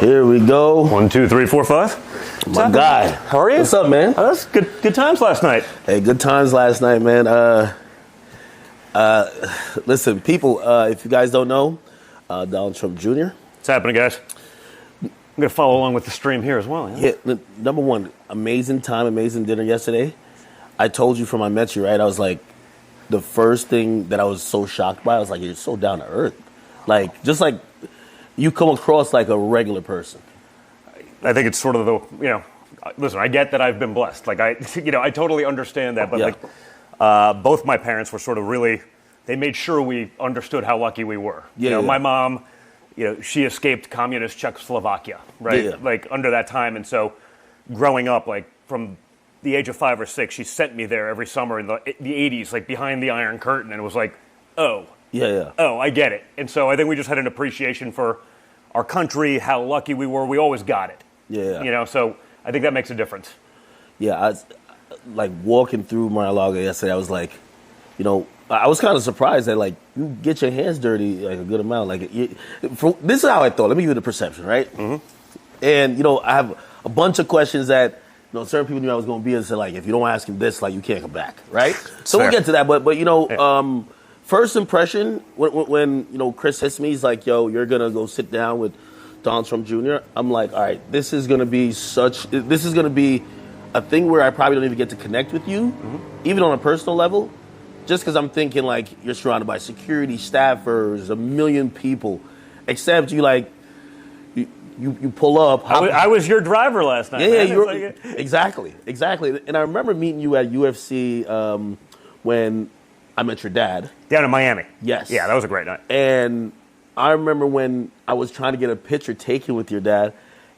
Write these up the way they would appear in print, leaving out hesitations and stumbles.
Here we go. 1, 2, 3, 4, 5. My guy. How are you? What's up, man? That's good times last night. Hey, good times last night, man. Listen, people, if you guys don't know, Donald Trump Jr. What's happening, guys? I'm going to follow along with the stream here as well. Yeah? Number one, amazing time, amazing dinner yesterday. I told you from I met you, right? I was like, the first thing that I was so shocked by, I was like, you're so down to earth. Like, just like you come across like a regular person. I think it's sort of the, listen, I get that I've been blessed. Like, I totally understand that. But both my parents were sort of really, they made sure we understood how lucky we were. My mom, she escaped communist Czechoslovakia, right? Yeah. Like, under that time. And so growing up, like, from the age of 5 or 6, she sent me there every summer in the 80s, like, behind the Iron Curtain. And it was like, oh, I get it. And so I think we just had an appreciation for our country, how lucky we were. We always got it. So I think that makes a difference. Yeah, I was like walking through Mar-a-Lago yesterday. I was like, I was kind of surprised that like you get your hands dirty like a good amount. Like this is how I thought. Let me give you the perception, right? Mm-hmm. And I have a bunch of questions that certain people knew I was going to be and said like, if you don't ask him this, like you can't come back, right? So fair. We'll get to that. But first impression when Chris hits me, he's like, "Yo, you're gonna go sit down with Donald Trump Jr." I'm like, all right, this is gonna be a thing where I probably don't even get to connect with you, even on a personal level, just because I'm thinking like you're surrounded by security, staffers, a million people, except you you pull up. I was your driver last night. Yeah, exactly. And I remember meeting you at UFC when I met your dad. Down in Miami. Yes. Yeah, that was a great night. And I remember when I was trying to get a picture taken with your dad,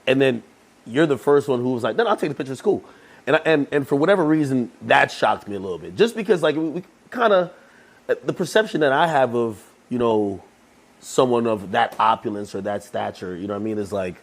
and then you're the first one who was like, no, I'll take the picture, it's cool. And for whatever reason, that shocked me a little bit. Just because, like, we kind of, the perception that I have of, someone of that opulence or that stature, you know what I mean, is like,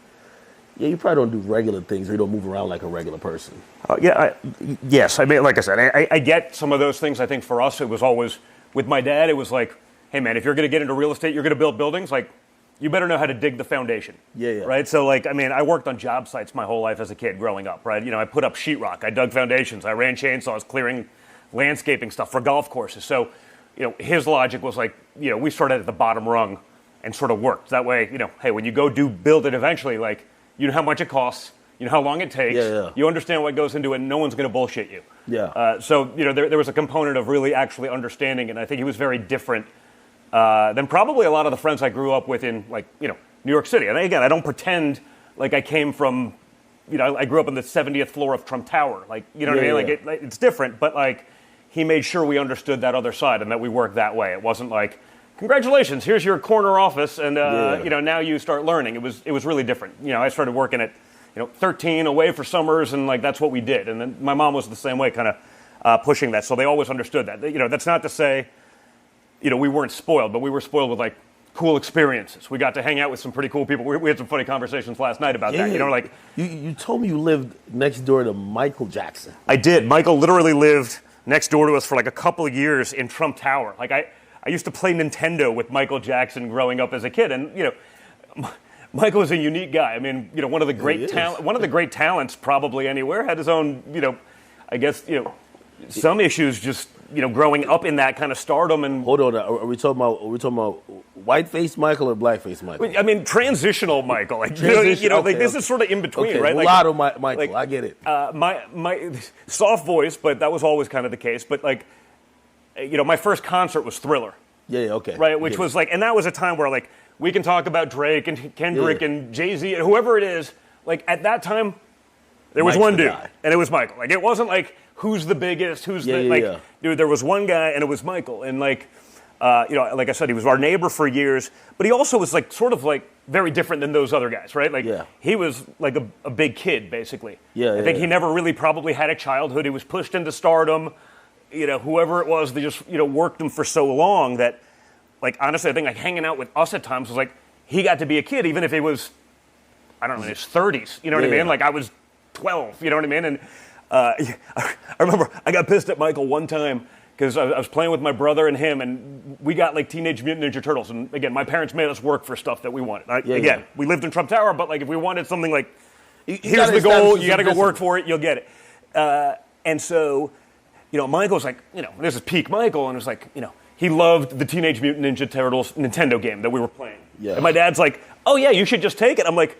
yeah, you probably don't do regular things or you don't move around like a regular person. Yes. I mean, like I said, I get some of those things. I think for us, it was always, with my dad, it was like, hey, man, if you're going to get into real estate, you're going to build buildings, like, you better know how to dig the foundation. Yeah. Right? So, like, I mean, I worked on job sites my whole life as a kid growing up, right? I put up sheetrock. I dug foundations. I ran chainsaws, clearing landscaping stuff for golf courses. So, his logic was like, we started at the bottom rung and sort of worked. That way, hey, when you go build it eventually, like, you know how much it costs, you know how long it takes, you understand what goes into it, and no one's going to bullshit you. So, there was a component of really actually understanding, and I think he was very different than probably a lot of the friends I grew up with in, like, New York City. And again, I don't pretend like I came from, I grew up on the 70th floor of Trump Tower. Like, what I mean? Like, it's different, but, like, he made sure we understood that other side and that we worked that way. It wasn't like, congratulations, here's your corner office, and, now you start learning. It was really different. I started working at, 13 away for summers, and, like, that's what we did. And then my mom was the same way, kind of pushing that. So they always understood that. That's not to say, we weren't spoiled, but we were spoiled with, like, cool experiences. We got to hang out with some pretty cool people. We had some funny conversations last night about that. Like, you told me you lived next door to Michael Jackson. I did. Michael literally lived next door to us for like a couple of years in Trump Tower. Like, I used to play Nintendo with Michael Jackson growing up as a kid, and Michael was a unique guy. I mean, one of the great talents probably anywhere. Had his own, I guess, some issues just, growing up in that kind of stardom. And hold on, are we talking about white-faced Michael or black-faced Michael? I mean, transitional Michael. Like, this is sort of in between, right? Like, mulatto Michael, like, I get it. My soft voice, but that was always kind of the case. But, like, my first concert was Thriller. Okay. Right, which was like, and that was a time where, like, we can talk about Drake and Kendrick and Jay-Z and whoever it is. Like, at that time, there was one dude, and it was Michael. Like, it wasn't like, who's the biggest, dude, there was one guy, and it was Michael. And, like, like I said, he was our neighbor for years, but he also was, like, sort of, like, very different than those other guys, right? Like, he was, like, a big kid, basically. I think he never really probably had a childhood. He was pushed into stardom. Whoever it was, they just, worked him for so long that, like, honestly, I think, like, hanging out with us at times was like, he got to be a kid, even if he was, I don't know, in his 30s, you know what I mean? Like, I was 12, you know what I mean? And I remember I got pissed at Michael one time because I was playing with my brother and him, and we got like Teenage Mutant Ninja Turtles. And again, my parents made us work for stuff that we wanted. We lived in Trump Tower, but like if we wanted something like, here's the goal, you got to go work for it, you'll get it. And so, Michael's like, this is peak Michael, and it was like, he loved the Teenage Mutant Ninja Turtles Nintendo game that we were playing. Yeah. And my dad's like, oh yeah, you should just take it. I'm like,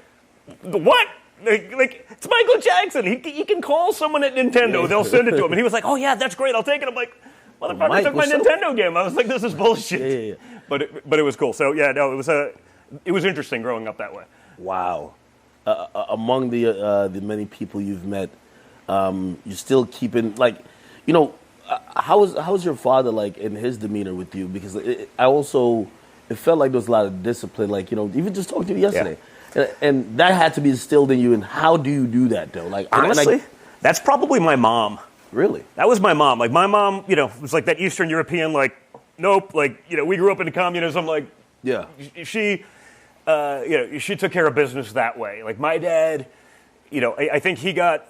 what? Like it's Michael Jackson. He can call someone at Nintendo. They'll send it to him. And he was like, oh yeah, that's great. I'll take it. I'm like, motherfucker took my Nintendo game. I was like, this is bullshit. Yeah. But it was cool. So yeah, no, it was interesting growing up that way. Wow. Among the many people you've met, you're still keeping how was your father like in his demeanor with you? Because it felt like there was a lot of discipline. Like even just talking to you yesterday. Yeah. And that had to be instilled in you. And how do you do that, though? Like honestly, that's probably my mom. Really? That was my mom. Like my mom, was like that Eastern European. Like nope. Like we grew up in communism. Like yeah, she took care of business that way. Like my dad, I think he got.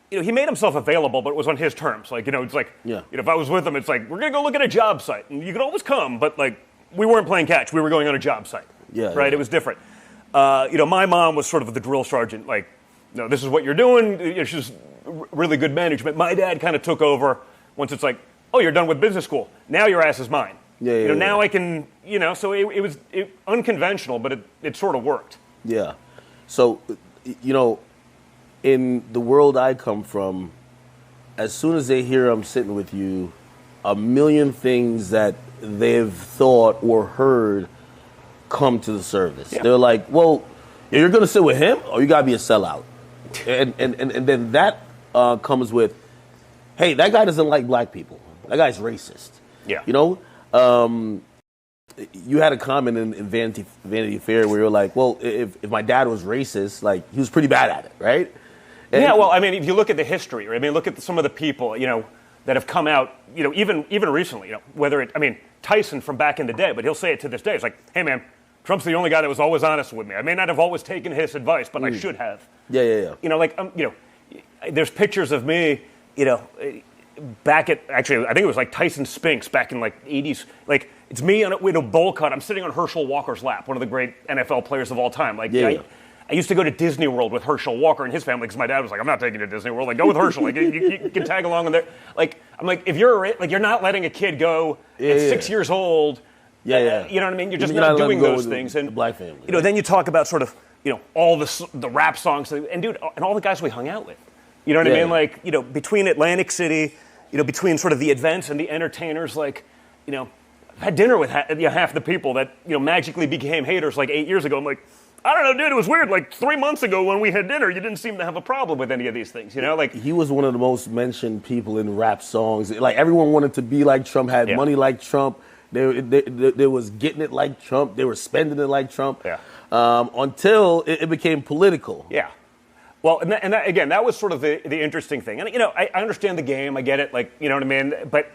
He made himself available, but it was on his terms. Like, it's like, if I was with him, it's like, we're going to go look at a job site. And you could always come, but like, we weren't playing catch. We were going on a job site. Yeah. Right? It was different. My mom was sort of the drill sergeant. Like, this is what you're doing. She's really good management. My dad kind of took over once it's like, oh, you're done with business school. Now your ass is mine. Now I can, so it was unconventional, but it sort of worked. Yeah. So, in the world I come from, as soon as they hear I'm sitting with you, a million things that they've thought or heard come to the surface. Yeah. They're like, well, you're going to sit with him or you got to be a sellout. And then that comes with, hey, that guy doesn't like black people. That guy's racist. Yeah. You had a comment in Vanity Fair where you're like, well, if my dad was racist, like he was pretty bad at it, right? And well, I mean, if you look at the history, right? I mean, look at some of the people, that have come out, even recently, Tyson from back in the day, but he'll say it to this day. It's like, hey, man, Trump's the only guy that was always honest with me. I may not have always taken his advice, but I should have. Yeah. There's pictures of me, back at, actually, I think it was like Tyson Spinks back in like 80s. Like, it's me with a bowl cut. I'm sitting on Herschel Walker's lap, one of the great NFL players of all time. Like, I used to go to Disney World with Herschel Walker and his family because my dad was like, I'm not taking you to Disney World. Like, go with Herschel. Like, you can tag along in there. Like, I'm like, if you're not letting a kid go at 6 years old. You know what I mean? You're just not doing those things. And the black family. Then you talk about sort of, all the rap songs and dude, and all the guys we hung out with. You know what I mean? Like, between Atlantic City, between sort of the events and the entertainers, like, I've had dinner with half the people that, magically became haters like 8 years ago. I'm like, I don't know, dude, it was weird. Like 3 months ago when we had dinner, you didn't seem to have a problem with any of these things, Like he was one of the most mentioned people in rap songs. Like everyone wanted to be like Trump, had money like Trump. They was getting it like Trump. They were spending it like Trump. Yeah. Until it became political. Yeah. Well, and that, again, that was sort of the interesting thing. And, I understand the game. I get it. Like, you know what I mean? But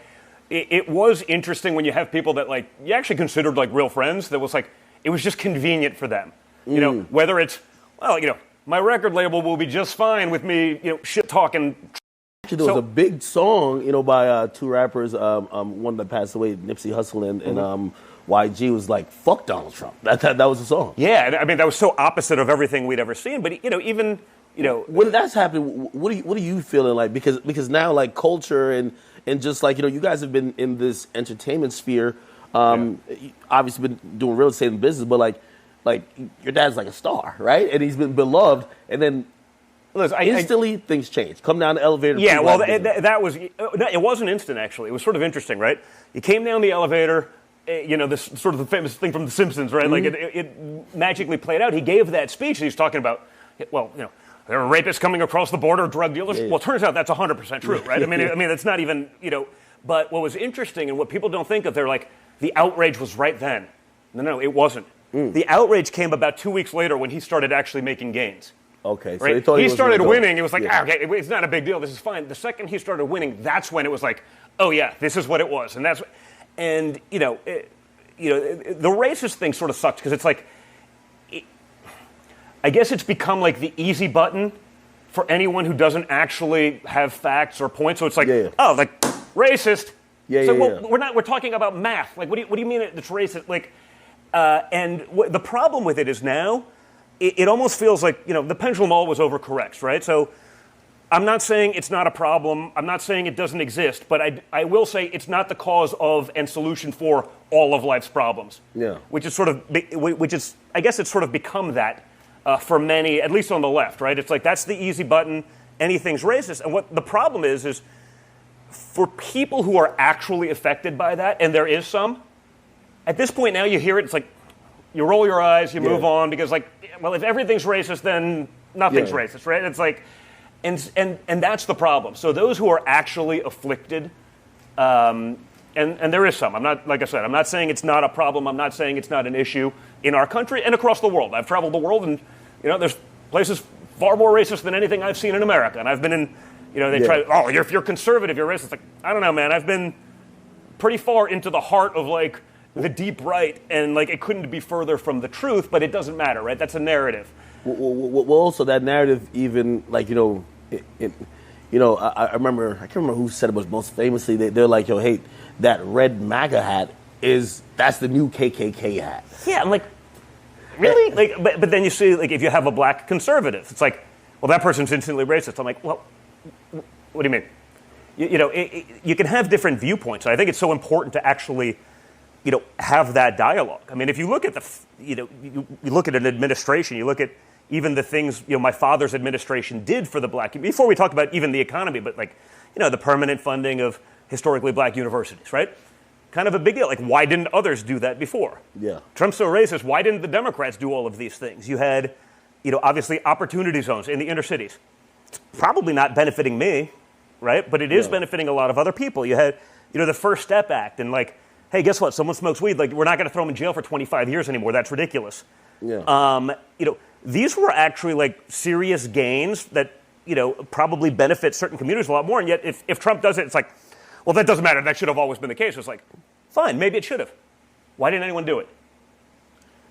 it was interesting when you have people that, like, you actually considered, like, real friends that was, like, it was just convenient for them. Whether it's, well, my record label will be just fine with me, shit-talking. Actually, there was a big song, by two rappers, one that passed away, Nipsey Hussle and YG, was like, fuck Donald Trump. That was the song. Yeah, I mean, that was so opposite of everything we'd ever seen. But, even... when that's happening, what are you feeling like? Because now, like, culture and just like, you guys have been in this entertainment sphere, obviously been doing real estate and business, but like your dad's like a star, right? And he's been beloved, and then instantly things change. Come down the elevator. Yeah, well, that was, it wasn't instant, actually. It was sort of interesting, right? You came down the elevator, this sort of the famous thing from The Simpsons, right? Like it magically played out. He gave that speech, and he's talking about, well, there are rapists coming across the border, drug dealers. Yeah. Well, it turns out that's 100% true, right? I mean, it's not even, but what was interesting and what people don't think of, they're like, the outrage was right then. No, it wasn't. The outrage came about 2 weeks later when he started actually making gains. Okay, so right? they thought he started winning. It was like, okay, it's not a big deal. This is fine. The second he started winning, that's when it was like, oh yeah, this is what it was, and the racist thing sort of sucked because it's like, I guess it's become like the easy button for anyone who doesn't actually have facts or points. So it's like, oh, like racist. Yeah, so yeah, yeah. we're talking about math. Like, what do you mean it's racist? Like, the problem with it is now, it almost feels like, the pendulum always overcorrects, right? So I'm not saying it's not a problem. I'm not saying it doesn't exist, but I will say it's not the cause of and solution for all of life's problems. Yeah. Which is I guess it's sort of become that for many, at least on the left, right? It's like, that's the easy button. Anything's racist. And what the problem is for people who are actually affected by that, and there is some, at this point now you hear it, it's like, you roll your eyes, you move on, because like, well, if everything's racist, then nothing's racist, right? It's like, and that's the problem. So those who are actually afflicted, and there is some. I'm not, like I said, I'm not saying it's not a problem. I'm not saying it's not an issue in our country and across the world. I've traveled the world, and there's places far more racist than anything I've seen in America. And I've been in, they try. Oh, if you're conservative, you're racist. It's like, I don't know, man. I've been pretty far into the heart of like the deep right, and like it couldn't be further from the truth. But it doesn't matter, right? That's a narrative. Well, also that narrative, even like I remember, I can't remember who said it, was most famously, they're like, yo, hey, that red MAGA hat that's the new KKK hat. Yeah, I'm like, really? Like, but then you see, like, if you have a black conservative, it's like, well, that person's instantly racist. I'm like, well, what do you mean? You can have different viewpoints. I think it's so important to actually, have that dialogue. I mean, if you look at you look at an administration, you look at even the things, my father's administration did for the black community, before we talk about even the economy, but like, the permanent funding of historically black universities, right? Kind of a big deal. Like, why didn't others do that before? Yeah. Trump's so racist. Why didn't the Democrats do all of these things? You had, obviously opportunity zones in the inner cities. It's probably not benefiting me, right? But it is benefiting a lot of other people. You had, the First Step Act, and like, hey, guess what? Someone smokes weed. Like, we're not going to throw them in jail for 25 years anymore. That's ridiculous. Yeah. These were actually like serious gains that, probably benefit certain communities a lot more. And yet if Trump does it, it's like, well, that doesn't matter. That should have always been the case. It's like, fine, maybe it should have. Why didn't anyone do it?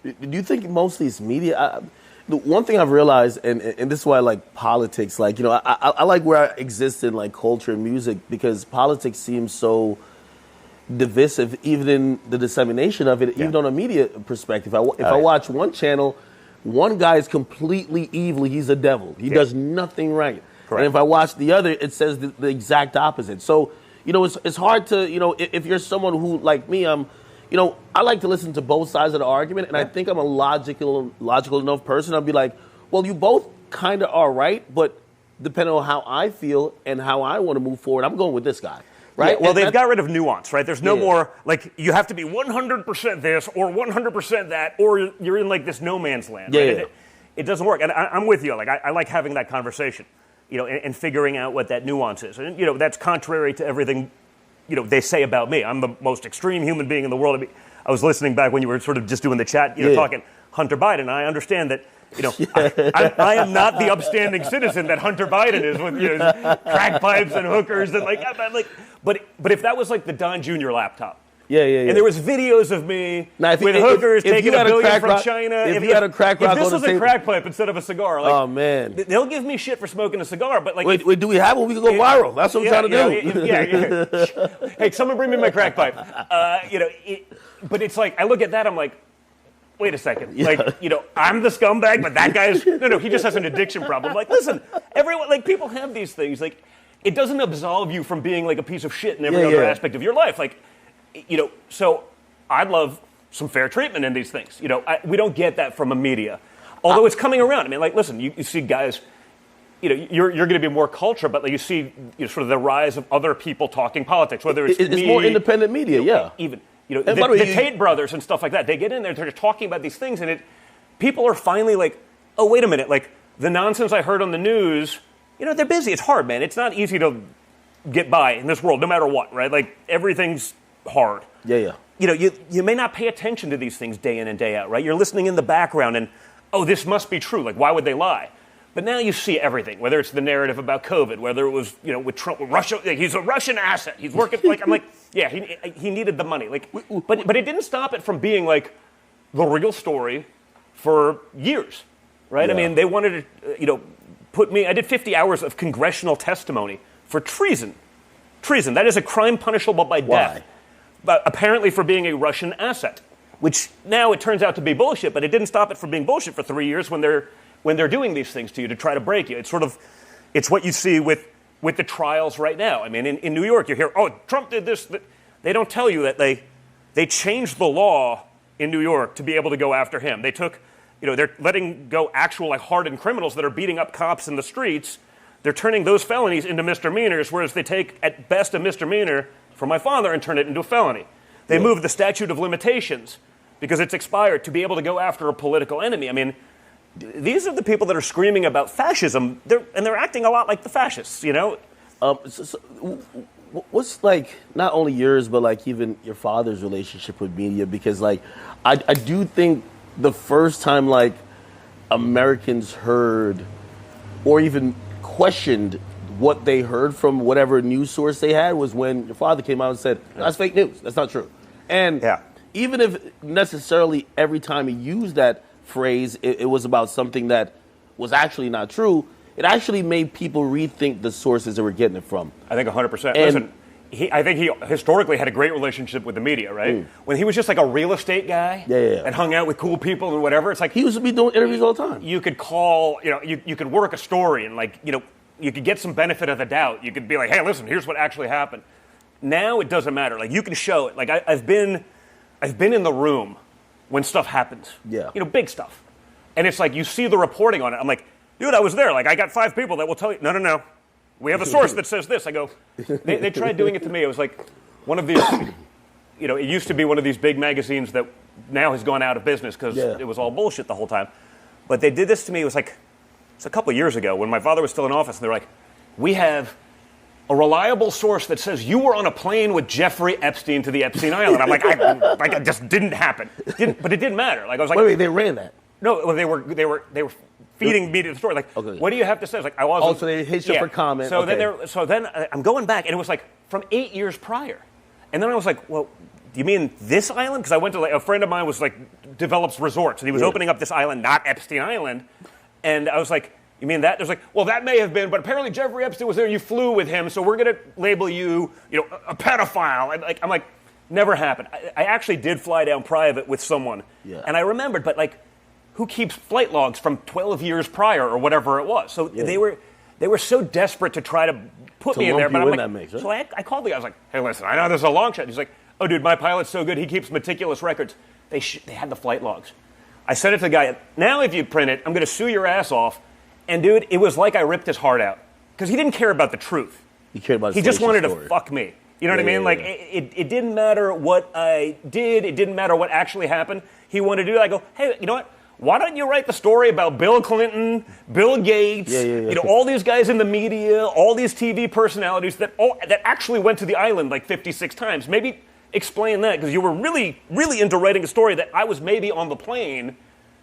Do you think most of these media, the one thing I've realized, and this is why I like politics, like, I like where I exist in like culture and music, because politics seems so divisive, even in the dissemination of it, even on a media perspective. If I watch one channel, one guy is completely evil. He's a devil. He does nothing right. Correct. And if I watch the other, it says the exact opposite. So, it's hard to, if you're someone who, like me, I like to listen to both sides of the argument, and I think I'm a logical enough person. I'll be like, well, you both kind of are right, but depending on how I feel and how I want to move forward, I'm going with this guy. Right? Yeah, well, they've got rid of nuance, right? There's no more, like, you have to be 100% this or 100% that, or you're in, like, this no man's land, right? Yeah. It doesn't work. And I'm with you. Like, I like having that conversation, and figuring out what that nuance is. And, that's contrary to everything, they say about me. I'm the most extreme human being in the world. I was listening back when you were sort of just doing the chat, talking Hunter Biden. I understand that, I am not the upstanding citizen that Hunter Biden is with crack pipes and hookers and like, but if that was like the Don Jr. laptop, and there was videos of me with hookers taking $1 billion from China. If you had a crack rock, if this was a crack pipe instead of a cigar, like, oh man, they'll give me shit for smoking a cigar. But like, wait, do we have one? We can go viral. That's what I'm trying to do. Yeah. Hey, someone bring me my crack pipe. But it's like, I look at that, I'm like, wait a second. Like, I'm the scumbag, but that guy's, no, he just has an addiction problem. Like, listen, everyone, like, people have these things. Like, it doesn't absolve you from being like a piece of shit in every other aspect of your life. Like, so I'd love some fair treatment in these things. We don't get that from a media. Although it's coming around. I mean, like, listen, you see guys, you're going to be more culture, but like, you see sort of the rise of other people talking politics, whether it's me, more independent media, even. The Tate brothers and stuff like that, they get in there, they're talking about these things, and people are finally like, oh, wait a minute, like, the nonsense I heard on the news, they're busy. It's hard, man. It's not easy to get by in this world, no matter what, right? Like, everything's hard. Yeah. You may not pay attention to these things day in and day out, right? You're listening in the background, and, oh, this must be true. Like, why would they lie? But now you see everything, whether it's the narrative about COVID, whether it was, with Trump, with Russia, he's a Russian asset. He's working, like, I'm like, yeah, he needed the money. Like, but it didn't stop it from being, like, the real story for years, right? Yeah. I mean, they wanted to, put me, I did 50 hours of congressional testimony for treason, treason. That is a crime punishable by death. Why? But apparently for being a Russian asset, which now it turns out to be bullshit, but it didn't stop it from being bullshit for 3 years when they're doing these things to you to try to break you. It's what you see with the trials right now. I mean, in New York, you hear, oh, Trump did this. They don't tell you that they changed the law in New York to be able to go after him. They took, they're letting go actual like hardened criminals that are beating up cops in the streets. They're turning those felonies into misdemeanors, whereas they take at best a misdemeanor for my father and turn it into a felony. They moved the statute of limitations because it's expired to be able to go after a political enemy. I mean, these are the people that are screaming about fascism, and they're acting a lot like the fascists, What's like not only yours but like even your father's relationship with media? Because like I do think the first time like Americans heard or even questioned what they heard from whatever news source they had was when your father came out and said, that's fake news, that's not true. And even if necessarily every time he used that phrase it was about something that was actually not true, it actually made people rethink the sources they were getting it from. I think 100%. Listen, I think he historically had a great relationship with the media, right? When he was just like a real estate guy and hung out with cool people and whatever, it's like... He used to be doing interviews all the time. You could call, you could work a story and like, you could get some benefit of the doubt. You could be like, hey, listen, here's what actually happened. Now it doesn't matter. Like, you can show it. Like, I've been in the room when stuff happens. Yeah. Big stuff. And it's like, you see the reporting on it. I'm like, dude, I was there. Like, I got 5 people that will tell you, no. We have a source that says this. I go, they tried doing it to me. It was like one of these, it used to be one of these big magazines that now has gone out of business because it was all bullshit the whole time. But they did this to me. It was a couple of years ago when my father was still in office. And they're like, we have a reliable source that says you were on a plane with Jeffrey Epstein to the Epstein Island. I'm like, it just didn't happen. But it didn't matter. Like, I was like, wait, they ran that? No, they were feeding me to the story. Like, what do you have to say? I was like, I wasn't. Oh, so they hit you for comment. So then I'm going back, and it was like from 8 years prior. And then I was like, well, do you mean this island? Because I went to a friend of mine was like develops resorts, and he was opening up this island, not Epstein Island. And I was like, you mean that? There's like, well, that may have been, but apparently Jeffrey Epstein was there. You flew with him, so we're going to label you, a pedophile. And I'm like, never happened. I actually did fly down private with someone, and I remembered, but like, who keeps flight logs from 12 years prior or whatever it was? So they were so desperate to try to put me in there. But I'm like, that mix, right? So I called the guy. I was like, hey, listen, I know this is a long shot. He's like, oh, dude, my pilot's so good. He keeps meticulous records. They had the flight logs. I sent it to the guy. Now, if you print it, I'm going to sue your ass off. And, dude, it was like I ripped his heart out. Because he didn't care about the truth. He cared about He just wanted to fuck me. You know what I mean? Like, it didn't matter what I did. It didn't matter what actually happened. He wanted to do it. I go, hey, you know what? Why don't you write the story about Bill Clinton, Bill Gates, all these guys in the media, all these TV personalities that actually went to the island like 56 times? Maybe explain that, because you were really, really into writing a story that I was maybe on the plane.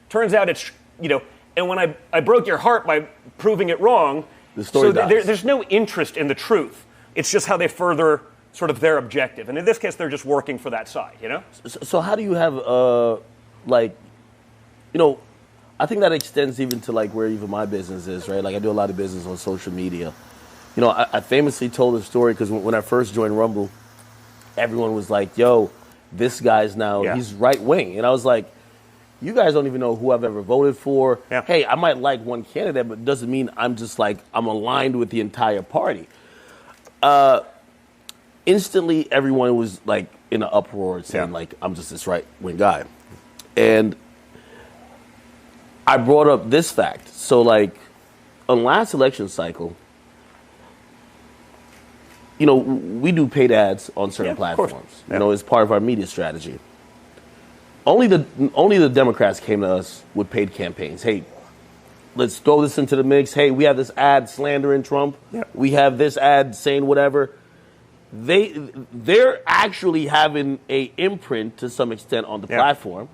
Turns out it's, and when I broke your heart by proving it wrong, the story there's no interest in the truth. It's just how they further sort of their objective. And in this case, they're just working for that side, So how do you have, I think that extends even to like where even my business is, right? Like I do a lot of business on social media. I famously told a story because when I first joined Rumble, everyone was like, yo, this guy's now, he's right wing. And I was like, you guys don't even know who I've ever voted for. Yeah. Hey, I might like one candidate, but it doesn't mean I'm just like, I'm aligned with the entire party. Instantly, everyone was like in an uproar saying like, I'm just this right wing guy. And I brought up this fact. So, like, on last election cycle, we do paid ads on certain platforms. As part of our media strategy. Only the Democrats came to us with paid campaigns. Hey, let's throw this into the mix. Hey, we have this ad slandering Trump. Yep. We have this ad saying whatever. They're actually having a imprint to some extent on the platform.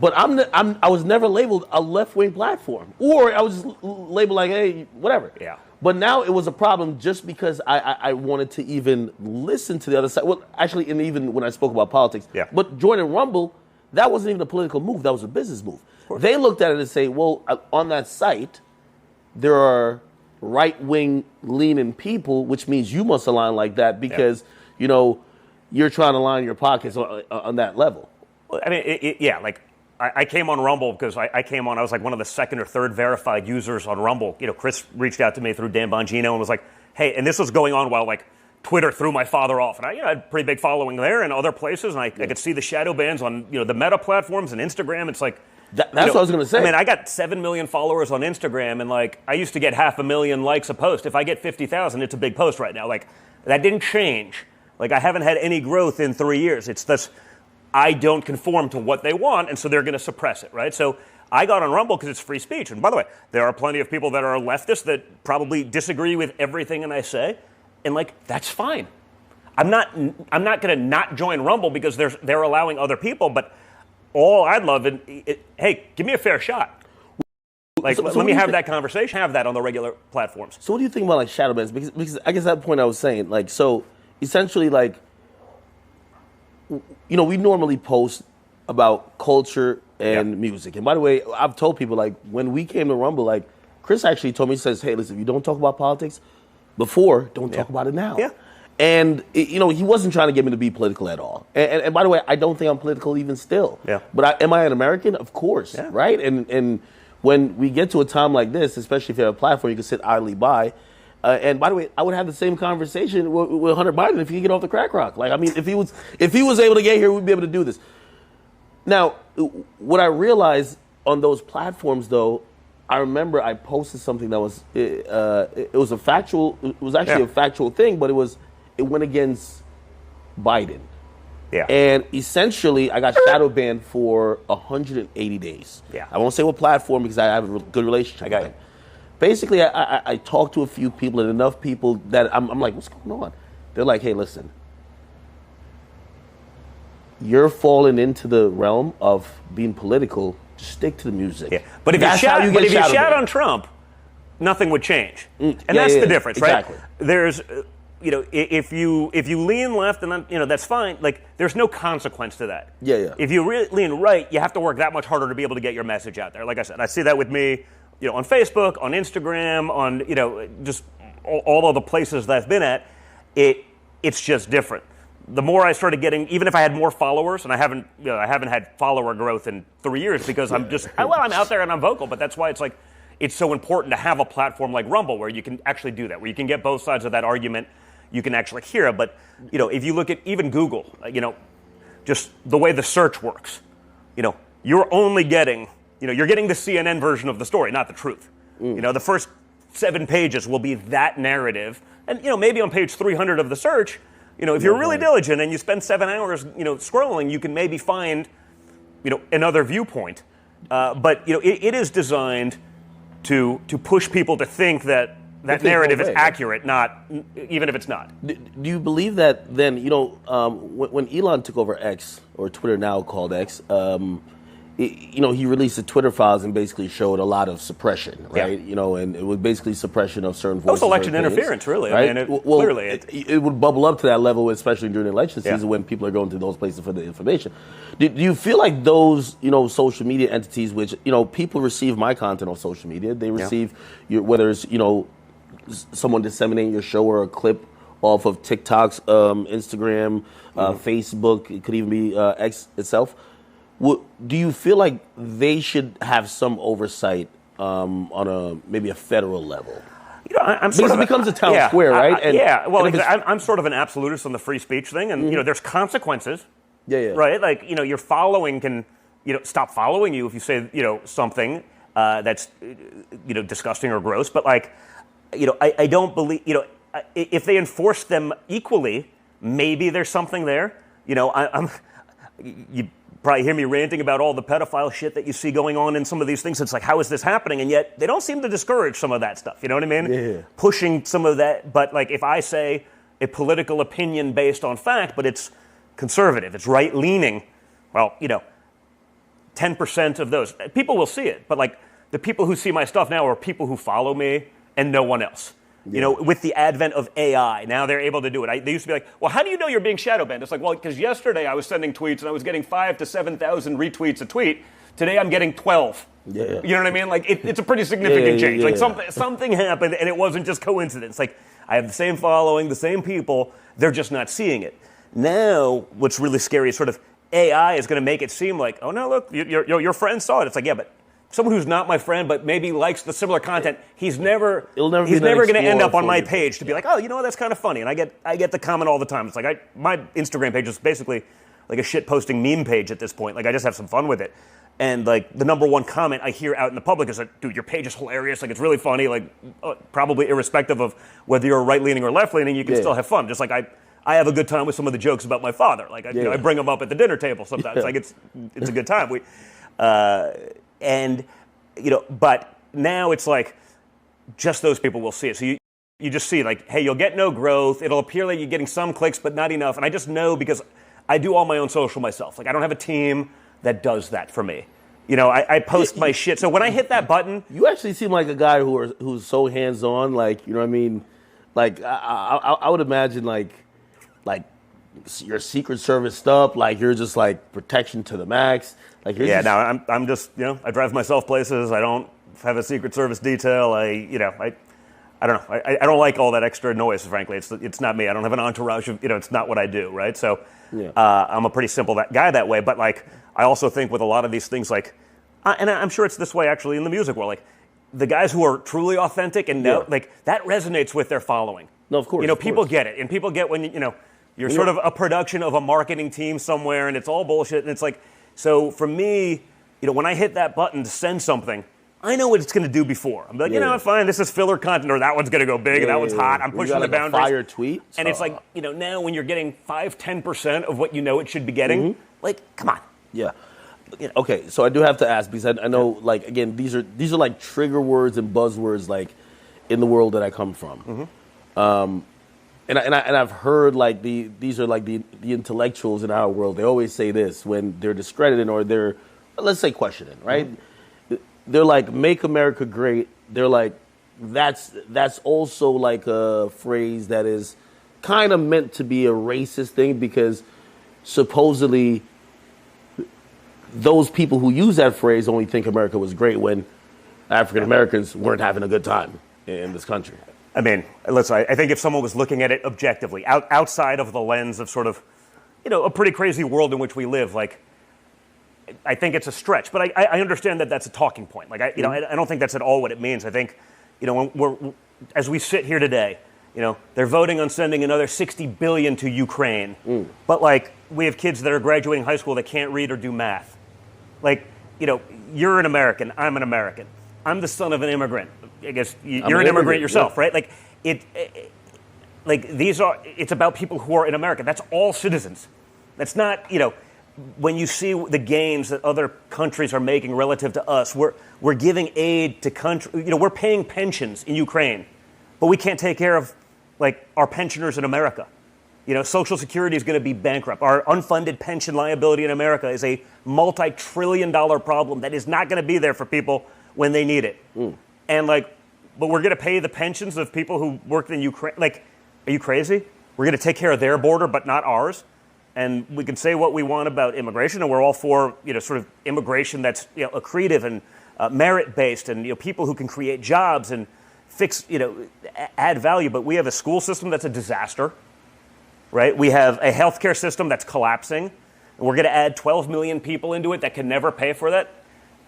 But I was never labeled a left-wing platform. Or I was labeled like, hey, whatever. Yeah. But now it was a problem just because I wanted to even listen to the other side. Well, actually, and even when I spoke about politics. Yeah. But joining Rumble, that wasn't even a political move. That was a business move. They looked at it and say, well, on that site, there are right-wing leaning people, which means you must align like that because, you're trying to line your pockets on that level. Well, I mean, like I came on Rumble because I was like one of the second or third verified users on Rumble. Chris reached out to me through Dan Bongino and was like, hey, and this was going on while like Twitter threw my father off. And I had a pretty big following there and other places. And I could see the shadow bans on, the Meta platforms and Instagram. It's like, that's what I was going to say. I mean, I got 7 million followers on Instagram, and like I used to get 500,000 likes a post. If I get 50,000, it's a big post right now. Like that didn't change. Like I haven't had any growth in 3 years. It's this, I don't conform to what they want, and so they're going to suppress it, right? So I got on Rumble because it's free speech. And by the way, there are plenty of people that are leftists that probably disagree with everything that I say, and like that's fine. I'm not going to not join Rumble because they're allowing other people, but all I'd love hey, give me a fair shot. Like, let me have that conversation, have that on the regular platforms. So what do you think about like shadow bans? Because I guess that point I was saying, like, so essentially, like, we normally post about culture and music. And by the way, I've told people, like, when we came to Rumble, like, Chris actually told me, he says, hey, listen, if you don't talk about politics before, don't talk about it now. Yeah. And, he wasn't trying to get me to be political at all. And by the way, I don't think I'm political even still. Yeah. But am I an American? Of course, right? And when we get to a time like this, especially if you have a platform you can sit idly by, and by the way, I would have the same conversation with Hunter Biden if he could get off the crack rock. Like, I mean, if he was able to get here, we'd be able to do this. Now, what I realized on those platforms, though, I remember I posted something that was it was a factual. It was actually a factual thing, but it went against Biden. Yeah. And essentially, I got shadow banned for 180 days. Yeah. I won't say what platform because I have a good relationship with them. Basically, I talked to a few people and enough people that I'm like, what's going on? They're like, hey, listen, you're falling into the realm of being political. Just stick to the music. Yeah. But if you shout on Trump, nothing would change. And that's the difference, right? Exactly. There's, if you lean left, and that's fine. Like, there's no consequence to that. Yeah. If you lean right, you have to work that much harder to be able to get your message out there. Like I said, I see that with me, on Facebook, on Instagram, on, just all of the places that I've been at. It's just different. The more I started getting, even if I had more followers, and I haven't had follower growth in 3 years because I'm out there and I'm vocal, but that's why it's like, it's so important to have a platform like Rumble where you can actually do that, where you can get both sides of that argument, you can actually hear it. But, if you look at even Google, just the way the search works, you're only getting, you're getting the CNN version of the story, not the truth. The first 7 pages will be that narrative. And, maybe on page 300 of the search, if you're really diligent and you spend 7 hours, scrolling, you can maybe find, another viewpoint. But, it is designed to push people to think that narrative is accurate, not even if it's not. Do you believe that then, when Elon took over X, or Twitter now called X, he released the Twitter files and basically showed a lot of suppression, right? And it was basically suppression of certain voices. That was election interference, really. Right? I mean, clearly. It would bubble up to that level, especially during election season when people are going to those places for the information. Do you feel like those, social media entities, which, people receive my content on social media, they receive whether it's, someone disseminating your show or a clip off of TikTok's, Instagram, Facebook, it could even be X itself. Do you feel like they should have some oversight on maybe a federal level? Because it becomes a town square, right? I'm sort of an absolutist on the free speech thing, and there's consequences. Yeah. Right, like your following can stop following you if you say something that's disgusting or gross. But like I don't believe if they enforce them equally, maybe there's something there. You probably hear me ranting about all the pedophile shit that you see going on in some of these things. It's like, how is this happening? And yet they don't seem to discourage some of that stuff. You know what I mean? Yeah. Pushing some of that. But like if I say a political opinion based on fact, but it's conservative, it's right-leaning, well, 10% of those. People will see it. But like the people who see my stuff now are people who follow me and no one else. With the advent of AI, now they're able to do it. They used to be like, well, how do you know you're being shadow banned? It's like, well, because yesterday I was sending tweets and I was getting 5,000 to 7,000 retweets a tweet. Today I'm getting 12. Yeah. You know what I mean? Like, it's a pretty significant change. Like, yeah. something happened, and it wasn't just coincidence. Like, I have the same following, the same people, they're just not seeing it. Now, what's really scary is sort of AI is going to make it seem like, oh, no, look, your friend saw it. It's like, yeah, but someone who's not my friend but maybe likes the similar content, he's never going to end up on my page to be like, oh, you know what, that's kind of funny. And I get the comment all the time. It's like my Instagram page is basically like a shit posting meme page at this point. Like, I just have some fun with it. And like the number one comment I hear out in the public is like, dude, your page is hilarious. Like, it's really funny. Like, probably irrespective of whether you're right leaning or left leaning, you can still have fun. Just like I have a good time with some of the jokes about my father. Like, I bring them up at the dinner table sometimes. Like, it's a good time. And, you know, but now it's like just those people will see it. So you just see, like, hey, you'll get no growth. It'll appear like you're getting some clicks, but not enough. And I just know because I do all my own social myself. Like, I don't have a team that does that for me. You know, I post my shit. So when I hit that button... You actually seem like a guy who's so hands-on, like, you know what I mean? Like, I would imagine, like your Secret Service stuff, like you're just like protection to the max. Like I'm just, you know, I drive myself places. I don't have a Secret Service detail. I don't know. I don't like all that extra noise. Frankly, it's not me. I don't have an entourage of, you know, it's not what I do, right? So I'm a pretty simple guy that way. But like, I also think with a lot of these things, like, and I'm sure it's this way actually in the music world, like the guys who are truly authentic and know, like that resonates with their following. No, of course. You know, people get it, and people get when you know. You're sort of a production of a marketing team somewhere, and it's all bullshit. And it's like, so for me, you know, when I hit that button to send something, I know what it's going to do before. I'm like, you know, fine, this is filler content, or that one's going to go big, and that one's hot. I'm pushing the boundaries. Fire tweet, and it's like, you know, now when you're getting 5-10% of what you know it should be getting, like, come on. Yeah. Okay, so I do have to ask because I know, like, again, these are like trigger words and buzzwords, like, in the world that I come from. And I've heard like these are like the intellectuals in our world. They always say this when they're discrediting or they're, let's say, questioning, right? They're like, "Make America Great." They're like, that's also like a phrase that is kind of meant to be a racist thing because supposedly those people who use that phrase only think America was great when African Americans weren't having a good time in this country. I mean, listen, I think if someone was looking at it objectively, outside of the lens of sort of, you know, a pretty crazy world in which we live, like, I think it's a stretch. But I understand that that's a talking point. Like, I don't think that's at all what it means. I think, you know, as we sit here today, you know, they're voting on sending another $60 billion to Ukraine. But, like, we have kids that are graduating high school that can't read or do math. Like, you know, you're an American. I'm an American. I'm the son of an immigrant. I guess you're an immigrant yourself, right? Like it's about people who are in America. That's all citizens. That's not, you know, when you see the gains that other countries are making relative to us, we're giving aid to country. You know, we're paying pensions in Ukraine, but we can't take care of like our pensioners in America. You know, Social Security is going to be bankrupt. Our unfunded pension liability in America is a multi-trillion-dollar problem that is not going to be there for people when they need it. And like, but we're going to pay the pensions of people who worked in Ukraine. Like, are you crazy? We're going to take care of their border, but not ours. And we can say what we want about immigration, and we're all for, you know, sort of immigration that's, you know, accretive and merit-based, and, you know, people who can create jobs and fix, you know, add value. But we have a school system that's a disaster, right? We have a healthcare system that's collapsing, and we're going to add 12 million people into it that can never pay for that.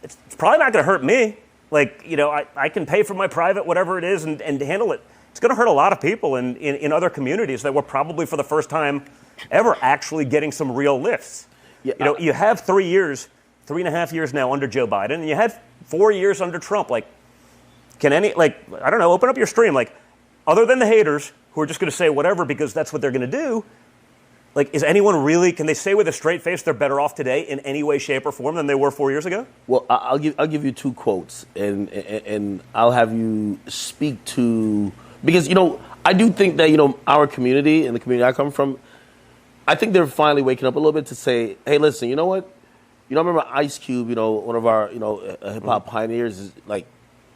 It's probably not going to hurt me. Like, you know, I can pay for my private whatever it is and handle it. It's going to hurt a lot of people in other communities that were probably for the first time ever actually getting some real lifts. Yeah, you know, you have 3.5 years now under Joe Biden, and you had 4 years under Trump. Like, can I don't know, open up your stream. Like, other than the haters who are just going to say whatever because that's what they're going to do, like, is anyone really, can they say with a straight face they're better off today in any way, shape, or form than they were 4 years ago? Well, I'll give you two quotes, and I'll have you speak to, because, you know, I do think that, you know, our community and the community I come from, I think they're finally waking up a little bit to say, hey, listen, you know what? You know, I remember Ice Cube, you know, one of our, you know, hip-hop pioneers, is like,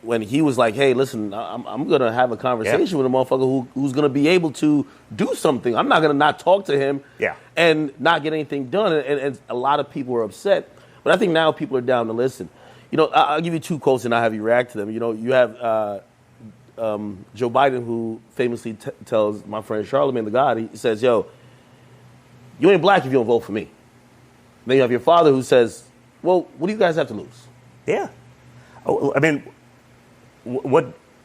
when he was like, hey, listen, I'm going to have a conversation with a motherfucker who's going to be able to do something. I'm not going to not talk to him and not get anything done. And a lot of people are upset. But I think now people are down to listen. I'll give you two quotes and I'll have you react to them. You have Joe Biden, who famously tells my friend Charlamagne the God, he says, yo, you ain't black if you don't vote for me. Then you have your father who says, well, what do you guys have to lose? Yeah. I mean,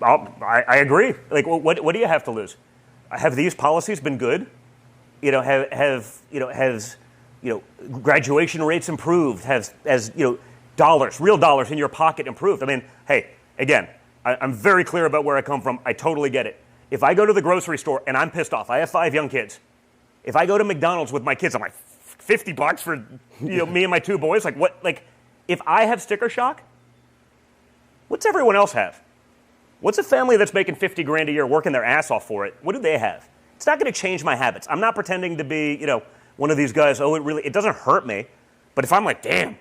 I agree. Like, what do you have to lose? Have these policies been good? Has graduation rates improved? Has real dollars in your pocket improved? I mean, hey, again, I'm very clear about where I come from. I totally get it. If I go to the grocery store and I'm pissed off, I have 5 young kids. If I go to McDonald's with my kids, I'm like, $50 for me and my 2 boys. Like what? Like, if I have sticker shock, what's everyone else have? What's a family that's making $50,000 a year working their ass off for it? What do they have? It's not going to change my habits. I'm not pretending to be, one of these guys. Oh, it doesn't hurt me. But if I'm like, damn,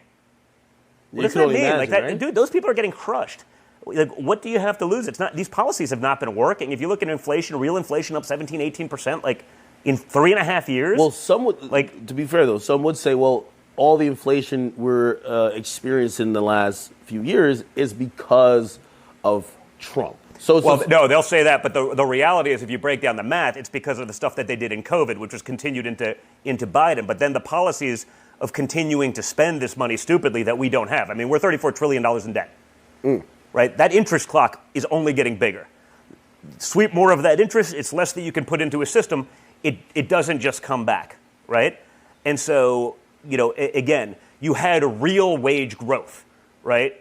what does that mean? Imagine, like that, right? Dude, those people are getting crushed. Like, what do you have to lose? It's not. These policies have not been working. If you look at inflation, real inflation up 17, 18%, like in 3.5 years. Well, some would, to be fair though, some would say, well, all the inflation we're experiencing in the last few years is because of Trump. No, they'll say that, but the reality is, if you break down the math, it's because of the stuff that they did in COVID, which was continued into Biden. But then the policies of continuing to spend this money stupidly that we don't have. I mean, we're $34 trillion in debt, right? That interest clock is only getting bigger. Sweep more of that interest, it's less that you can put into a system. It doesn't just come back, right? And so, again, you had real wage growth, right?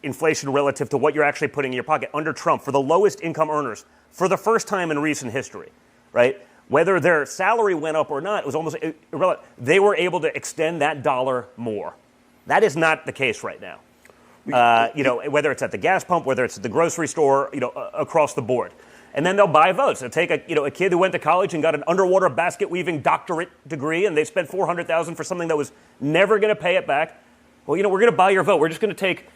Inflation relative to what you're actually putting in your pocket under Trump for the lowest income earners for the first time in recent history, right? Whether their salary went up or not, it was almost irrelevant. They were able to extend that dollar more. That is not the case right now. Whether it's at the gas pump, whether it's at the grocery store, across the board. And then they'll buy votes. They'll take a kid who went to college and got an underwater basket weaving doctorate degree, and they spent $400,000 for something that was never going to pay it back. Well, we're going to buy your vote. We're just going to take,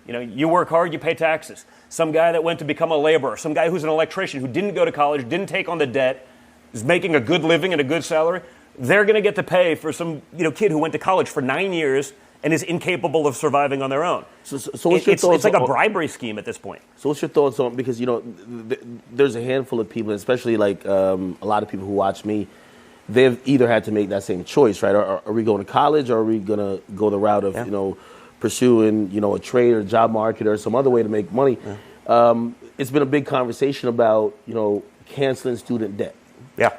you work hard, you pay taxes. Some guy that went to become a laborer, some guy who's an electrician who didn't go to college, didn't take on the debt, is making a good living and a good salary. They're going to get to pay for some, kid who went to college for 9 years and is incapable of surviving on their own. So what's your thoughts? It's like a bribery scheme at this point. So what's your thoughts on, because, there's a handful of people, especially like a lot of people who watch me, they've either had to make that same choice, right? Are we going to college, or are we going to go the route of, pursuing, a trade or job market or some other way to make money? Yeah. It's been a big conversation about, canceling student debt. Yeah.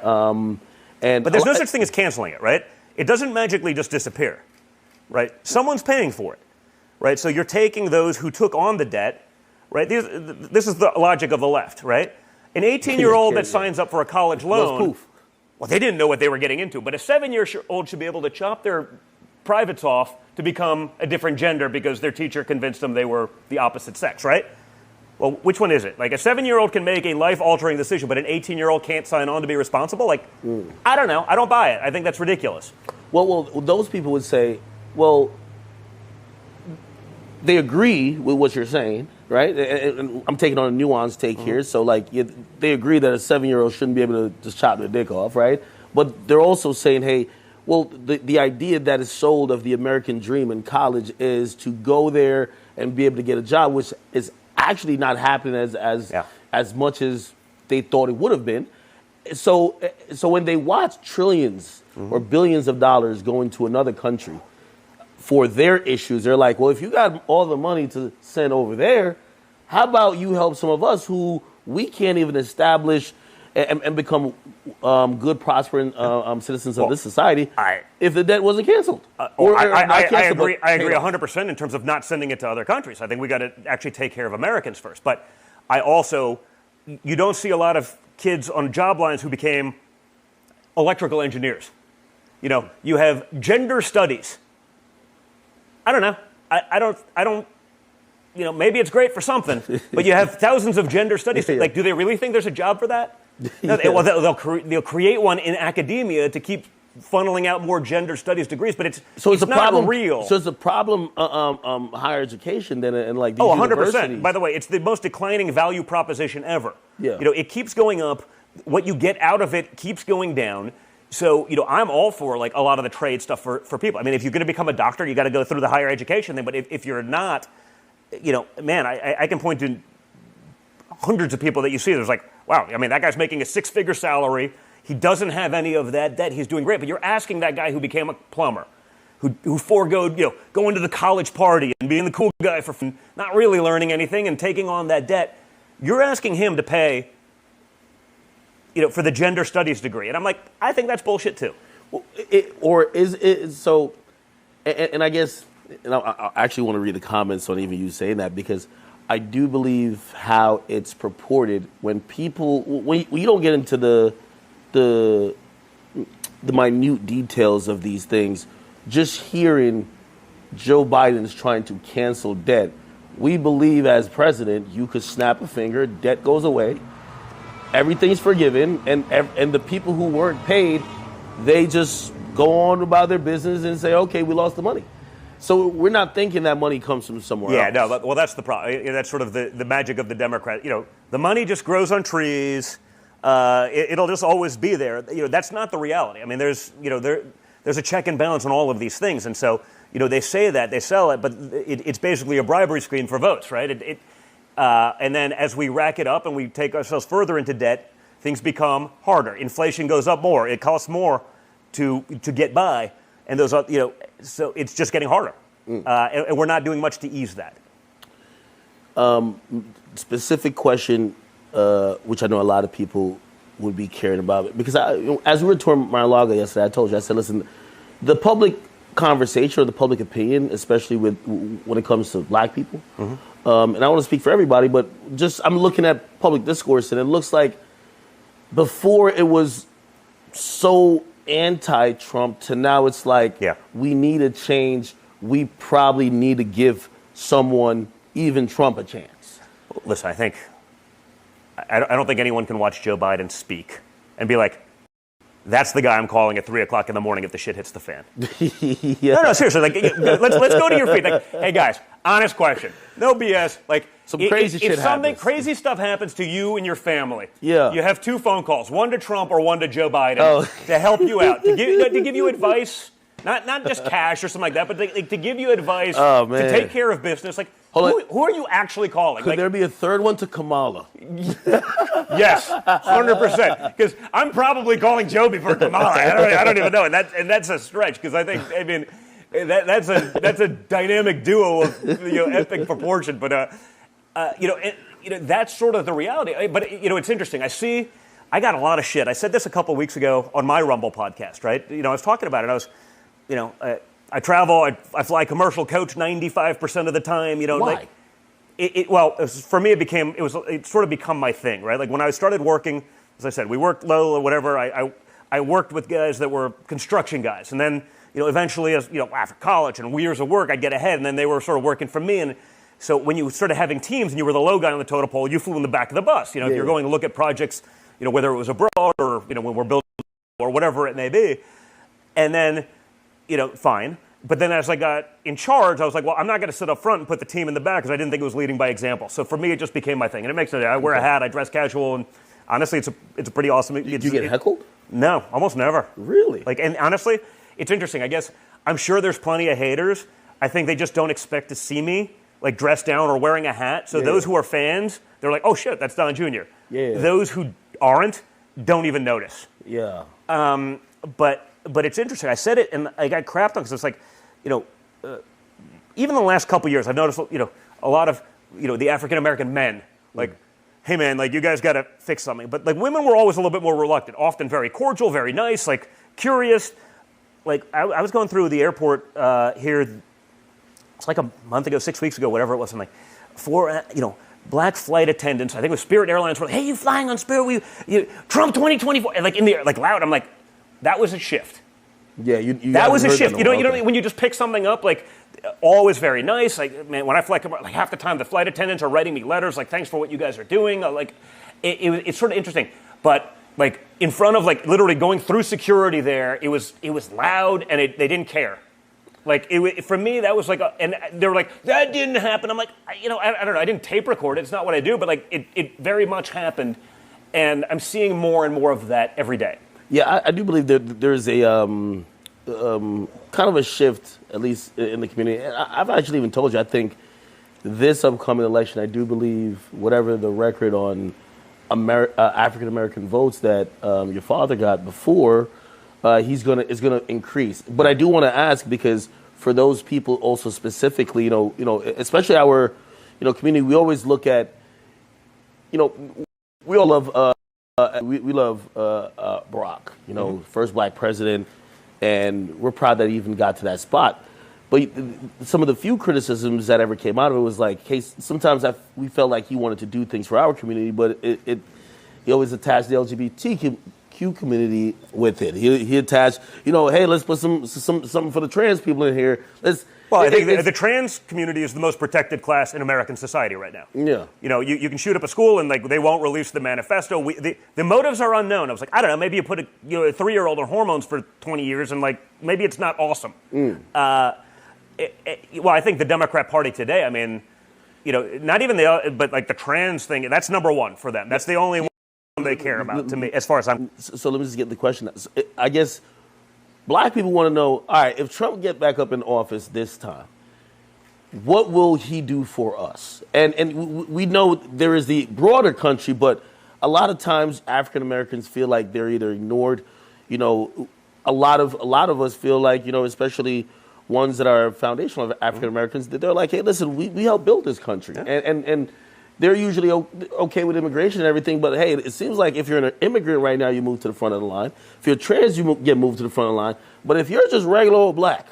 But there's no such thing as canceling it, right? It doesn't magically just disappear, right? Someone's paying for it, right? So you're taking those who took on the debt, right? This is the logic of the left, right? An 18-year-old that signs up for a college loan, well, they didn't know what they were getting into, but a 7-year-old should be able to chop their privates off to become a different gender because their teacher convinced them they were the opposite sex, right? Well, which one is it? Like, a 7-year-old can make a life-altering decision, but an 18-year-old can't sign on to be responsible? Like, I don't know. I don't buy it. I think that's ridiculous. Well, those people would say, well, they agree with what you're saying, right? And I'm taking on a nuanced take here. So, they agree that a 7-year-old shouldn't be able to just chop their dick off, right? But they're also saying, hey, well, the idea that is sold of the American dream in college is to go there and be able to get a job, which is actually not happening as much as they thought it would have been. So when they watch trillions or billions of dollars going to another country for their issues, they're like, well, if you got all the money to send over there, how about you help some of us who we can't even establish and become good, prospering citizens of this society if the debt wasn't canceled? I agree 100% in terms of not sending it to other countries. I think we got to actually take care of Americans first. But you don't see a lot of kids on job lines who became electrical engineers. You have gender studies. I don't know. I don't. Maybe it's great for something, but you have thousands of gender studies. Like, do they really think there's a job for that? No, they'll create one in academia to keep funneling out more gender studies degrees, but it's not problem, real. So it's a problem higher education than in like these 100%. universities. By the way, it's the most declining value proposition ever. Yeah. It keeps going up. What you get out of it keeps going down. So, I'm all for like a lot of the trade stuff for people. I mean, if you're going to become a doctor, you got to go through the higher education thing. But if you're not, man, I can point to hundreds of people that you see. There's like, wow, I mean, that guy's making a 6-figure salary. He doesn't have any of that debt. He's doing great. But you're asking that guy who became a plumber, who foregoed, going to the college party and being the cool guy for not really learning anything and taking on that debt. You're asking him to pay, for the gender studies degree. And I'm like, I think that's bullshit too. Well, or is it so? And I guess, I actually want to read the comments on even you saying that, because I do believe how it's purported when people, when you don't get into the minute details of these things, just hearing Joe Biden's trying to cancel debt, we believe as president, you could snap a finger, debt goes away, everything's forgiven, and the people who weren't paid, they just go on about their business and say, okay, we lost the money. So we're not thinking that money comes from somewhere else. Yeah, no, well, that's the problem. That's sort of the magic of the Democrat. The money just grows on trees. It'll just always be there. That's not the reality. I mean, there's a check and balance on all of these things. And so, they say that, they sell it, but it's basically a bribery scheme for votes, right? And then as we rack it up and we take ourselves further into debt, things become harder. Inflation goes up more. It costs more to get by. And those, so it's just getting harder. And we're not doing much to ease that. Specific question, which I know a lot of people would be caring about, because as we were touring Mar-a-Lago yesterday, I told you, I said, listen, the public conversation or the public opinion, especially when it comes to black people, and I want to speak for everybody, but just I'm looking at public discourse, and it looks like before it was so anti-Trump to now it's like, we need a change. We probably need to give someone, even Trump, a chance. Listen, I don't think anyone can watch Joe Biden speak and be like, that's the guy I'm calling at 3 o'clock in the morning if the shit hits the fan. No, seriously. Like, let's go to your feet. Like, hey, guys, honest question. No BS. Like, some crazy shit if something happens. crazy stuff happens to you and your family, you have 2 phone calls, one to Trump or one to Joe Biden to help you out, to give you advice, not just cash or something like that, but to give you advice to take care of business. Like, who are you actually calling? Could there be a third one to Kamala? Yes, 100%. Because I'm probably calling Joe before Kamala. I don't even know, and that's a stretch. Because that's a dynamic duo of epic proportion. But that's sort of the reality. But it's interesting. I got a lot of shit. I said this a couple weeks ago on my Rumble podcast. Right? I was talking about it. I was, I travel. I fly commercial coach 95% of the time. Why? For me, it sort of become my thing, right? Like when I started working, as I said, we worked low or whatever. I worked with guys that were construction guys, and then eventually, as after college and years of work, I'd get ahead, and then they were sort of working for me. And so when you started having teams and you were the low guy on the totem pole, you flew in the back of the bus. If you're going to look at projects, whether it was abroad or when we're building or whatever it may be, and then fine. But then as I got in charge, I was like, well, I'm not going to sit up front and put the team in the back because I didn't think it was leading by example. So for me, it just became my thing. And it makes sense. I wear a hat, I dress casual, and honestly, it's a pretty awesome. Did you get heckled? No, almost never. Really? And honestly, it's interesting. I guess I'm sure there's plenty of haters. I think they just don't expect to see me like dressed down or wearing a hat. So those who are fans, they're like, oh shit, that's Don Jr. Yeah. Those who aren't don't even notice. Yeah. But it's interesting. I said it and I got crapped on because it's like, even the last couple years, I've noticed, a lot of, the African-American men, like, hey man, like you guys got to fix something. But like women were always a little bit more reluctant, often very cordial, very nice, like curious. Like I was going through the airport here, it's like a month ago, 6 weeks ago, whatever it was, and like 4, black flight attendants, I think it was Spirit Airlines, were like, hey, you flying on Spirit? Trump 2024, and like in the air, like loud. I'm like, that was a shift. Yeah, that was a shift. When you just pick something up, like always very nice. Like man, when I fly, like half the time the flight attendants are writing me letters, like thanks for what you guys are doing. Like it's sort of interesting, but like in front of like literally going through security there, it was loud and they didn't care. Like for me, that was like, and they were like, that didn't happen. I'm like, I don't know. I didn't tape record it. It's not what I do, but like it very much happened, and I'm seeing more and more of that every day. Yeah, I do believe there's a kind of a shift, at least in the community. And I've actually even told you, I think this upcoming election, I do believe whatever the record on African American votes that your father got before, is gonna increase. But I do want to ask, because for those people also specifically, especially our, community, we always look at, we all love. We love Barack, first black president, and we're proud that he even got to that spot. But some of the few criticisms that ever came out of it was like, hey, sometimes we felt like he wanted to do things for our community, but he always attached the LGBTQ community with it. He attached, hey, let's put something for the trans people in here. Well, I think the trans community is the most protected class in American society right now. Yeah. You can shoot up a school and they won't release the manifesto. The motives are unknown. I was like, I don't know, maybe you put a 3-year-old on hormones for 20 years and maybe it's not awesome. Well, I think the Democrat Party today, I mean, not even but the trans thing, that's number one for them. That's the only one they care about to me, as far as I'm. So let me just get the question. I guess black people want to know, all right, if Trump get back up in office this time, what will he do for us? And we know there is the broader country, but a lot of times African Americans feel like they're either ignored. A lot of us feel like, especially ones that are foundational of African Americans, that they're like, hey, listen, we helped build this country. Yeah. And they're usually okay with immigration and everything, but hey, it seems like if you're an immigrant right now, you move to the front of the line. If you're trans, you get moved to the front of the line. But if you're just regular old black,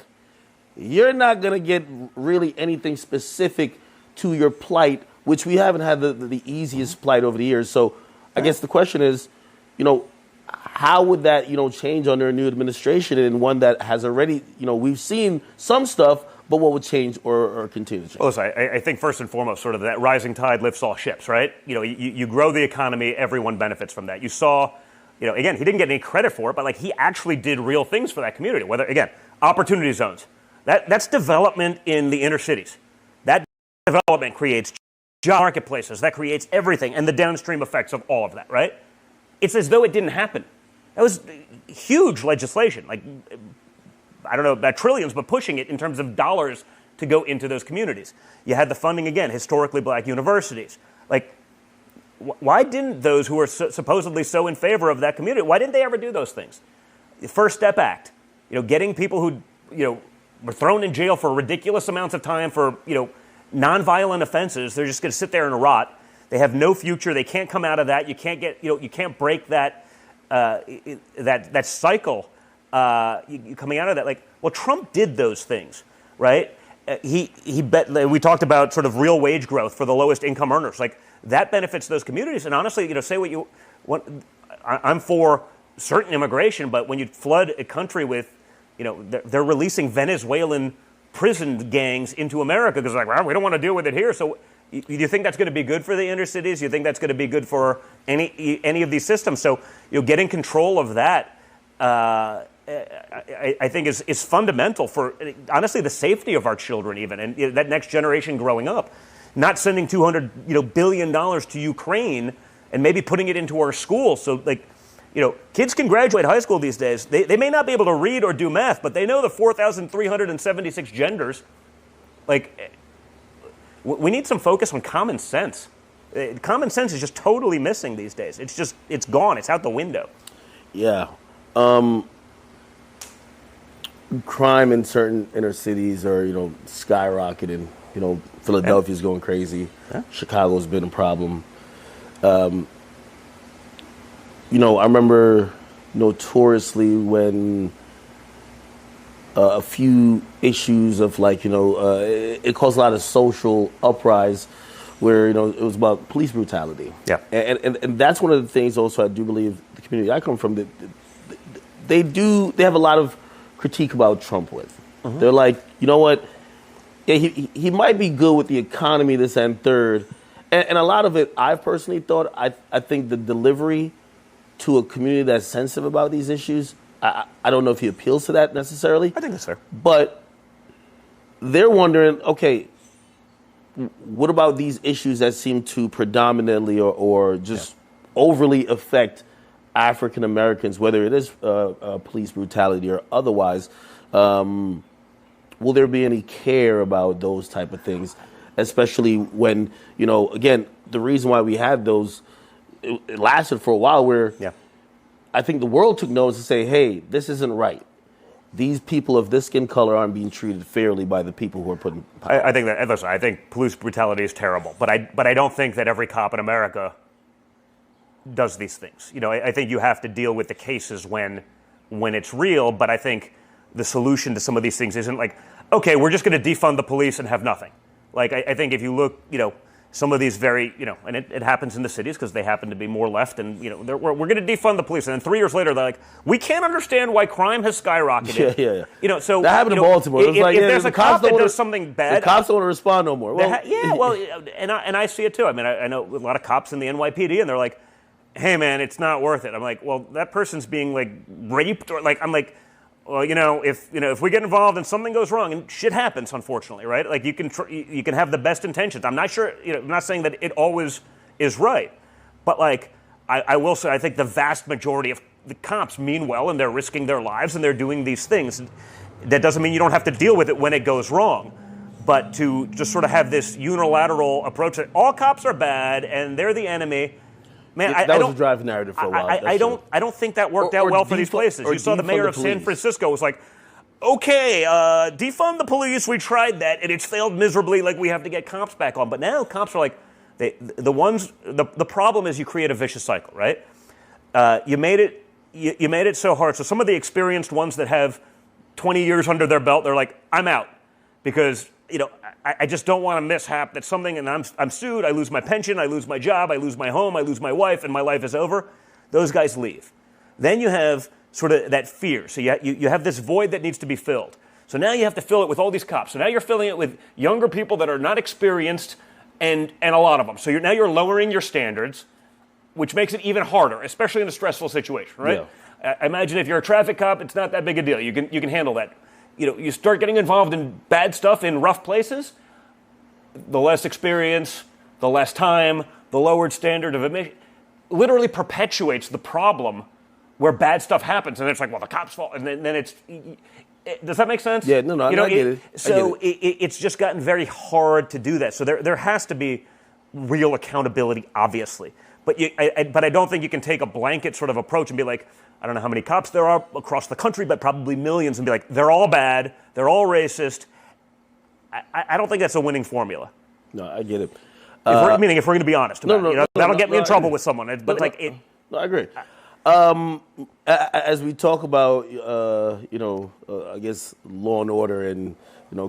you're not going to get really anything specific to your plight, which we haven't had the easiest plight over the years. So I guess the question is, how would that, change under a new administration, and one that has already, we've seen some stuff, but what would change or continue to change? Well, listen, I think first and foremost, sort of that rising tide lifts all ships, right? You grow the economy, everyone benefits from that. You saw, again, he didn't get any credit for it, but he actually did real things for that community. Whether, again, opportunity zones, that's development in the inner cities. That development creates job marketplaces, that creates everything, and the downstream effects of all of that, right? It's as though it didn't happen. That was huge legislation. I don't know about trillions, but pushing it in terms of dollars to go into those communities. You had the funding, again, historically black universities. Why didn't those who are supposedly so in favor of that community, why didn't they ever do those things? The First Step Act, getting people who, were thrown in jail for ridiculous amounts of time for, nonviolent offenses, they're just going to sit there and rot. They have no future. They can't come out of that. You can't get, you can't break that cycle. Coming out of that, well, Trump did those things, right? He bet. We talked about sort of real wage growth for the lowest income earners. That benefits those communities. And honestly, say what you want. I'm for certain immigration, but when you flood a country with, they're releasing Venezuelan prison gangs into America because well, we don't want to deal with it here. So you think that's going to be good for the inner cities? You think that's going to be good for any of these systems? So getting control of that. I think is fundamental for, honestly, the safety of our children even, and that next generation growing up. Not sending $200 billion to Ukraine and maybe putting it into our schools. So, kids can graduate high school these days. They may not be able to read or do math, but they know the 4,376 genders. We need some focus on common sense. Common sense is just totally missing these days. It's gone. It's out the window. Yeah. Crime in certain inner cities are, skyrocketing. Philadelphia's going crazy. Yeah. Chicago's been a problem. I remember notoriously when a few issues of it caused a lot of social uprise where, it was about police brutality. Yeah. And that's one of the things also I do believe the community I come from, that they have a lot of critique about Trump with. Mm-hmm. They're like, you know what? Yeah, he might be good with the economy, this and third. And a lot of it, I've personally thought, I think the delivery to a community that's sensitive about these issues, I don't know if he appeals to that necessarily. I think that's fair. But they're wondering, okay, what about these issues that seem to predominantly or just overly affect African Americans, whether it is police brutality or otherwise, will there be any care about those type of things, especially when, again, the reason why we had those, it lasted for a while where I think the world took notice to say, hey, this isn't right. These people of this skin color aren't being treated fairly by the people who are put in power. I think that, listen, I think police brutality is terrible, but I don't think that every cop in America does these things. I think you have to deal with the cases when it's real, but I think the solution to some of these things isn't like, okay, we're just going to defund the police and have nothing. Like, I think if you look, some of these very, and it happens in the cities because they happen to be more left, and we're going to defund the police, and then 3 years later they're like, we can't understand why crime has skyrocketed. Yeah. So that happened in Baltimore. It was like, if there's a cop that does something bad, the cops don't want to respond no more. Well, and I see it too. I mean, I know a lot of cops in the NYPD, and they're like, hey man, it's not worth it. I'm like, well, that person's being like raped, or like, I'm like, well, if we get involved and something goes wrong, and shit happens, unfortunately, right? Like you can have the best intentions. I'm not sure, I'm not saying that it always is right, but like I will say, I think the vast majority of the cops mean well, and they're risking their lives, and they're doing these things. That doesn't mean you don't have to deal with it when it goes wrong, but to just sort of have this unilateral approach that all cops are bad and they're the enemy. Man, that was a driving narrative for a while. I don't think that worked out well for these places. You saw the mayor of San Francisco was like, okay, defund the police. We tried that, and it's failed miserably. Like, we have to get cops back on. But now cops are like, the problem is you create a vicious cycle, right? You made it so hard. So some of the experienced ones that have 20 years under their belt, they're like, I'm out because I just don't want a mishap that something, and I'm sued, I lose my pension, I lose my job, I lose my home, I lose my wife, and my life is over. Those guys leave. Then you have sort of that fear. So you have this void that needs to be filled. So now you have to fill it with all these cops. So now you're filling it with younger people that are not experienced, and a lot of them. So now you're lowering your standards, which makes it even harder, especially in a stressful situation, right? Yeah. I imagine if you're a traffic cop, it's not that big a deal. You can handle that. You start getting involved in bad stuff in rough places, the less experience, the less time, the lowered standard of admission literally perpetuates the problem where bad stuff happens. And it's like, well, the cops' fault. And then it's... Does that make sense? Yeah, no, I get it. So it's just gotten very hard to do that. So there has to be real accountability, obviously. But I don't think you can take a blanket sort of approach and be like, I don't know how many cops there are across the country, but probably millions, and be like, they're all bad, they're all racist. I don't think that's a winning formula. No, I get it. If we're going to be honest about it. That'll get me in trouble with someone. But I agree. As we talk about, I guess law and order and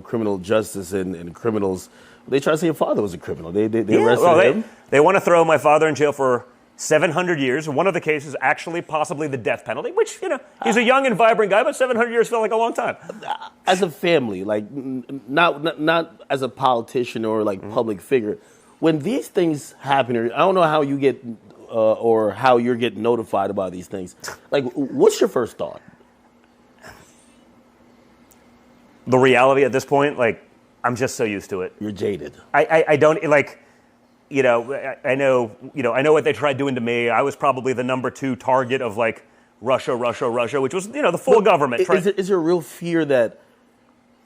criminal justice and criminals, they try to say your father was a criminal. They arrested him. They want to throw my father in jail for 700 years. And one of the cases, actually, possibly the death penalty, which, he's a young and vibrant guy, but 700 years felt like a long time. As a family, like, not as a politician or, like, public figure, when these things happen, I don't know how you get, or how you're getting notified about these things. Like, what's your first thought? The reality at this point, like, I'm just so used to it. You're jaded. I don't, like... I know what they tried doing to me. I was probably the number 2 target of like Russia, which was the full government. Is there a real fear that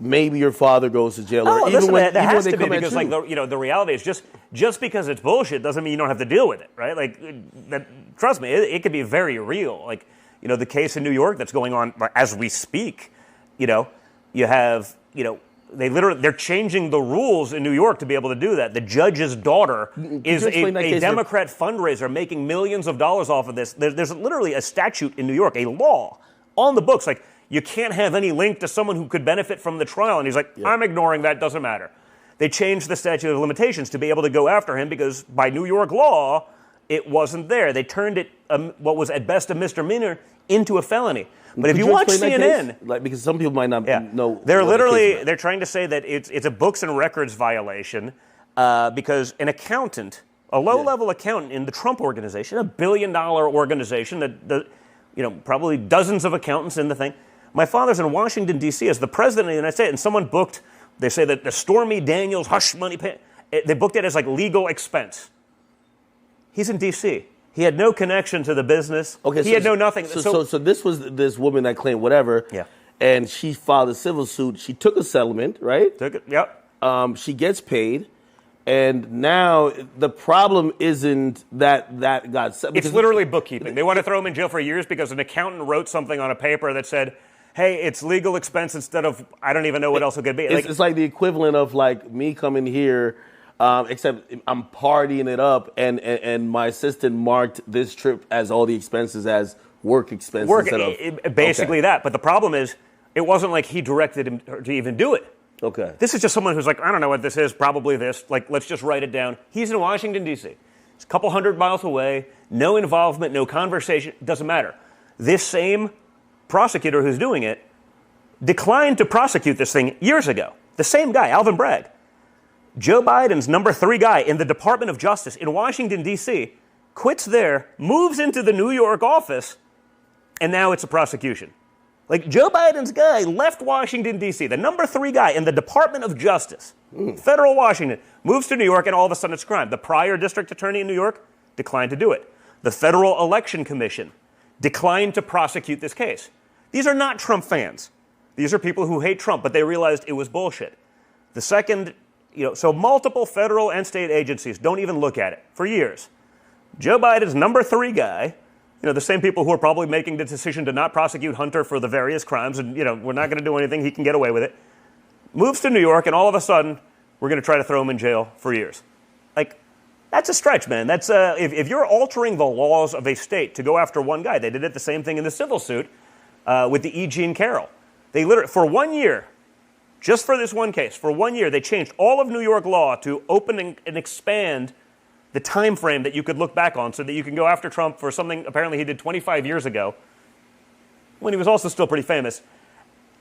maybe your father goes to jail? There has to be, because like the reality is just because it's bullshit doesn't mean you don't have to deal with it, right? Like trust me, it could be very real. Like the case in New York that's going on as we speak. You have they're changing the rules in New York to be able to do that. The judge's daughter is a Democrat fundraiser making millions of dollars off of this. There's literally a statute in New York, a law on the books, like you can't have any link to someone who could benefit from the trial. And he's like, I'm ignoring that, doesn't matter. They changed the statute of limitations to be able to go after him because by New York law, it wasn't there. They turned it, what was at best a misdemeanor, into a felony. But if you watch CNN, because some people might not know, they're trying to say that it's a books and records violation because an accountant, a low-level accountant in the Trump organization, a $1 billion organization that probably dozens of accountants in the thing. My father's in Washington D.C. as the president of the United States, and someone booked. They say that the Stormy Daniels hush money they booked it as like legal expense. He's in D.C. He had no connection to the business. Okay, he had no nothing. So this was this woman that claimed whatever. Yeah. And she filed a civil suit. She took a settlement, right? Took it. Yep. She gets paid. And now the problem isn't that got settled. It's literally bookkeeping. They want to throw him in jail for years because an accountant wrote something on a paper that said, hey, it's legal expense instead of, I don't even know what else it could be. It's like the equivalent of like me coming here, except I'm partying it up, and my assistant marked this trip as all the expenses as work expenses. Basically that. But the problem is, it wasn't like he directed him to even do it. Okay. This is just someone who's like, I don't know what this is, probably this. Like, let's just write it down. He's in Washington, D.C. It's a couple hundred miles away, no involvement, no conversation, doesn't matter. This same prosecutor who's doing it declined to prosecute this thing years ago. The same guy, Alvin Bragg. Joe Biden's number 3 guy in the Department of Justice in Washington, D.C., quits there, moves into the New York office, and now it's a prosecution. Like, Joe Biden's guy left Washington, D.C., the number 3 guy in the Department of Justice, federal Washington, moves to New York, and all of a sudden it's crime. The prior district attorney in New York declined to do it. The Federal Election Commission declined to prosecute this case. These are not Trump fans. These are people who hate Trump, but they realized it was bullshit. The second, so multiple federal and state agencies don't even look at it for years. Joe Biden's number 3 guy, the same people who are probably making the decision to not prosecute Hunter for the various crimes, and, we're not going to do anything, he can get away with it, moves to New York, and all of a sudden, we're going to try to throw him in jail for years. Like, that's a stretch, man. That's if you're altering the laws of a state to go after one guy, they did it the same thing in the civil suit with the E. Jean Carroll. They literally, for 1 year, just for this one case, for 1 year, they changed all of New York law to open and expand the time frame that you could look back on so that you can go after Trump for something apparently he did 25 years ago when he was also still pretty famous.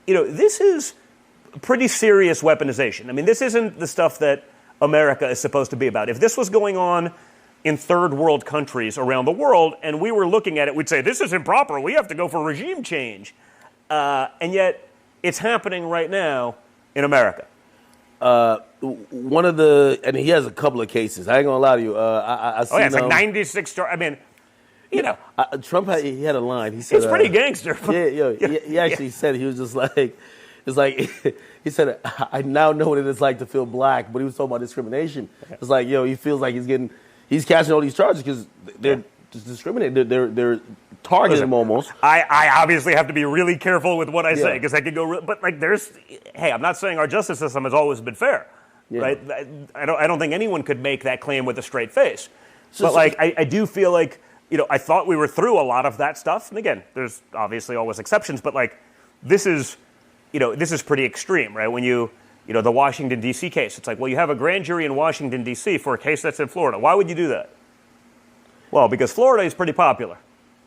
This is pretty serious weaponization. I mean, this isn't the stuff that America is supposed to be about. If this was going on in third world countries around the world and we were looking at it, we'd say, this is improper. We have to go for regime change. And yet it's happening right now in America. One of and he has a couple of cases. I ain't gonna lie to you. It's like 96. I mean, Trump he had a line. He said, "It's pretty gangster." He actually said he was just like, it's like he said, "I now know what it is like to feel black," but he was talking about discrimination. It's like, he feels like he's catching all these charges because they're just discriminating. They're targeting him almost. I obviously have to be really careful with what I say because I could go. But like, I'm not saying our justice system has always been fair, right? I don't think anyone could make that claim with a straight face. I do feel like I thought we were through a lot of that stuff. And again, there's obviously always exceptions, but like this is pretty extreme, right? When the Washington D.C. case, it's like, well, you have a grand jury in Washington D.C. for a case that's in Florida. Why would you do that? Well, because Florida is pretty popular.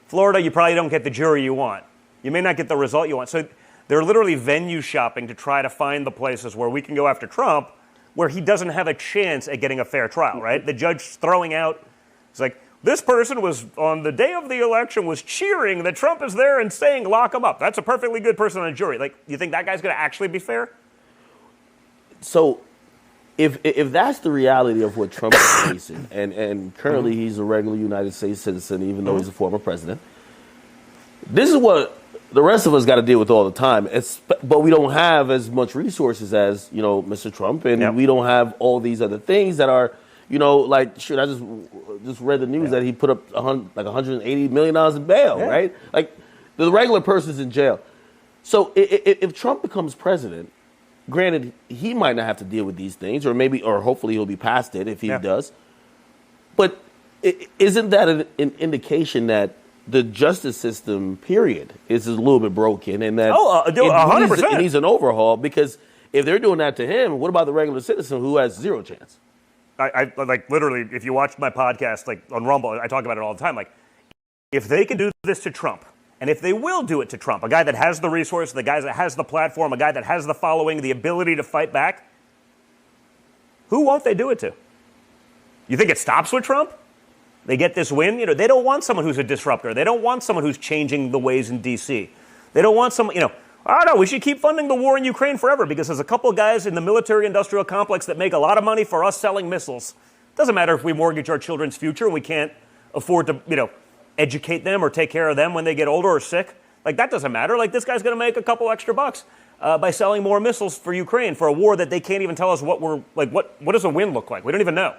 Florida, you probably don't get the jury you want. You may not get the result you want. So they're literally venue shopping to try to find the places where we can go after Trump, where he doesn't have a chance at getting a fair trial, right? The judge throwing out, it's like, this person was, on the day of the election, was cheering that Trump is there and saying, lock him up. That's a perfectly good person on a jury. Like, you think that guy's going to actually be fair? So if that's the reality of what Trump is facing, and currently he's a regular United States citizen, even though he's a former president, this is what the rest of us got to deal with all the time. But we don't have as much resources as, Mr. Trump, and we don't have all these other things that are, I just read the news that he put up $180 million in bail, right? Like, the regular person's in jail. So if Trump becomes president, granted, he might not have to deal with these things, or hopefully he'll be past it if he does. But isn't that an indication that the justice system, period, is a little bit broken, and that 100%. It needs an overhaul? Because if they're doing that to him, what about the regular citizen who has zero chance? I like, literally, if you watch my podcast, like on Rumble, I talk about it all the time. Like, if they can do this to Trump, and if they will do it to Trump, a guy that has the resources, the guy that has the platform, a guy that has the following, the ability to fight back, who won't they do it to? You think it stops with Trump? They get this win? They don't want someone who's a disruptor. They don't want someone who's changing the ways in D.C. They don't want someone, I don't know, we should keep funding the war in Ukraine forever because there's a couple of guys in the military-industrial complex that make a lot of money for us selling missiles. Doesn't matter if we mortgage our children's future and we can't afford to, educate them or take care of them when they get older or sick. Like, that doesn't matter. Like, this guy's going to make a couple extra bucks by selling more missiles for Ukraine for a war that they can't even tell us what does a win look like? We don't even know.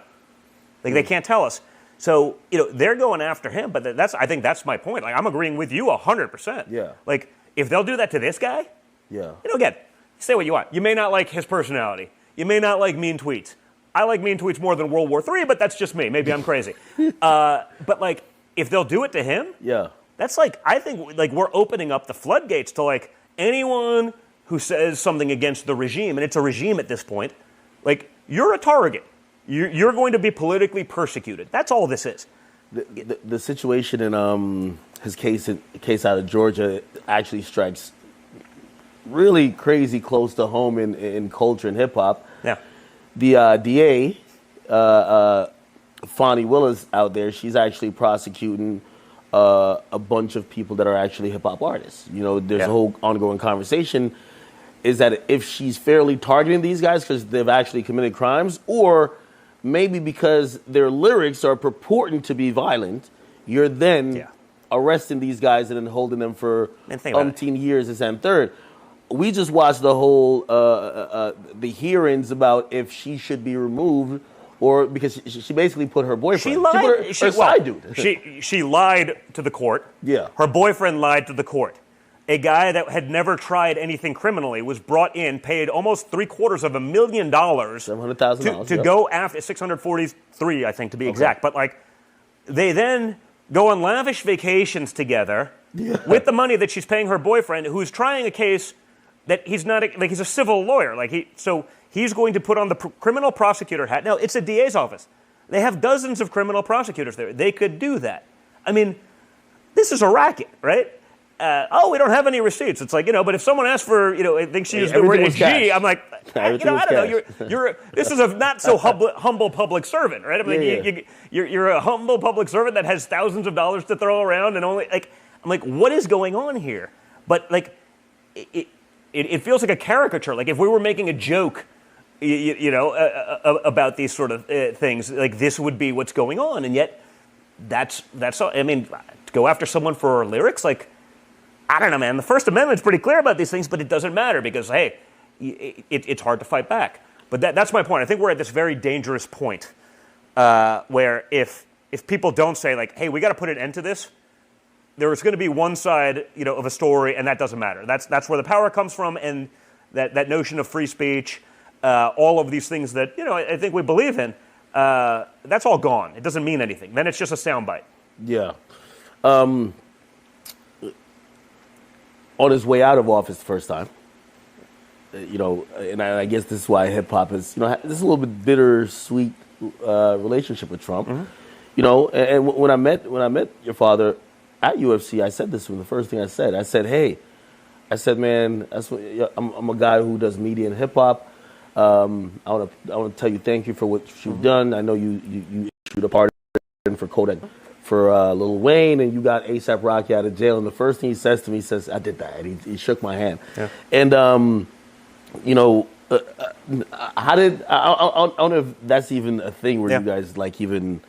Like, they can't tell us. So, they're going after him, but I think that's my point. Like, I'm agreeing with you 100%. Yeah. Like, if they'll do that to this guy, yeah. Again, say what you want. You may not like his personality. You may not like mean tweets. I like mean tweets more than World War III, but that's just me. Maybe I'm crazy. But, like, if they'll do it to him, yeah, that's like, I think, like, we're opening up the floodgates to, like, anyone who says something against the regime, and it's a regime at this point, like, you're a target. You're going to be politically persecuted. That's all this is. The situation in his case out of Georgia actually strikes really crazy close to home in culture and hip hop. Yeah. The DA, Fonnie Willis out there, she's actually prosecuting a bunch of people that are actually hip hop artists. There's a whole ongoing conversation. Is that if she's fairly targeting these guys because they've actually committed crimes, or maybe because their lyrics are purporting to be violent, you're then arresting these guys and then holding them for umpteen years, this and third. We just watched the whole the hearings about if she should be removed, or because she basically put her boyfriend. She lied. She put her side dude. She lied to the court. Yeah. Her boyfriend lied to the court. A guy that had never tried anything criminally was brought in, paid almost $750,000, $700,000 to go after 643, I think, to be exact. But like, they then go on lavish vacations together with the money that she's paying her boyfriend, who's trying a case that he's not like he's a civil lawyer. So he's going to put on the criminal prosecutor hat. Now it's a DA's office. They have dozens of criminal prosecutors there. They could do that. I mean, this is a racket, right? We don't have any receipts. It's like, but if someone asks for, I think she used the word G, I'm like, I don't know. This is a not so humble public servant, right? I mean, you're a humble public servant that has thousands of dollars to throw around and only I'm like, what is going on here? But like, it feels like a caricature. Like if we were making a joke, about these sort of things, like this would be what's going on, and yet that's. I mean, to go after someone for lyrics, like. I don't know, man. The First Amendment's pretty clear about these things, but it doesn't matter because, hey, it's hard to fight back. But that's my point. I think we're at this very dangerous point where if people don't say, like, hey, we got to put an end to this, there's going to be one side, of a story, and that doesn't matter. That's where the power comes from, and that notion of free speech, all of these things that, I think we believe in, that's all gone. It doesn't mean anything. Then it's just a soundbite. Yeah. On his way out of office the first time, and I guess this is why hip hop is, this is a little bit bittersweet relationship with Trump, And when I met your father at UFC, I said this from the first thing I said. I said, hey, man, I'm a guy who does media and hip hop. I want to tell you thank you for what you've done. I know you issued a pardon for Kodak. For Lil Wayne, and you got A$AP Rocky out of jail, and the first thing he says to me, I did that. And he shook my hand. Yeah. And, how did, I don't know if that's even a thing where you guys, like, even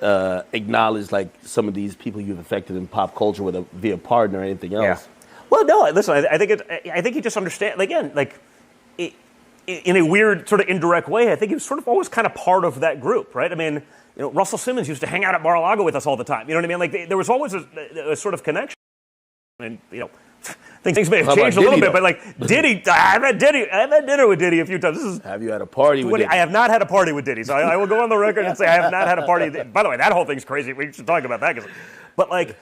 acknowledge, like, some of these people you've affected in pop culture via pardon or anything else? Yeah. Well, no, listen, I think you just understand, again, like, in a weird, sort of indirect way, I think he was sort of always kind of part of that group, right? I mean, Russell Simmons used to hang out at Mar-a-Lago with us all the time. You know what I mean? Like, there was always a sort of connection. And, things may have changed a little bit, but like Diddy, I've had dinner with Diddy a few times. Have you had a party with Diddy? I have not had a party with Diddy, so I will go on the record and say I have not had a party. By the way, that whole thing's crazy. We should talk about that. But like,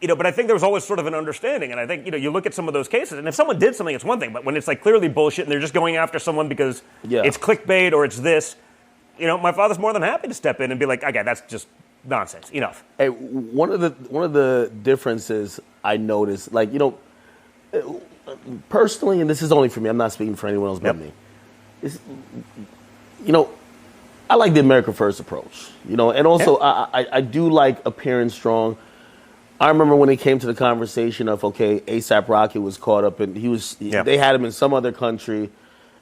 but I think there was always sort of an understanding, and I think, you look at some of those cases, and if someone did something, it's one thing, but when it's like clearly bullshit and they're just going after someone because it's clickbait or it's this, my father's more than happy to step in and be like, okay, that's just nonsense. Enough. Hey, one of the differences I noticed, like, personally, and this is only for me, I'm not speaking for anyone else but me, is, I like the America First approach, and also I do like appearing strong. I remember when it came to the conversation of, okay, A$AP Rocky was caught up and they had him in some other country,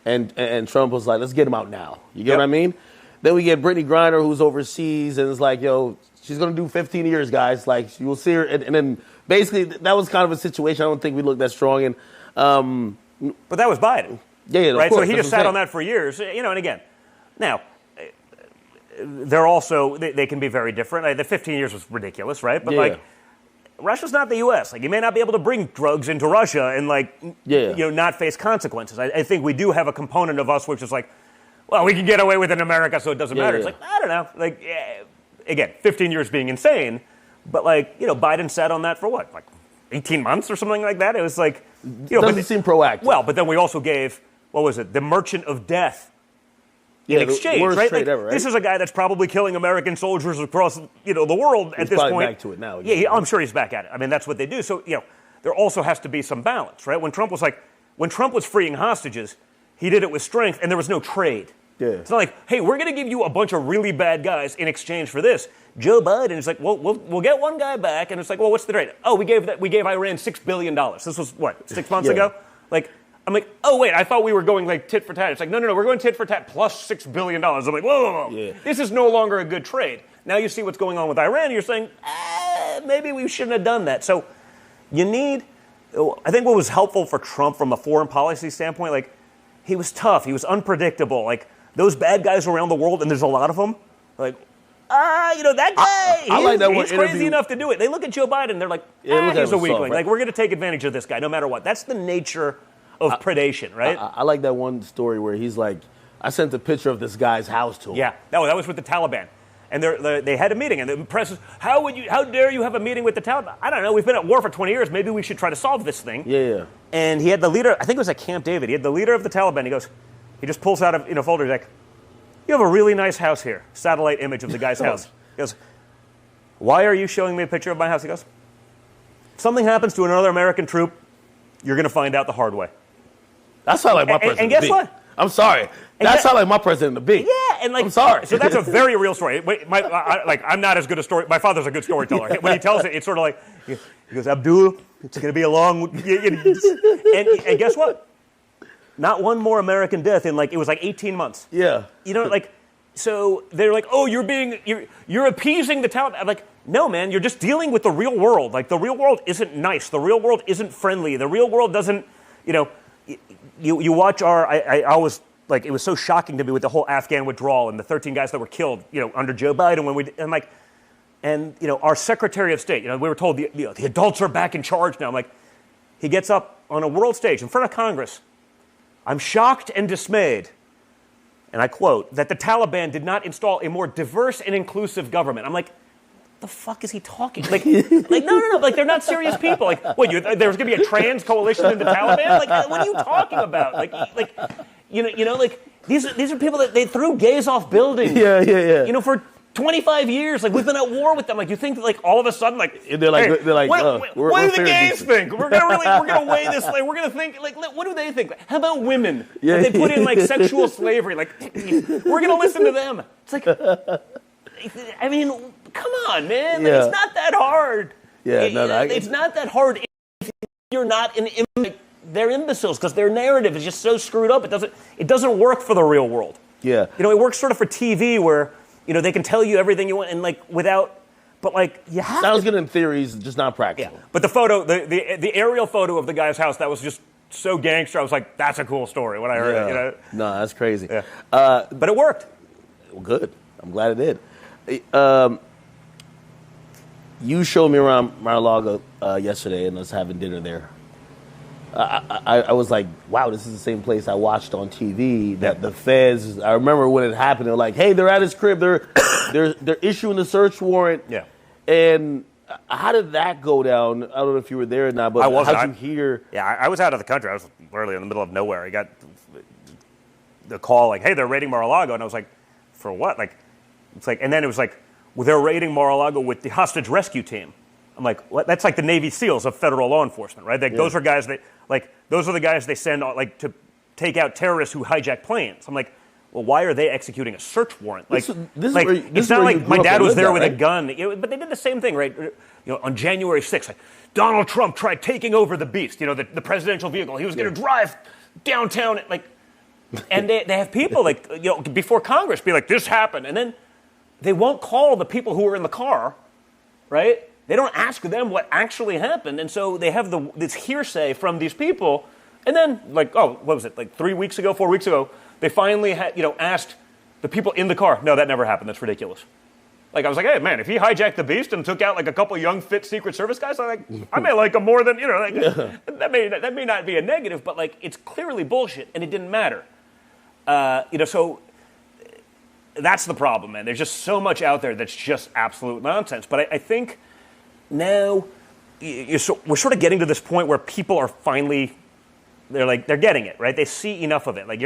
and Trump was like, let's get him out now. You get what I mean? Then we get Brittany Griner, who's overseas, and it's like, yo, she's going to do 15 years, guys. Like, you will see her. And then basically that was kind of a situation I don't think we looked that strong in. But that was Biden. Yeah, right? Course, so he just sat on that for years. And again, now, they're also, they can be very different. The 15 years was ridiculous, right? But Russia's not the U.S. Like, you may not be able to bring drugs into Russia and not face consequences. I think we do have a component of us which is like, well, we can get away with it in America, so it doesn't matter. It's like, I don't know. Like, again, 15 years being insane, but Biden sat on that for what, like 18 months or something like that? It was like, doesn't seem proactive. Well, but then we also gave, what was it, the Merchant of Death in exchange, the worst right? trade ever, right? This is a guy that's probably killing American soldiers across, the world at this point. He's back to it now. Again. Yeah, I'm sure he's back at it. I mean, that's what they do. So, there also has to be some balance, right? When Trump was freeing hostages, he did it with strength, and there was no trade. Yeah. It's not like, hey, we're going to give you a bunch of really bad guys in exchange for this. Joe Biden is like, well, we'll get one guy back, and it's like, well, what's the trade? Oh, we gave Iran $6 billion. This was what, 6 months ago? Like, I'm like, oh wait, I thought we were going like tit for tat. It's like, no, we're going tit for tat plus $6 billion. I'm like, whoa. Yeah. This is no longer a good trade. Now you see what's going on with Iran, and you're saying, maybe we shouldn't have done that. So I think what was helpful for Trump from a foreign policy standpoint, like, he was tough, he was unpredictable. Like, those bad guys around the world, and there's a lot of them, like, that guy, he's crazy enough to do it. They look at Joe Biden, they're like, he's a weakling. Like, we're going to take advantage of this guy no matter what. That's the nature of predation, right? I like that one story where he's like, I sent a picture of this guy's house to him. Yeah, that was with the Taliban. And they had a meeting, and the press is, how dare you have a meeting with the Taliban? I don't know, we've been at war for 20 years, maybe we should try to solve this thing. Yeah. And he had the leader, I think it was at Camp David, he had the leader of the Taliban, he just pulls out a folder, he's like, you have a really nice house here. Satellite image of the guy's house. He goes, why are you showing me a picture of my house? He goes, if something happens to another American troop, you're going to find out the hard way. That's how like my president. And guess what? I'm sorry. That's how like my president to be. Yeah, and like, I'm sorry. So that's a very real story. Wait, I'm not as good a story. My father's a good storyteller. When he tells it, it's sort of like, he goes, Abdul, it's going to be a long. And guess what? Not one more American death in it was like 18 months. Yeah. So they're like, oh, you're appeasing the Taliban. I'm like, no, man, you're just dealing with the real world. Like, the real world isn't nice. The real world isn't friendly. The real world doesn't, you watch I always, like, it was so shocking to me with the whole Afghan withdrawal and the 13 guys that were killed, under Joe Biden and our Secretary of State, we were told the adults are back in charge now. I'm like, he gets up on a world stage in front of Congress. I'm shocked and dismayed, and I quote, that the Taliban did not install a more diverse and inclusive government. I'm like, the fuck is he talking? Like, no. Like, they're not serious people. Like, what, there's going to be a trans coalition in the Taliban? Like, what are you talking about? Like, these are people that they threw gays off buildings. Yeah. For 25 years, like, we've been at war with them. Like, you think that, like, all of a sudden, like, they're like, what do the gays think? We're gonna weigh this. Like, we're gonna think, like, what do they think? How about women? Yeah. They put in like sexual slavery. Like, we're gonna listen to them. It's like, I mean, come on, man. Like, it's not that hard. Yeah, it's not that hard if you're not they're imbeciles because their narrative is just so screwed up. It doesn't work for the real world. Yeah. It works sort of for TV where. They can tell you everything you want and you have Sounds good in theory, just not practical. Yeah. But the photo, the aerial photo of the guy's house, that was just so gangster. I was like, that's a cool story when I heard it. No, that's crazy. Yeah. But it worked. Well, good. I'm glad it did. You showed me around Mar-a-Lago yesterday and us having dinner there. I was like, wow, this is the same place I watched on TV that the feds, I remember when it happened, they're like, hey, they're at his crib, they're issuing a search warrant. Yeah. And how did that go down? I don't know if you were there or not, but how'd you hear? Yeah, I was out of the country. I was literally in the middle of nowhere. I got the call like, hey, they're raiding Mar-a-Lago. And I was like, for what? Like, it's like, and then it was like, well, they're raiding Mar-a-Lago with the hostage rescue team. I'm like, what? That's like the Navy SEALs of federal law enforcement, right? Those are guys those are the guys they send to take out terrorists who hijack planes. I'm like, well, why are they executing a search warrant? Like, it's not like my dad was there with a gun. But they did the same thing, right? On January 6th, like, Donald Trump tried taking over the Beast, the presidential vehicle. He was going to drive downtown, and they have people before Congress be like, this happened, and then they won't call the people who were in the car, right? They don't ask them what actually happened, and so they have this hearsay from these people. And then, like, what was it? Like 4 weeks ago, they finally asked the people in the car. No, that never happened. That's ridiculous. Like, I was like, hey, man, if he hijacked the Beast and took out like a couple young, fit Secret Service guys, I may like him more than that may not be a negative, but like it's clearly bullshit, and it didn't matter. So that's the problem, man. There's just so much out there that's just absolute nonsense. But I think now we're sort of getting to this point where people are finally, they're getting it, right? They see enough of it. Like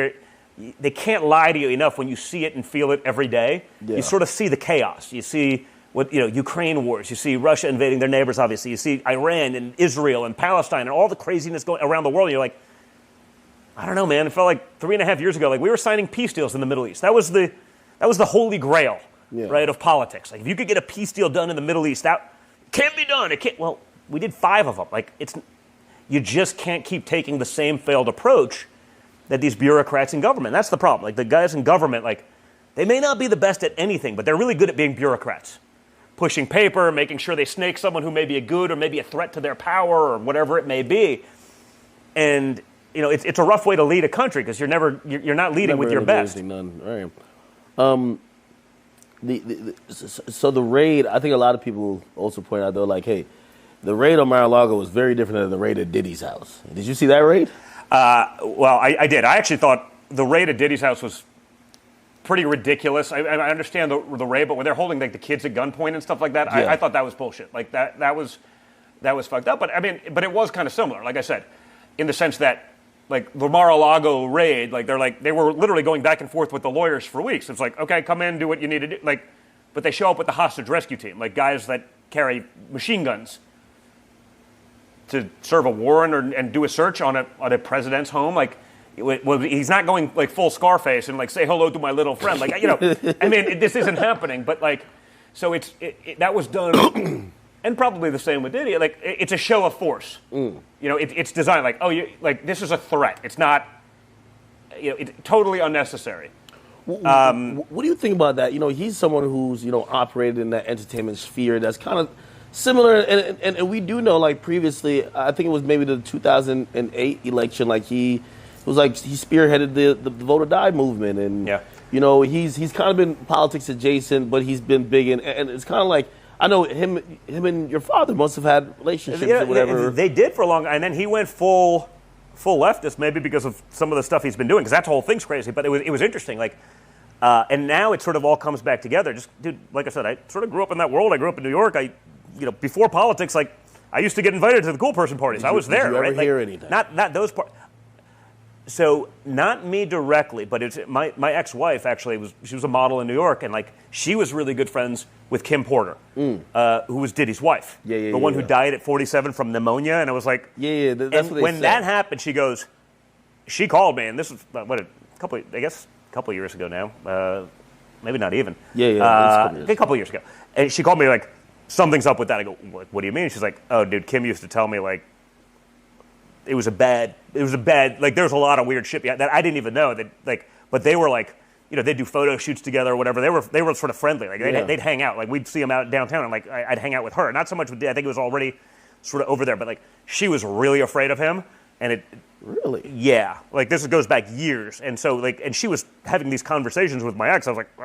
they can't lie to you enough when you see it and feel it every day. Yeah. You sort of see the chaos. You see Ukraine wars. You see Russia invading their neighbors, obviously. You see Iran and Israel and Palestine and all the craziness going around the world. And you're like, I don't know, man. It felt like 3.5 years ago, like we were signing peace deals in the Middle East. That was the holy grail, right, of politics. Like if you could get a peace deal done in the Middle East, that can't be done. It can't. Well, we did 5 of them. Like you just can't keep taking the same failed approach that these bureaucrats in government. That's the problem. Like the guys in government, like they may not be the best at anything, but they're really good at being bureaucrats. Pushing paper, making sure they snake someone who may be a good or maybe a threat to their power or whatever it may be. And it's a rough way to lead a country because you're not leading with your best. Right. So the raid, I think a lot of people also point out though, like, hey, the raid on Mar-a-Lago was very different than the raid at Diddy's house. Did you see that raid? Well, I did. I actually thought the raid at Diddy's house was pretty ridiculous. I understand the raid, but when they're holding like the kids at gunpoint and stuff like that, I thought that was bullshit. Like that was fucked up. But but it was kind of similar, like I said, in the sense that like the Mar-a-Lago raid, like they were literally going back and forth with the lawyers for weeks. It's like, okay, come in, do what you need to do. Like, but they show up with the hostage rescue team, like guys that carry machine guns to serve a warrant and do a search on a president's home. Like, he's not going like full Scarface and like say hello to my little friend. Like, this isn't happening. But like, so that was done, and probably the same with Diddy. Like, it's a show of force. It's designed like, this is a threat. It's not, it's totally unnecessary. What do you think about that? He's someone who's operated in that entertainment sphere that's kind of similar, and we do know, like previously, I think it was maybe the 2008 election, like he spearheaded the vote or die movement, and he's kind of been politics adjacent, but he's been big, and it's kind of like, I know him and your father must have had relationships or whatever. They did for a long time, and then he went full leftist, maybe because of some of the stuff he's been doing, because that whole thing's crazy, but it was interesting, like. And now it sort of all comes back together. Just, dude, like I said, I sort of grew up in that world. I grew up in New York. Before politics, like, I used to get invited to the cool person parties. I was there, right? Did you ever hear anything? Not those parts. So, not me directly, but it's my ex-wife, actually, she was a model in New York, and, like, she was really good friends with Kim Porter, who was Diddy's wife. The one who died at 47 from pneumonia, and I was like... That's what they said. When that happened, she called me, and this was, a couple of years ago now, maybe not even. A couple of years ago. And she called me like, something's up with that. I go, what do you mean? She's like, oh, dude, Kim used to tell me like, it was a bad, like there's a lot of weird shit that I didn't even know that like, but they were like, they'd do photo shoots together or whatever. They were sort of friendly. Like they'd hang out. Like we'd see them out downtown and like I'd hang out with her. Not so much with, I think it was already sort of over there, but like she was really afraid of him. And really? Yeah. Like, this goes back years. And so, like, and she was having these conversations with my ex. I was like,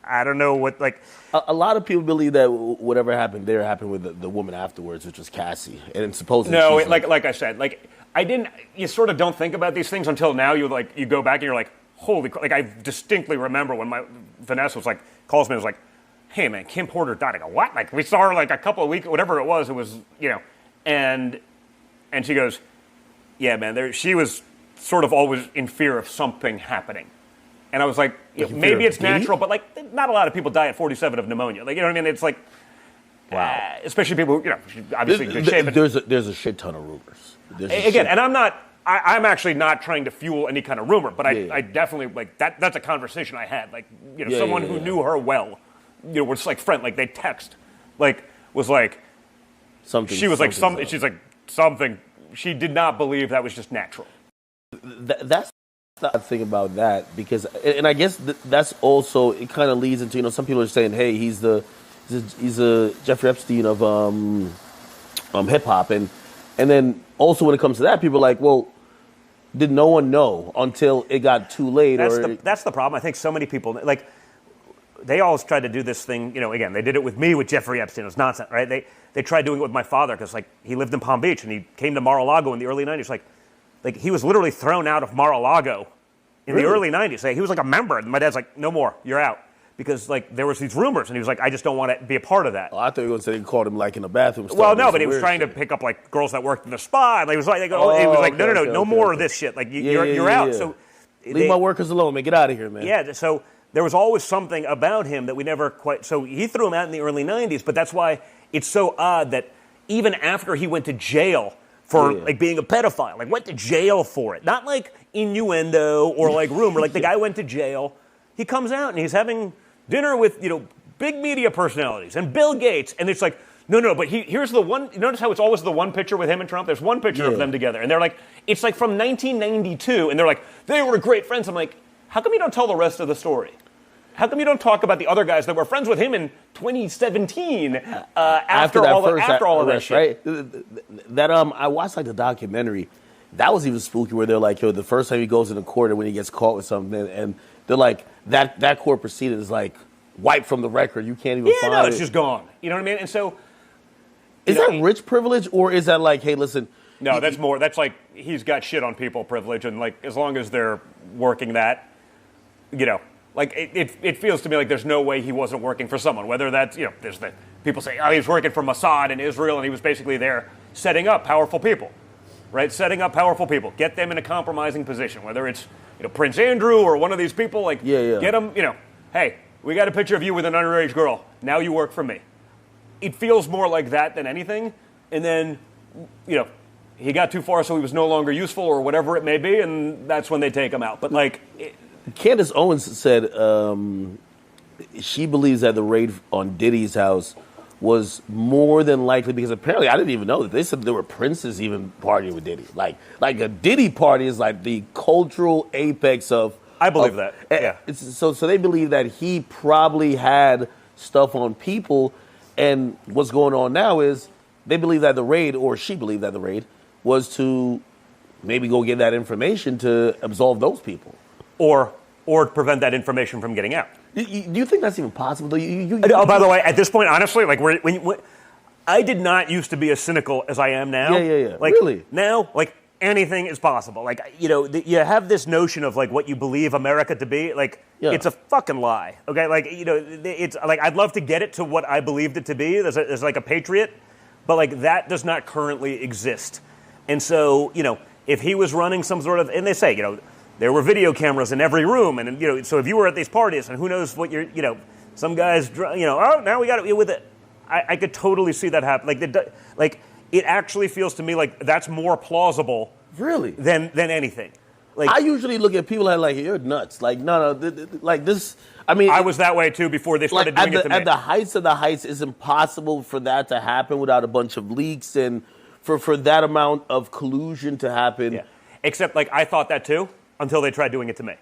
I don't know what, like... A lot of people believe that whatever happened there happened with the woman afterwards, which was Cassie. And supposedly... No, like I said, like, you sort of don't think about these things until now. You go back and you're like, holy... Like, I distinctly remember when Vanessa was like, calls me and was like, hey, man, Kim Porter died. I go, what? Like, we saw her like a couple of weeks, whatever it was, and she goes... Yeah, man, she was sort of always in fear of something happening. And I was like, maybe it's natural, but like not a lot of people die at 47 of pneumonia. Like, you know what I mean? It's like, wow. Especially people who, obviously good shape. There's a shit ton of rumors. Again, and I'm actually not trying to fuel any kind of rumor, but I definitely, like, that's a conversation I had. Like, someone who knew her well, was like friend, like they text, like, was like, something. She was like, she's like, something. She did not believe that was just natural. That's I think about that because, and I guess that's also, it kind of leads into, some people are saying, hey, he's a Jeffrey Epstein of hip hop, and then also when it comes to that, people are like, well, did no one know until it got too late? That's the problem. I think so many people, like, they always tried to do this thing, again, they did it with me with Jeffrey Epstein. It was nonsense, right? They tried doing it with my father because, like, he lived in Palm Beach and he came to Mar-a-Lago in the early 90s. Like he was literally thrown out of Mar-a-Lago in the early 90s. Like, he was like a member. And my dad's like, no more, you're out. Because, like, there was these rumors, and he was like, I just don't want to be a part of that. Oh, I thought you were going to say they called him, like, in the bathroom. Well, no, but he was trying to pick up, like, girls that worked in the spa. And he was like, no more of this shit. Like, you're out. Yeah. So leave my workers alone, man. Get out of here, man. Yeah, so there was always something about him that we never quite... So he threw him out in the early 90s, but that's why it's so odd that even after he went to jail for, like, being a pedophile, like, went to jail for it. Not, like, innuendo or, like, rumor. Like, the guy went to jail. He comes out, and he's having dinner with, big media personalities and Bill Gates. And it's like, no, but here's the one. You notice how it's always the one picture with him and Trump? There's one picture of them together. And they're like, it's like from 1992. And they're like, they were great friends. I'm like, how come you don't tell the rest of the story? How come you don't talk about the other guys that were friends with him in 2017 after all of that shit? Right? That I watched like the documentary. That was even spooky where they're like, yo, the first time he goes in the court and when he gets caught with something, and they're like, that court proceeding is like wiped from the record. You can't even find it. Yeah, no, it's just gone. You know what I mean? And so, is that rich privilege, or is that like, hey, listen? No, that's more. That's like he's got shit on people privilege, and like as long as they're working that, like it feels to me like there's no way he wasn't working for someone. Whether that's there's the people say, oh, he was working for Mossad in Israel, and he was basically there setting up powerful people, right? Setting up powerful people, get them in a compromising position. Whether it's Prince Andrew or one of these people, like get them. Hey, we got a picture of you with an underage girl. Now you work for me. It feels more like that than anything. And then, he got too far, so he was no longer useful or whatever it may be, and that's when they take him out. But like, Candace Owens said she believes that the raid on Diddy's house was more than likely because apparently I didn't even know that they said there were princes even partying with Diddy. Like a Diddy party is like the cultural apex of. I believe that. Yeah. So they believe that he probably had stuff on people, and what's going on now is they believe that the raid, or she believed that the raid, was to maybe go get that information to absolve those people, or prevent that information from getting out. Do you think that's even possible? By the way, at this point, honestly, like when I did not used to be as cynical as I am now. Yeah. Like, really? Now, like, anything is possible. Like, you have this notion of like what you believe America to be. Like, it's a fucking lie. Okay, like it's like I'd love to get it to what I believed it to be. There's like a patriot, but like that does not currently exist. And so if he was running some sort of, and they say there were video cameras in every room, and so if you were at these parties, and who knows what you're some guys oh now we got it with it. I could totally see that happen. Like it actually feels to me like that's more plausible, really, than anything. Like I usually look at people like you're nuts. Like no, like this. I mean, I was that way too before they started doing it to me. At the heights of the heights, it's impossible for that to happen without a bunch of leaks and for that amount of collusion to happen. Yeah. Except like I thought that too until they tried doing it to me.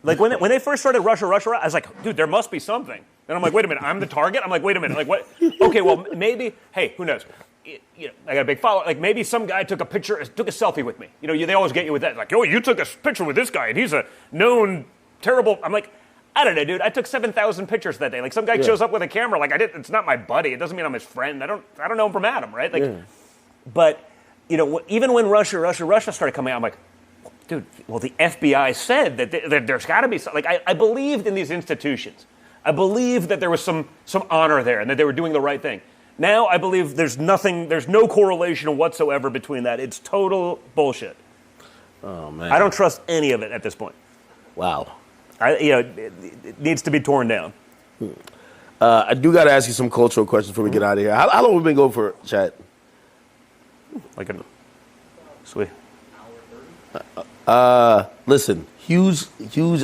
Like when they first started Russia, I was like, dude, there must be something. And I'm like, wait a minute, I'm the target? I'm like, wait a minute, like what? Okay, well, maybe, hey, who knows? I got a big follower. Like maybe some guy took a selfie with me. They always get you with that. Like, oh, you took a picture with this guy, and he's a known terrible. I'm like, I don't know, dude. I took 7,000 pictures that day. Like some guy shows up with a camera. Like it's not my buddy. It doesn't mean I'm his friend. I don't know him from Adam, right? Like, but even when Russia started coming out, I'm like, dude. Well, the FBI said that there's got to be something. Like I believed in these institutions. I believed that there was some honor there and that they were doing the right thing. Now I believe there's no correlation whatsoever between that. It's total bullshit. Oh, man. I don't trust any of it at this point. Wow. It needs to be torn down. I do got to ask you some cultural questions before we get out of here. How long have we been going for, chat? Like a sweet. Listen, huge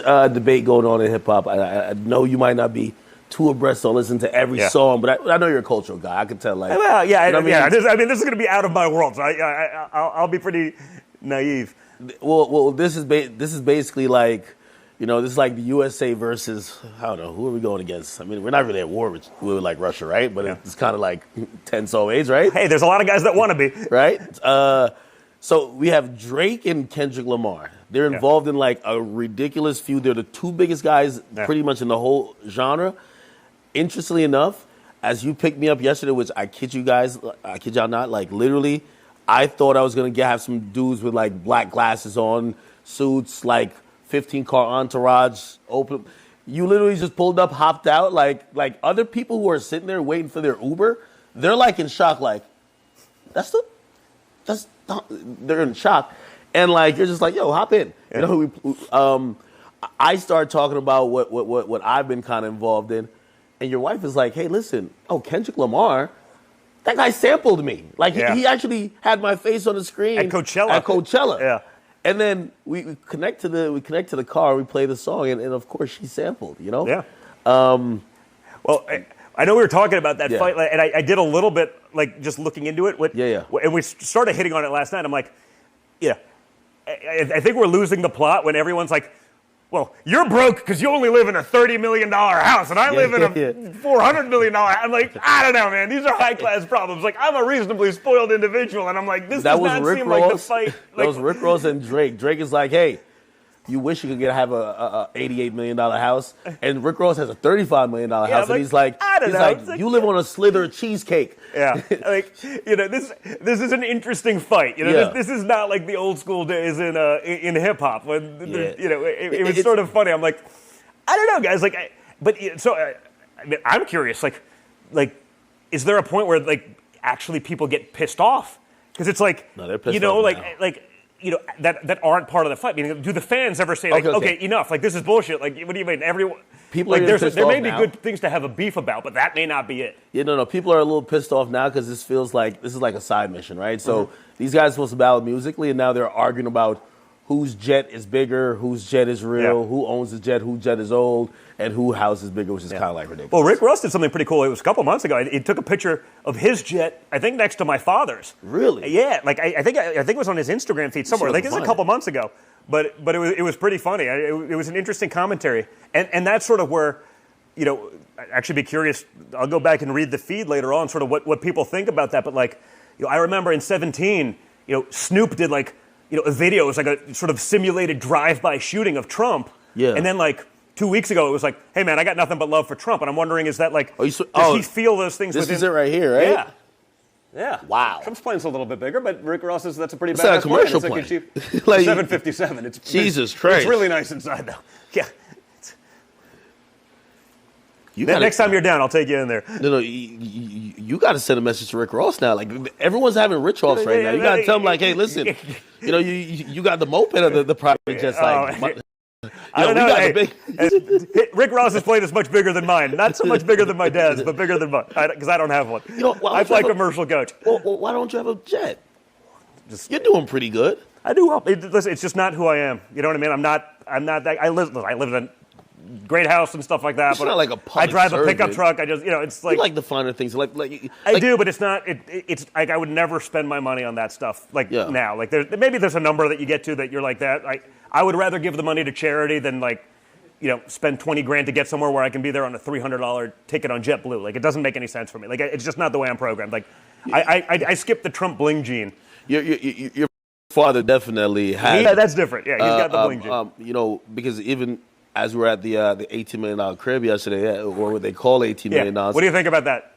debate going on in hip hop. I know you might not be too abreast on listening to every song, but I know you're a cultural guy. I can tell. Well, yeah, this is going to be out of my world, so I'll be pretty naive. Well, this is basically like, this is like the USA versus, I don't know, who are we going against? I mean, we're not really at war with like Russia, right? But it's kind of like tense always, right? Hey, there's a lot of guys that want to be. Right? So we have Drake and Kendrick Lamar. They're involved in like a ridiculous feud. They're the two biggest guys pretty much in the whole genre. Interestingly enough, as you picked me up yesterday, which I kid y'all not, like literally, I thought I was going to have some dudes with like black glasses on, suits, like 15-car entourage, open. You literally just pulled up, hopped out, like other people who are sitting there waiting for their Uber, they're like in shock, like, they're in shock. And like, you're just like, yo, hop in. I start talking about what I've been kind of involved in. And your wife is like, hey, listen, Kendrick Lamar, that guy sampled me. Like, he actually had my face on the screen. At Coachella. Yeah. And then we connect to the car, we play the song, and of course she sampled, Yeah. Well, I know we were talking about that fight, and I did a little bit, like, just looking into it. And we started hitting on it last night. I'm like, I think we're losing the plot when everyone's like, well, you're broke because you only live in a $30 million house, and I live in a $400 million house. I'm like, I don't know, man. These are high-class problems. Like, I'm a reasonably spoiled individual, and I'm like, this does not seem like the fight. That was Rick Ross and Drake. Drake is like, hey, you wish you could have a $88 million house, and Rick Ross has a $35 million house, and he's like, you live on a Slither cheesecake. Yeah, like, this is an interesting fight. This is not like the old school days in hip hop when it was sort of funny. I'm like, I don't know, guys. Like, I'm curious. Like, is there a point where like actually people get pissed off? Because it's like, no, they're pissed off now. That aren't part of the fight. I mean, do the fans ever say like, okay, enough? Like, this is bullshit. Like, what do you mean? Everyone. People like, are there may be good things to have a beef about, but that may not be it. Yeah, no. People are a little pissed off now because this feels like this is like a side mission, right? So these guys are supposed to battle musically, and now they're arguing about whose jet is bigger, whose jet is real, who owns the jet, whose jet is old, and whose house is bigger, which is kind of like ridiculous. Well, Rick Ross did something pretty cool. It was a couple months ago. He took a picture of his jet, I think next to my father's. Really? Yeah. Like I think it was on his Instagram feed somewhere. I think it was a couple months ago. But it was pretty funny. It was an interesting commentary, and that's sort of where. I'd actually be curious. I'll go back and read the feed later on, sort of what people think about that. But like, I remember in 2017, Snoop did like, a video. It was like a sort of simulated drive-by shooting of Trump. Yeah. And then like 2 weeks ago, it was like, hey man, I got nothing but love for Trump. And I'm wondering, is that like, does he feel those things? This is it right here, right? Yeah. Yeah. Wow. Trump's plane's a little bit bigger, but Rick Ross says that's a pretty bad badass commercial plane. It's like a 757. It's Jesus Christ. It's really nice inside though. Yeah. Next time you're down, I'll take you in there. No, you got to send a message to Rick Ross now. Like, everyone's having Rich Ross right now. You got to tell him, like, hey, listen, you got the moped of the private jets. Like, I don't know. Rick Ross's plane is much bigger than mine. Not so much bigger than my dad's, but bigger than mine, because I don't have one. I fly commercial coach. Well, why don't you have a jet? You're doing pretty good. I do. Listen, it's just not who I am. You know what I mean? I'm not that. I live in a great house and stuff like that. It's not like a I drive a pickup truck. I just, it's like... You like the finer things. I do, but it's not... It's like I would never spend my money on that stuff now. Like, maybe there's a number that you get to that you're like that. I would rather give the money to charity than, like, spend $20,000 to get somewhere where I can be there on a $300 ticket on JetBlue. Like, it doesn't make any sense for me. Like, it's just not the way I'm programmed. Like, I skipped the Trump bling gene. Your father definitely has... Yeah, that's different. Yeah, he's got the bling gene. Because even... As we were at the $18 million crib yesterday, or what they call $18 million. What do you think about that?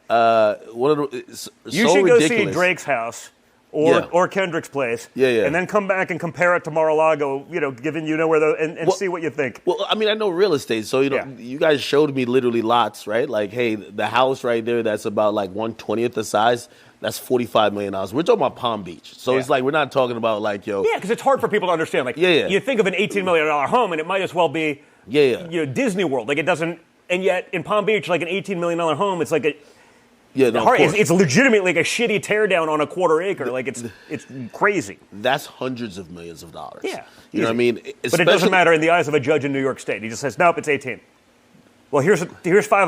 You should go see Drake's house or Kendrick's place, and then come back and compare it to Mar-a-Lago, given where and see what you think. Well, I mean, I know real estate, so you guys showed me literally lots, right? Like, hey, the house right there that's about like 1/20th the size. That's $45 million. We're talking about Palm Beach. So it's like, we're not talking about like, Yeah, because it's hard for people to understand. Like, you think of an $18 million home, and it might as well be, Disney World. Like, it doesn't, and yet in Palm Beach, like an $18 million home, it's like it's legitimately like a shitty teardown on a quarter acre. Like, it's crazy. That's hundreds of millions of dollars. Yeah. You know what I mean? But it doesn't matter in the eyes of a judge in New York State. He just says, nope, it's 18. Well, here's 5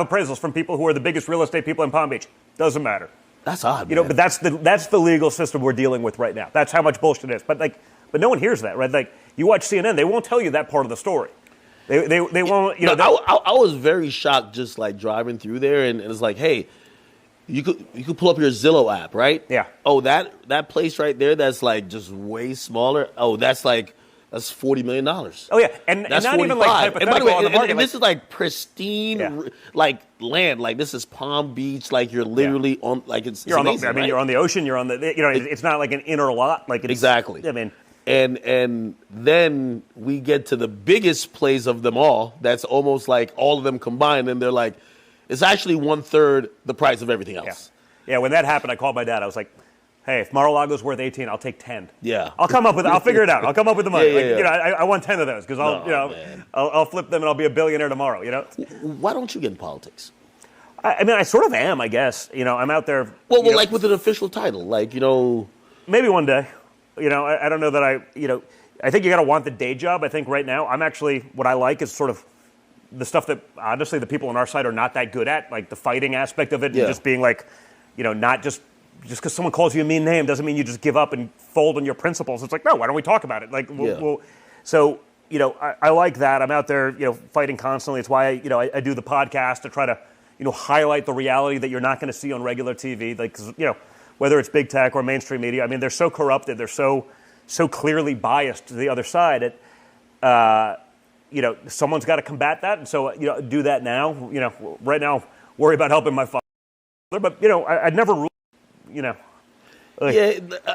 appraisals from people who are the biggest real estate people in Palm Beach. Doesn't matter. That's odd, man. But that's the legal system we're dealing with right now. That's how much bullshit it is. But like, But no one hears that, right? Like, you watch CNN, they won't tell you that part of the story. They won't, No, I was very shocked just like driving through there, and it's like, hey, you could pull up your Zillow app, right? Yeah. Oh, that place right there that's like just way smaller. Oh, that's $40 million. Oh yeah, and That's not 45. even like hypothetical and by the way, on the market. and this is like pristine, like land. Like this is Palm Beach. Like you're literally on. Like it's amazing, I mean, right? you're on the ocean. You're on the. It's not like an inner lot. Like it's, exactly. I mean, and then we get to the biggest place of them all. That's almost like all of them combined, and they're like, it's actually 1/3 the price of everything else. Yeah. When that happened, I called my dad. I was like, hey, if Mar-a-Lago's worth 18, I'll take 10. Yeah. I'll figure it out. I'll come up with the money. Yeah. I want 10 of those because I'll flip them and I'll be a billionaire tomorrow, Why don't you get in politics? I mean, I sort of am, I guess. I'm out there. Well, like with an official title, like, Maybe one day. I don't know that I think you got to want the day job. I think right now I'm actually, what I like is sort of the stuff that honestly the people on our side are not that good at, like the fighting aspect of it, and just being like, not just because someone calls you a mean name doesn't mean you just give up and fold on your principles. It's like, no, why don't we talk about it? Like, so I like that. I'm out there, fighting constantly. It's why I do the podcast to try to, highlight the reality that you're not going to see on regular TV. Like, 'cause, whether it's big tech or mainstream media, I mean, they're so corrupted, they're so clearly biased to the other side. Someone's got to combat that, and so do that now. Right now, worry about helping my father, but I'd never rule. Yeah,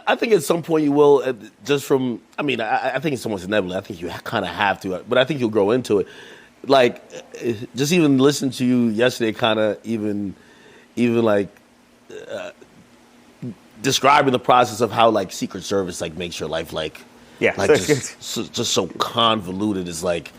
I think at some point you will. Just from, I think it's somewhat inevitable. I think you kind of have to, but I think you'll grow into it. Like, just even listen to you yesterday, kind of even like describing the process of how like Secret Service like makes your life just so convoluted. Is like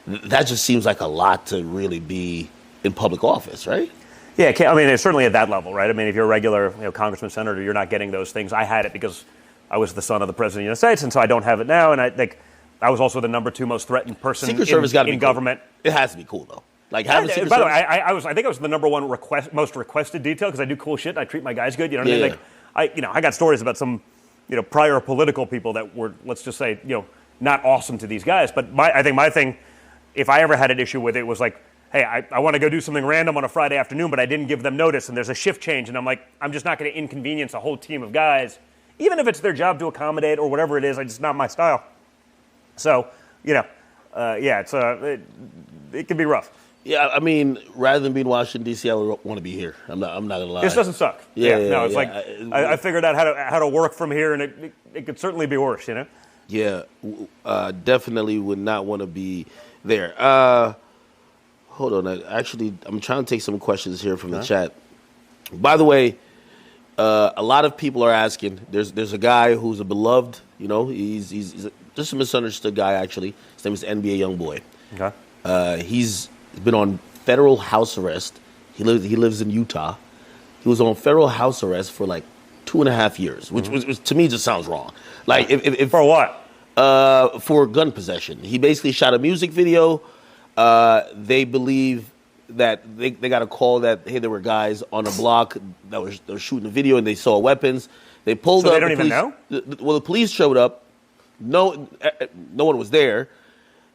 that just seems like a lot to really be in public office, right? Yeah, I mean, it's certainly at that level, right? I mean, if you're a regular, congressman, senator, you're not getting those things. I had it because I was the son of the president of the United States, and so I don't have it now. And I think I was also the number 2 most threatened person Secret Service got to be in government. Cool. It has to be cool though. Like having Secret By the Service. way, I think I was the number 1 most requested detail because I do cool shit and I treat my guys good. You know what I mean? Like I got stories about some prior political people that were, let's just say, not awesome to these guys. But I think my thing, if I ever had an issue with it, was like, hey, I want to go do something random on a Friday afternoon, but I didn't give them notice, and there's a shift change, and I'm like, I'm just not going to inconvenience a whole team of guys, even if it's their job to accommodate or whatever it is. It's just not my style. So, it can be rough. Yeah, I mean, rather than being in Washington D.C., I would want to be here. I'm not gonna lie. This doesn't suck. It's like I figured out how to work from here, and it could certainly be worse. Yeah, definitely would not want to be there. Hold on. I'm trying to take some questions here from the chat. By the way, a lot of people are asking. There's a guy who's a beloved. He's just a misunderstood guy. Actually, his name is NBA Youngboy. Okay. He's been on federal house arrest. He lives in Utah. He was on federal house arrest for like 2.5 years, which to me just sounds wrong. Like if for what? For gun possession. He basically shot a music video. They believe that they got a call that, hey, there were guys on a block that were shooting a video and they saw weapons. They pulled up. They don't even know? The police showed up. No one was there.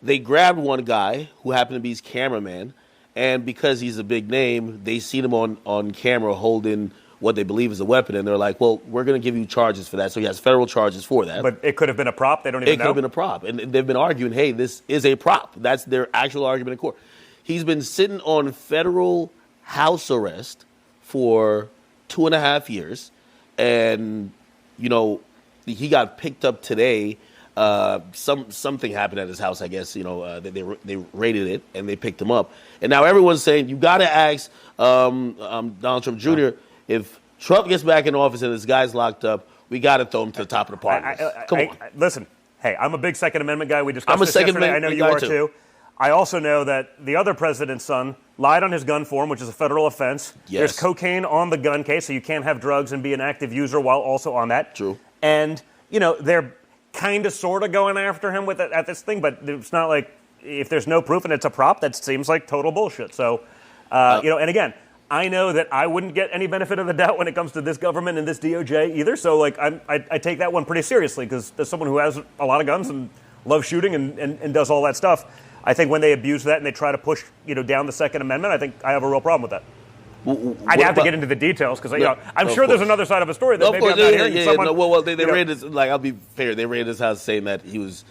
They grabbed one guy who happened to be his cameraman, and because he's a big name, they seen him on camera holding what they believe is a weapon, and they're like, well, we're going to give you charges for that. So he has federal charges for that. But it could have been a prop. They don't even know? It could have been a prop. And they've been arguing, hey, this is a prop. That's their actual argument in court. He's been sitting on federal house arrest for 2.5 years. And, he got picked up today. Something happened at his house, I guess. They raided it, and they picked him up. And now everyone's saying, you got to ask Donald Trump Jr., if Trump gets back in office and this guy's locked up, we got to throw him to the top of the party. Come on. Listen, hey, I'm a big Second Amendment guy. We discussed this Second yesterday. I know Amendment you guy are too. I also know that the other president's son lied on his gun form, which is a federal offense. Yes. There's cocaine on the gun case, so you can't have drugs and be an active user while also on that. True. And, they're kind of sort of going after him at this thing, but it's not like if there's no proof and it's a prop, that seems like total bullshit. So, and again, I know that I wouldn't get any benefit of the doubt when it comes to this government and this DOJ either. So like I take that one pretty seriously because as someone who has a lot of guns and loves shooting and does all that stuff, I think when they abuse that and they try to push down the Second Amendment, I think I have a real problem with that. I'd have to get into the details because I'm sure there's another side of a story that maybe I'm not hearing. They raided this. Like, I'll be fair, they raided his house saying that he was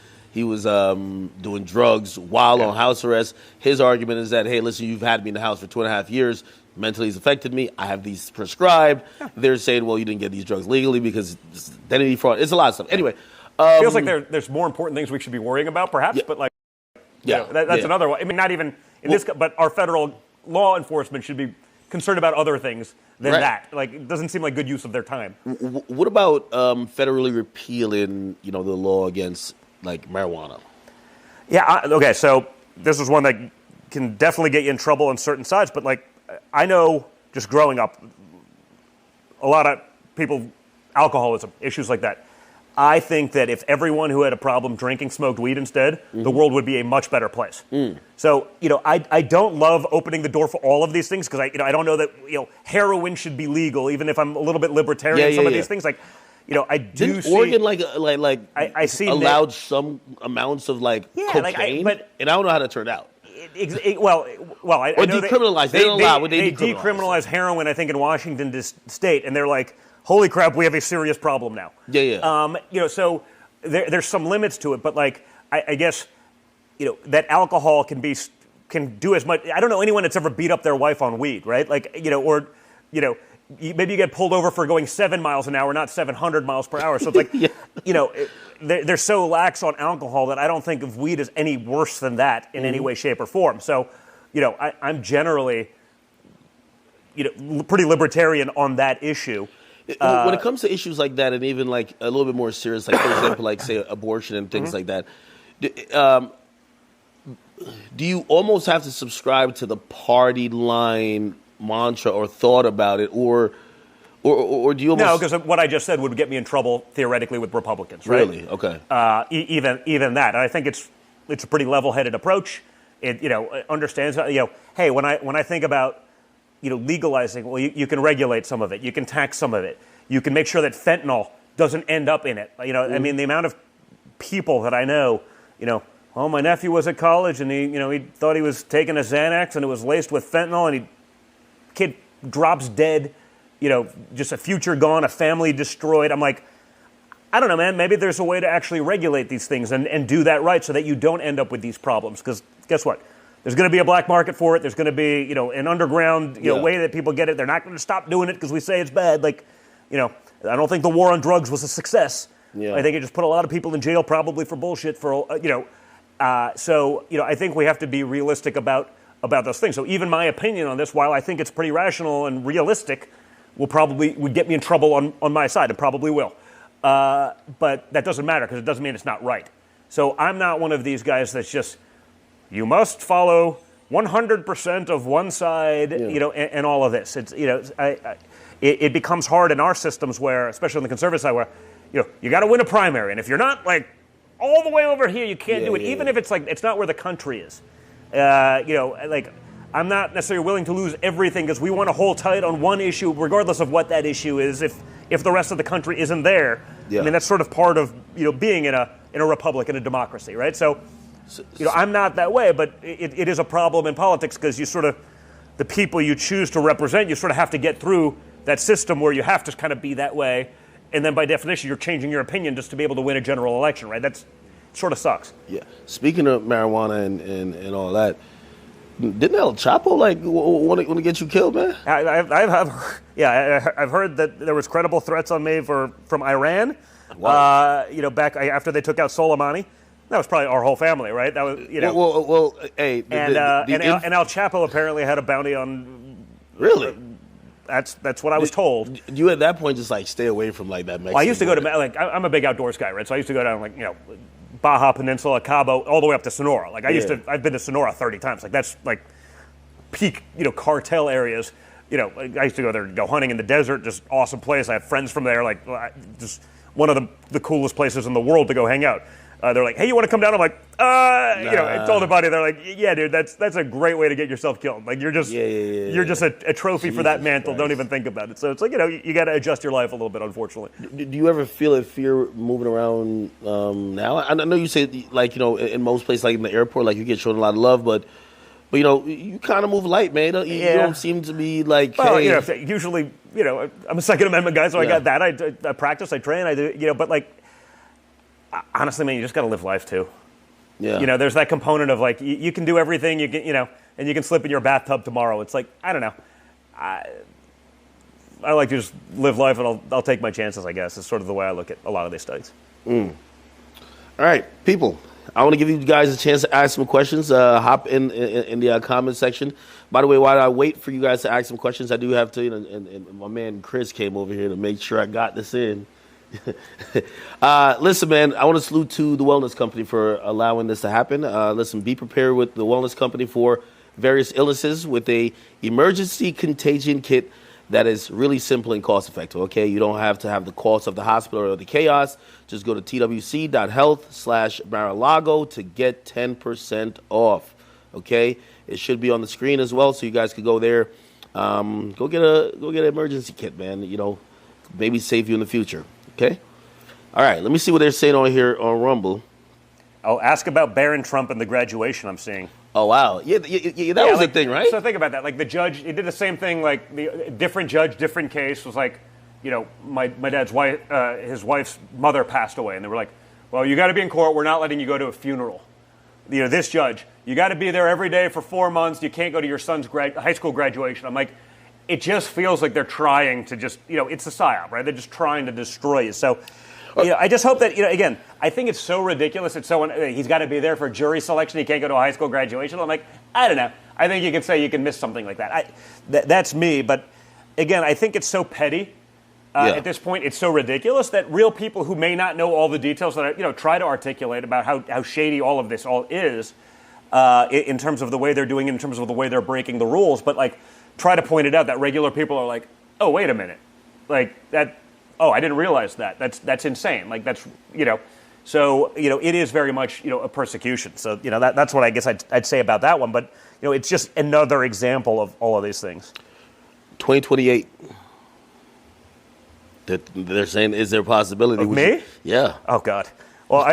doing drugs while on house arrest. His argument is that, hey, listen, you've had me in the house for 2.5 years. Mentally, it's affected me. I have these prescribed. Yeah. They're saying, well, you didn't get these drugs legally because it's identity fraud. It's a lot of stuff. Anyway, feels like there's more important things we should be worrying about, perhaps. But like, that's another one. I mean, not even in this, but our federal law enforcement should be concerned about other things than that. Like, it doesn't seem like good use of their time. What about federally repealing, the law against like marijuana? Yeah. Okay. So this is one that can definitely get you in trouble on certain sides, but like. I know, just growing up, a lot of people, alcoholism, issues like that. I think that if everyone who had a problem drinking smoked weed instead, the world would be a much better place. So, I don't love opening the door for all of these things because I don't know that heroin should be legal, even if I'm a little bit libertarian. Some of these things, like, I do. Didn't see Oregon I see allowed some amounts of cocaine, and I don't know how that turned out. I know decriminalized. They don't allow. They decriminalized heroin, I think, in Washington State, and they're like, "Holy crap, we have a serious problem now." Yeah. So there's some limits to it, but like, I guess, that alcohol can do as much. I don't know anyone that's ever beat up their wife on weed, right? Like, maybe you get pulled over for going 7 miles an hour, not 700 miles per hour. So it's like, they're so lax on alcohol that I don't think of weed as any worse than that in any way, shape, or form. So, I'm generally, pretty libertarian on that issue. When it comes to issues like that, and even like a little bit more serious, like for example, like say abortion and things like that, do you almost have to subscribe to the party line mantra or thought about it, or do you almost... No, because what I just said would get me in trouble theoretically with Republicans, right? Really? Okay. Even that, and I think it's a pretty level-headed approach. It understands hey, when I think about legalizing, well, you can regulate some of it, you can tax some of it, you can make sure that fentanyl doesn't end up in it. I mean, the amount of people that I know, well, my nephew was at college and he thought he was taking a Xanax and it was laced with fentanyl, and kid drops dead, just a future gone, a family destroyed. I'm like, I don't know, man, maybe there's a way to actually regulate these things and do that right so that you don't end up with these problems. Because guess what? There's going to be a black market for it. There's going to be, an underground, way that people get it. They're not going to stop doing it because we say it's bad. Like, I don't think the war on drugs was a success. I think it just put a lot of people in jail probably for bullshit so, I think we have to be realistic about those things. So even my opinion on this, while I think it's pretty rational and realistic, would get me in trouble on my side. It probably will. But that doesn't matter because it doesn't mean it's not right. So I'm not one of these guys that's just, you must follow 100% of one side, and all of this. It's, it becomes hard in our systems where, especially on the conservative side, where, you got to win a primary. And if you're not like all the way over here, you can't do it. Even if it's like, it's not where the country is. Like, I'm not necessarily willing to lose everything because we want to hold tight on one issue, regardless of what that issue is. If the rest of the country isn't there, I mean, that's sort of part of being in a republic, in a democracy, right? So I'm not that way, but it is a problem in politics because you sort of, the people you choose to represent, you sort of have to get through that system where you have to kind of be that way, and then by definition, you're changing your opinion just to be able to win a general election, right? That's sort of sucks. Yeah. Speaking of marijuana and all that, didn't El Chapo want to get you killed, man? I've heard that there was credible threats on me from Iran. Wow. Back after they took out Soleimani. That was probably our whole family, right? That was Well, hey. And El Chapo apparently had a bounty on. Really? That's what I was told. You at that point just stay away from that Mexican. Well, I used to go to I'm a big outdoors guy, right? So I used to go down Baja Peninsula, Cabo, all the way up to Sonora. I've been to Sonora 30 times. That's peak, cartel areas. I used to go there, go hunting in the desert, just awesome place. I have friends from there, just one of the coolest places in the world to go hang out. They're like, hey, you want to come down? I'm like, I told a buddy, they're like, yeah, dude, that's a great way to get yourself killed. Like, you're just a trophy for that mantle. Christ. Don't even think about it. So it's like, you got to adjust your life a little bit, unfortunately. Do you ever feel a fear moving around now? I know you say, like, in most places, like in the airport, like you get shown a lot of love, but you kind of move light, man. You don't seem to be like, well, hey. Usually, I'm a Second Amendment guy, so I got that. I practice, I train, I do, but like, honestly, man, you just got to live life too. Yeah. There's that component of like you can do everything you can, and you can slip in your bathtub tomorrow. It's like, I don't know. I like to just live life, and I'll take my chances, I guess. Is sort of the way I look at a lot of these things. All right, people. I want to give you guys a chance to ask some questions. Hop in the comment section. By the way, while I wait for you guys to ask some questions, I do have to, and my man Chris came over here to make sure I got this in. Listen, man, I want to salute to the Wellness Company for allowing this to happen. Listen, be prepared with the Wellness Company for various illnesses with a emergency contagion kit that is really simple and cost effective. Okay, you don't have to have the cost of the hospital or the chaos. Just go to twc.health/Mar-a-Lago to get 10% off. Okay, it should be on the screen as well, so you guys could go there. Go get an emergency kit, man. Maybe save you in the future. Okay? All right, let me see what they're saying on here on Rumble. Oh, ask about Barron Trump and the graduation I'm seeing. Oh, wow. Yeah, that was the thing, right? So think about that. Like the judge, he did the same thing, like the different judge, different case was like, my dad's wife, his wife's mother passed away. And they were like, well, you got to be in court. We're not letting you go to a funeral. This judge, you got to be there every day for 4 months. You can't go to your son's high school graduation. I'm like, it just feels like they're trying to just, it's a psyop, right? They're just trying to destroy you. So, I just hope that, again, I think it's so ridiculous. It's so, he's got to be there for jury selection. He can't go to a high school graduation. I'm like, I don't know. I think you can say you can miss something like that. That's me. But again, I think it's so petty at this point. It's so ridiculous that real people who may not know all the details that I, try to articulate about how shady all of this all is in terms of the way they're doing it, in terms of the way they're breaking the rules. But like, try to point it out that regular people are like, oh, wait a minute. Like that. Oh, I didn't realize that. That's insane. Like that's, so, it is very much, a persecution. So, that's what I guess I'd say about that one. But, it's just another example of all of these things. 2028. They're saying, is there a possibility? Of me? Yeah. Oh, God. Well,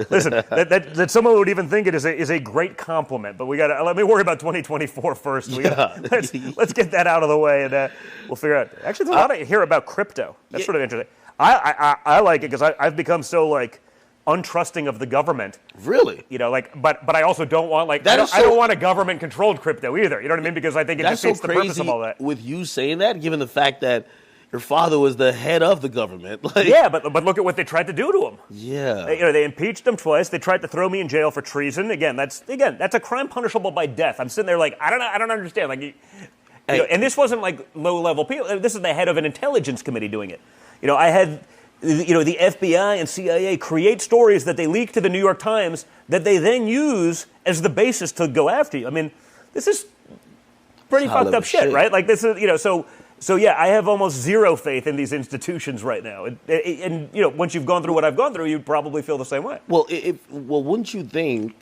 listen. That someone would even think it is a great compliment, but we got to let me worry about 2024 first. Let's get that out of the way, and we'll figure out. Actually, there's a lot of hear about crypto. That's sort of interesting. I like it because I've become so like untrusting of the government. Really? But I also don't want I don't want a government-controlled crypto either. You know what I mean? Because I think it defeats the purpose of all that. With you saying that, given the fact that your father was the head of the government. Yeah, but look at what they tried to do to him. Yeah. They impeached him twice. They tried to throw me in jail for treason. Again, that's a crime punishable by death. I'm sitting there like, I don't understand. Like, and this wasn't like low-level people. This is the head of an intelligence committee doing it. I had, the FBI and CIA create stories that they leak to the New York Times that they then use as the basis to go after you. I mean, this is pretty fucked up shit, right? Like this is, So yeah, I have almost zero faith in these institutions right now, and once you've gone through what I've gone through, you'd probably feel the same way. Well, wouldn't you think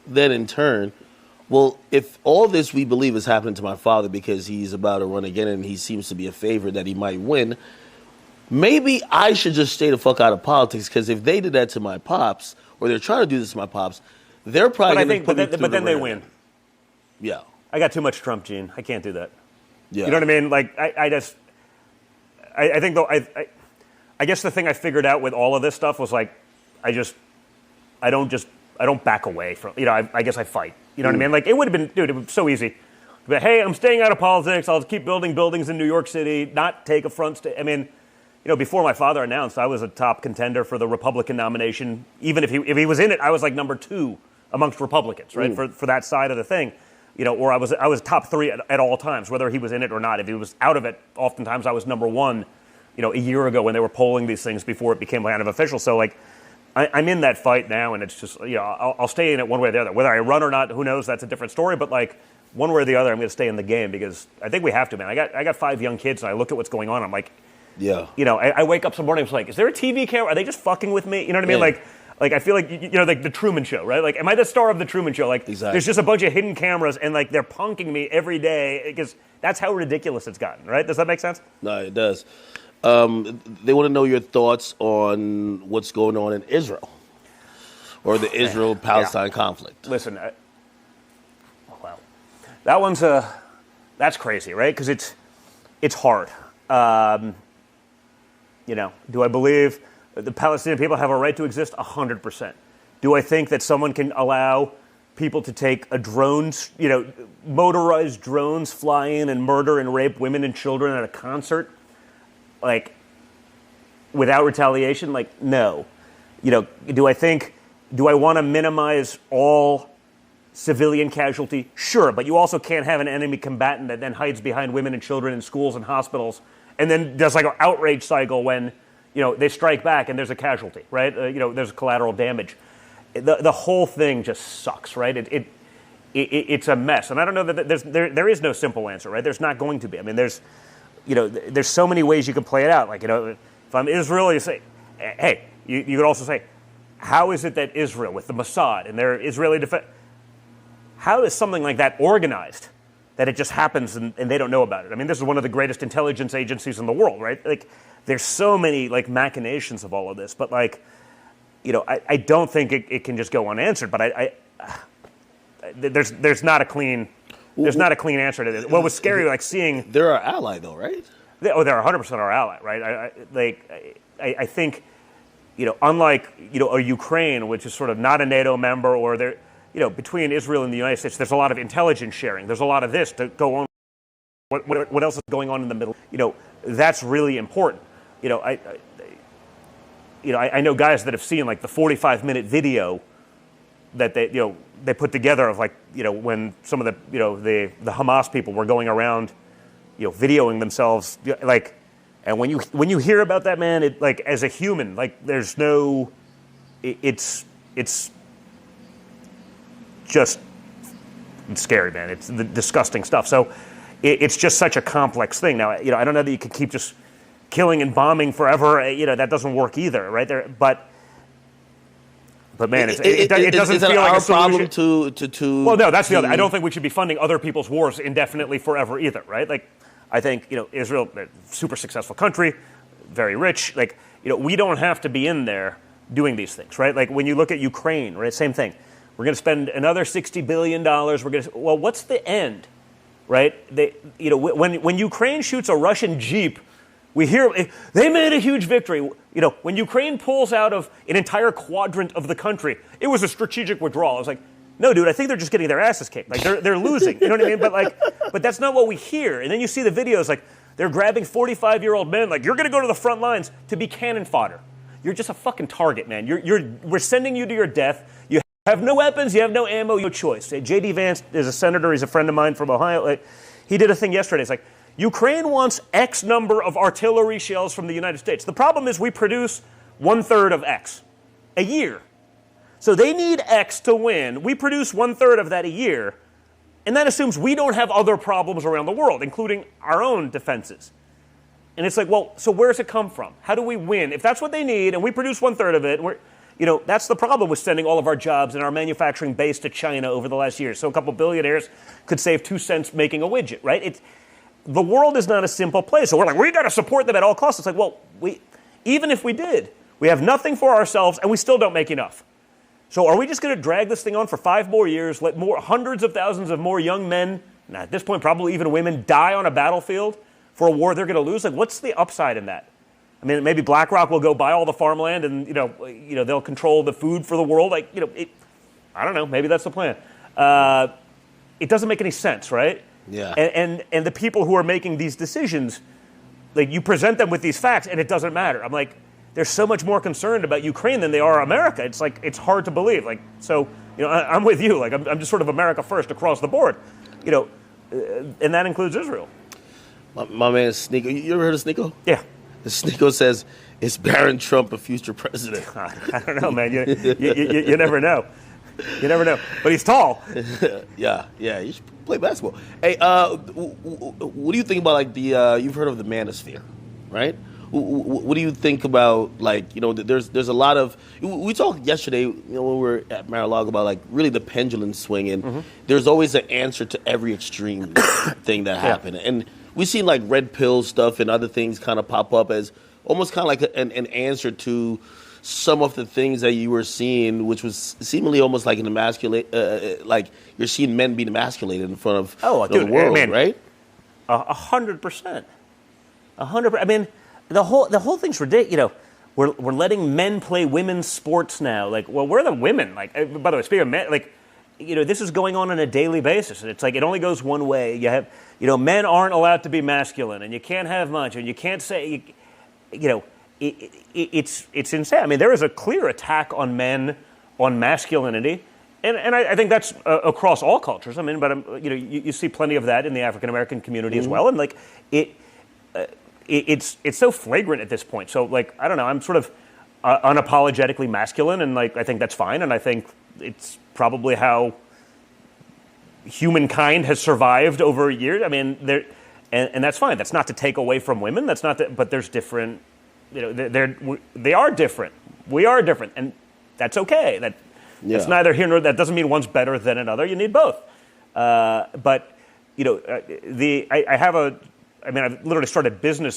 then in turn, if all this we believe is happening to my father because he's about to run again and he seems to be a favorite that he might win, maybe I should just stay the fuck out of politics because if they did that to my pops or they're trying to do this to my pops, they're probably going to put me through the ringer. But then they win. Yeah, I got too much Trump gene. I can't do that. Yeah. You know what I mean? Like, I think though, I guess the thing I figured out with all of this stuff was like, I don't back away from, I guess I fight. You know what I mean? Like, it would have been, dude, it was so easy. But hey, I'm staying out of politics. I'll keep building buildings in New York City, not take a front stage. I mean, before my father announced, I was a top contender for the Republican nomination. Even if he was in it, I was like number 2 amongst Republicans, right? For that side of the thing. Or I was top 3 at all times, whether he was in it or not. If he was out of it, oftentimes I was number 1, a year ago when they were polling these things before it became kind of official. So, like, I'm in that fight now, and it's just, I'll stay in it one way or the other. Whether I run or not, who knows? That's a different story. But, like, one way or the other, I'm going to stay in the game because I think we have to, man. I got 5 young kids, and I look at what's going on. I'm like, yeah. I wake up some morning, I'm like, is there a TV camera? Are they just fucking with me? You know what I mean? Yeah. Like, Like, I feel like, like the Truman Show, right? Like, am I the star of the Truman Show? Like, Exactly. There's just a bunch of hidden cameras, and, like, they're punking me every day, because that's how ridiculous it's gotten, right? Does that make sense? No, it does. They want to know your thoughts on what's going on in Israel or the Israel-Palestine conflict. Listen, well, that one's that's crazy, right? Because it's hard. Do I believe the Palestinian people have a right to exist? 100%. Do I think that someone can allow people to take a drones, motorized drones, fly in and murder and rape women and children at a concert, like, without retaliation? Like, no. Do I want to minimize all civilian casualty? Sure, but you also can't have an enemy combatant that then hides behind women and children in schools and hospitals and then does like an outrage cycle when, they strike back and there's a casualty, right? There's collateral damage. The whole thing just sucks, right? It's a mess. And I don't know that there is no simple answer, right? There's not going to be. I mean, there's so many ways you can play it out. Like, if I'm Israel, you say, hey, you could also say, how is it that Israel, with the Mossad and their Israeli defense, how is something like that organized that it just happens and they don't know about it? I mean, this is one of the greatest intelligence agencies in the world, right? Like, there's so many, like, machinations of all of this. But, like, I don't think it can just go unanswered. But there's not a clean answer to this. What was scary, like, seeing... They're our ally, though, right? They're 100% our ally, right? I think, unlike, a Ukraine, which is sort of not a NATO member, or they're, between Israel and the United States, there's a lot of intelligence sharing. There's a lot of this to go on. What else is going on in the middle? That's really important. I know guys that have seen, like, the 45-minute video that they put together of, like, when some of the Hamas people were going around, videoing themselves, like, and when you hear about that, man, it, like, as a human, like, there's no, it's just, it's scary, man. It's the disgusting stuff. So it's just such a complex thing. Now, I don't know that you can keep just killing and bombing forever. That doesn't work either, right? But man, it doesn't feel like a solution. Problem to. Well, no, that's the other. I don't think we should be funding other people's wars indefinitely forever either, right? Like, I think, Israel, super successful country, very rich. Like, we don't have to be in there doing these things, right? Like, when you look at Ukraine, right? Same thing. We're going to spend another $60 billion. Well, what's the end, right? When Ukraine shoots a Russian Jeep, we hear they made a huge victory. When Ukraine pulls out of an entire quadrant of the country, it was a strategic withdrawal. I was like, no, dude, I think they're just getting their asses kicked. Like, they're losing. You know what I mean? But that's not what we hear. And then you see the videos, like, they're grabbing 45-year-old men, like, you're going to go to the front lines to be cannon fodder. You're just a fucking target, man. We're sending you to your death. You have no weapons. You have no ammo. No choice. J.D. Vance is a senator. He's a friend of mine from Ohio. Like, he did a thing yesterday. It's like, Ukraine wants X number of artillery shells from the United States. The problem is we produce 1/3 of X a year. So they need X to win. We produce 1/3 of that a year. And that assumes we don't have other problems around the world, including our own defenses. And it's like, well, so where does it come from? How do we win? If that's what they need and we produce 1/3 of it, that's the problem with sending all of our jobs and our manufacturing base to China over the last year. So a couple billionaires could save 2 cents making a widget, right? The world is not a simple place. So we're like, we got to support them at all costs. It's like, well, even if we did, we have nothing for ourselves and we still don't make enough. So are we just going to drag this thing on for 5 more years, let hundreds of thousands of more young men, and at this point probably even women, die on a battlefield for a war they're going to lose? Like, what's the upside in that? I mean, maybe BlackRock will go buy all the farmland and, they'll control the food for the world. Like, I don't know. Maybe that's the plan. It doesn't make any sense, right? Yeah. And the people who are making these decisions, like, you present them with these facts and it doesn't matter. I'm like, they're so much more concerned about Ukraine than they are America. It's like, it's hard to believe. Like, so, I'm with you. Like, I'm just sort of America first across the board, and that includes Israel. My man Sneeko, you ever heard of Sneeko? Yeah. Sneeko says, is Barron Trump a future president? I don't know, man. You never know. You never know. But he's tall. Yeah. You should play basketball. Hey, what do you think about, like, you've heard of the manosphere, right? what do you think about, like, there's a lot of, we talked yesterday, when we were at Mar-a-Lago about, like, really the pendulum swinging. Mm-hmm. There's always an answer to every extreme thing that happened. And we've seen, like, red pill stuff and other things kind of pop up as almost kind of like an answer to some of the things that you were seeing, which was seemingly almost like an emasculate, like you're seeing men being emasculated in front of the world, right? 100%. 100%. I mean, the whole thing's ridiculous. We're letting men play women's sports now. Like, well, we're the women. Like, by the way, speaking of men, like, this is going on a daily basis, and it's like it only goes one way. You have, men aren't allowed to be masculine, and you can't have much, and you can't say, it's insane. I mean, there is a clear attack on men, on masculinity, and I think that's across all cultures. I mean, but you see plenty of that in the African American community as well, and like it's so flagrant at this point. So, like, I don't know, I'm sort of unapologetically masculine, and like I think that's fine, and I think it's probably how humankind has survived over years. I mean, and that's fine. That's not to take away from women. That's not but there's different. They are different. We are different, and that's okay. That's neither here nor that. Doesn't mean one's better than another. You need both. But I've literally started businesses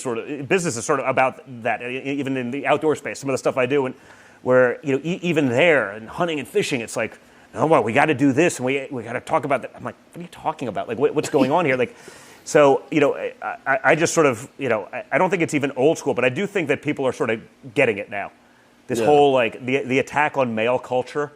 sort of about that, even in the outdoor space. Some of the stuff I do, and where even there and hunting and fishing, it's like, oh well, we got to do this, and we got to talk about that. I'm like, what are you talking about? Like, what's going on here? Like. So, I just sort of, I don't think it's even old school, but I do think that people are sort of getting it now. This whole, like, the attack on male culture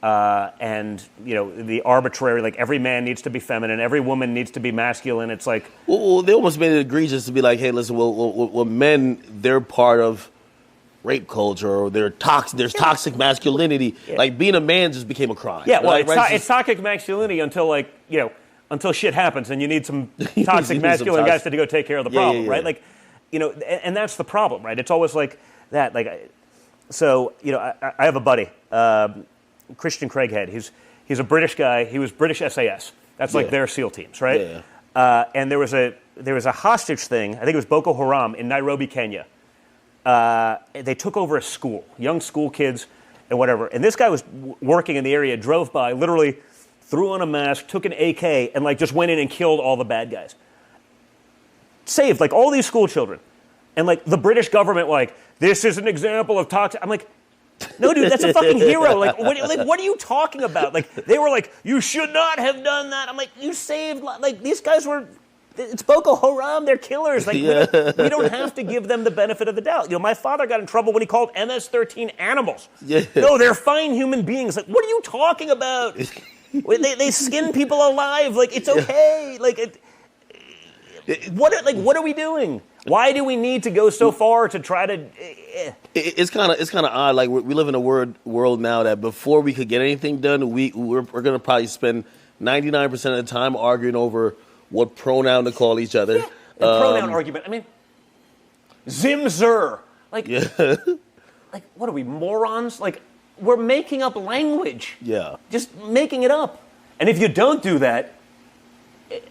and, the arbitrary, like, every man needs to be feminine, every woman needs to be masculine. It's like... Well, they almost made it egregious to be like, hey, listen, well men, they're part of rape culture, or there's toxic masculinity. Yeah. Like, being a man just became a crime. Yeah, well, it's toxic masculinity until, like, until shit happens and you need some toxic masculine guys to go take care of the problem, right? Like, and that's the problem, right? It's always like that. Like, so, I have a buddy, Christian Craighead. He's a British guy. He was British SAS. That's like their SEAL teams, right? Yeah. And there was a hostage thing. I think it was Boko Haram in Nairobi, Kenya. They took over a school, young school kids and whatever. And this guy was working in the area, drove by, literally threw on a mask, took an AK, and like just went in and killed all the bad guys. Saved like all these school children. And like the British government, like, this is an example of toxic. I'm like, no, dude, that's a fucking hero. Like, what are you talking about? Like, they were like, you should not have done that. I'm like, you saved, like, these guys were, it's Boko Haram, they're killers. Like, we don't have to give them the benefit of the doubt. My father got in trouble when he called MS-13 animals. Yeah. No, they're fine human beings. Like, what are you talking about? They skin people alive. Like, it's okay. Like, what are we doing? Why do we need to go so far to try to? It's kind of odd. Like, we live in a world now that before we could get anything done, we're going to probably spend 99% of the time arguing over what pronoun to call each other. Yeah, the pronoun argument. I mean, Zim Zer. Like, like, what are we, morons? Like, we're making up language. Yeah. Just making it up. And if you don't do that,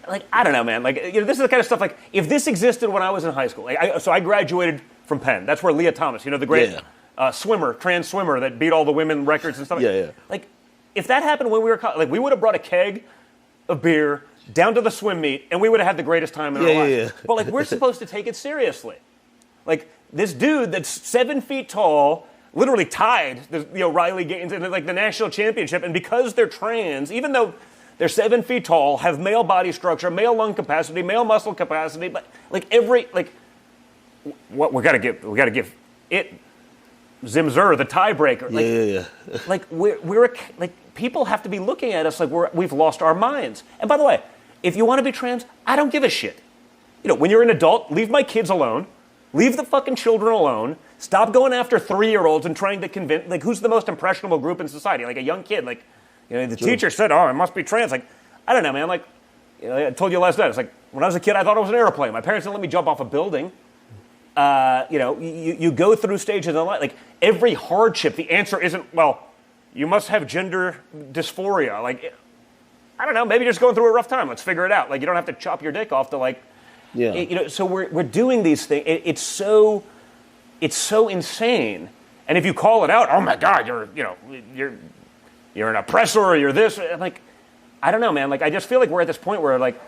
like, I don't know, man. Like, this is the kind of stuff, like, if this existed when I was in high school. Like, so I graduated from Penn. That's where Leah Thomas, the great trans swimmer that beat all the women records and stuff. Yeah. Like, if that happened when we were, like, we would have brought a keg of beer down to the swim meet, and we would have had the greatest time in our lives. Yeah. But, like, we're supposed to take it seriously. Like, this dude that's 7 feet tall literally tied Riley Gaines in like the national championship, and because they're trans, even though they're 7 feet tall, have male body structure, male lung capacity, male muscle capacity, but like what we got to give it Zimzer the tiebreaker. Like, like we're like, people have to be looking at us like we've lost our minds. And by the way, if you want to be trans, I don't give a shit. When you're an adult, leave my kids alone. Leave the fucking children alone. Stop going after 3-year-olds and trying to convince, like, who's the most impressionable group in society? Like a young kid. Like, the teacher said, oh, I must be trans. Like, I don't know, man. Like, I told you last night. It's like, when I was a kid, I thought it was an airplane. My parents didn't let me jump off a building. You go through stages in life. Like, every hardship, the answer isn't, well, you must have gender dysphoria. Like, I don't know. Maybe you're just going through a rough time. Let's figure it out. Like, you don't have to chop your dick off to, like, so we're doing these things. It's so it's so insane. And if you call it out, oh my God, you're an oppressor, or you're this. I'm like, I don't know, man. Like, I just feel like we're at this point where like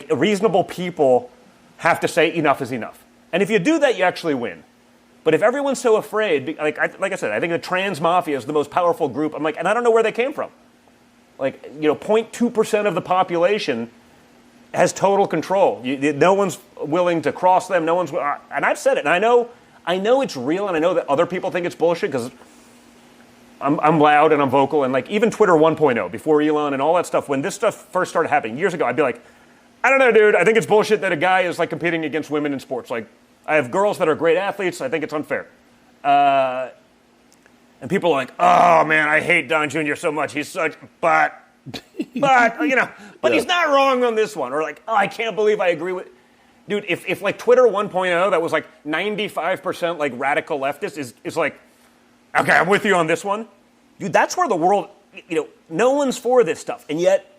reasonable people have to say enough is enough. And if you do that, you actually win. But if everyone's so afraid, like I said, I think the trans mafia is the most powerful group. I'm like, and I don't know where they came from. Like, 0.2% of the population has total control. No one's willing to cross them. No one's, and I've said it, and I know it's real, and I know that other people think it's bullshit because I'm loud and I'm vocal, and like even Twitter 1.0 before Elon and all that stuff. When this stuff first started happening years ago, I'd be like, I don't know, dude. I think it's bullshit that a guy is like competing against women in sports. Like, I have girls that are great athletes. I think it's unfair. And people are like, oh man, I hate Don Jr. so much. He's such, but he's not wrong on this one. Or like, oh, I can't believe I agree with. Dude, if like Twitter 1.0 that was like 95% like radical leftist is like, okay, I'm with you on this one. Dude, that's where the world, no one's for this stuff. And yet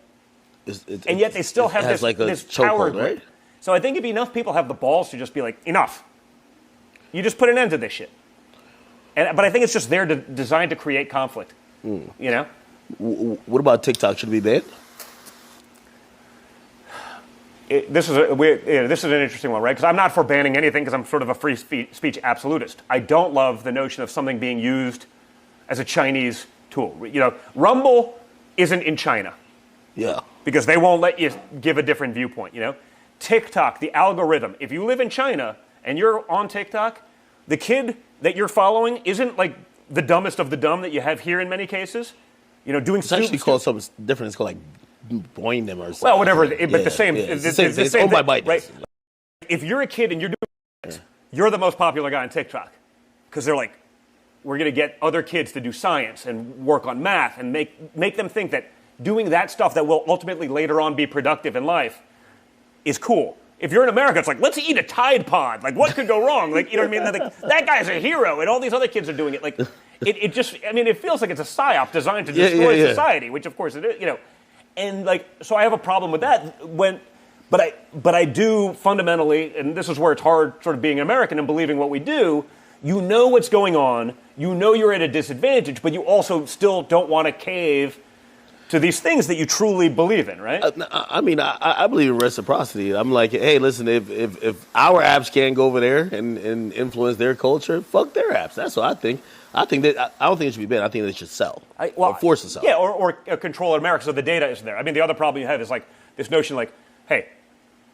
they still have this, like this power grip. Right? So I think if enough people have the balls to just be like, enough, you just put an end to this shit. But I think it's just there designed to create conflict. What about TikTok? Should it be banned? This is an interesting one, right? Because I'm not for banning anything because I'm sort of a free speech absolutist. I don't love the notion of something being used as a Chinese tool. Rumble isn't in China. Yeah. Because they won't let you give a different viewpoint, TikTok, the algorithm. If you live in China and you're on TikTok, the kid that you're following isn't like the dumbest of the dumb that you have here in many cases. Doing it's actually called something different. It's called like boing them or something. Well, whatever. But the same. Yeah. The same it's thing, my bite. Right? If you're a kid and you're doing it, you're the most popular guy on TikTok because they're like, we're going to get other kids to do science and work on math and make them think that doing that stuff that will ultimately later on be productive in life is cool. If you're in America, it's like, let's eat a Tide Pod. Like, what could go wrong? Like, what I mean? Like, that guy's a hero, and all these other kids are doing it. Like, it just, it feels like it's a psyop designed to destroy society, which of course it is, And like, so I have a problem with that but I do fundamentally, and this is where it's hard sort of being American and believing what we do, what's going on, you're at a disadvantage, but you also still don't want to cave to these things that you truly believe in, right? I believe in reciprocity. I'm like, hey, listen, if our apps can't go over there and influence their culture, fuck their apps. That's what I think. I don't think it should be banned. I think they should sell or force to sell. Yeah, or control in America so the data isn't there. I mean, the other problem you have is like this notion like, hey,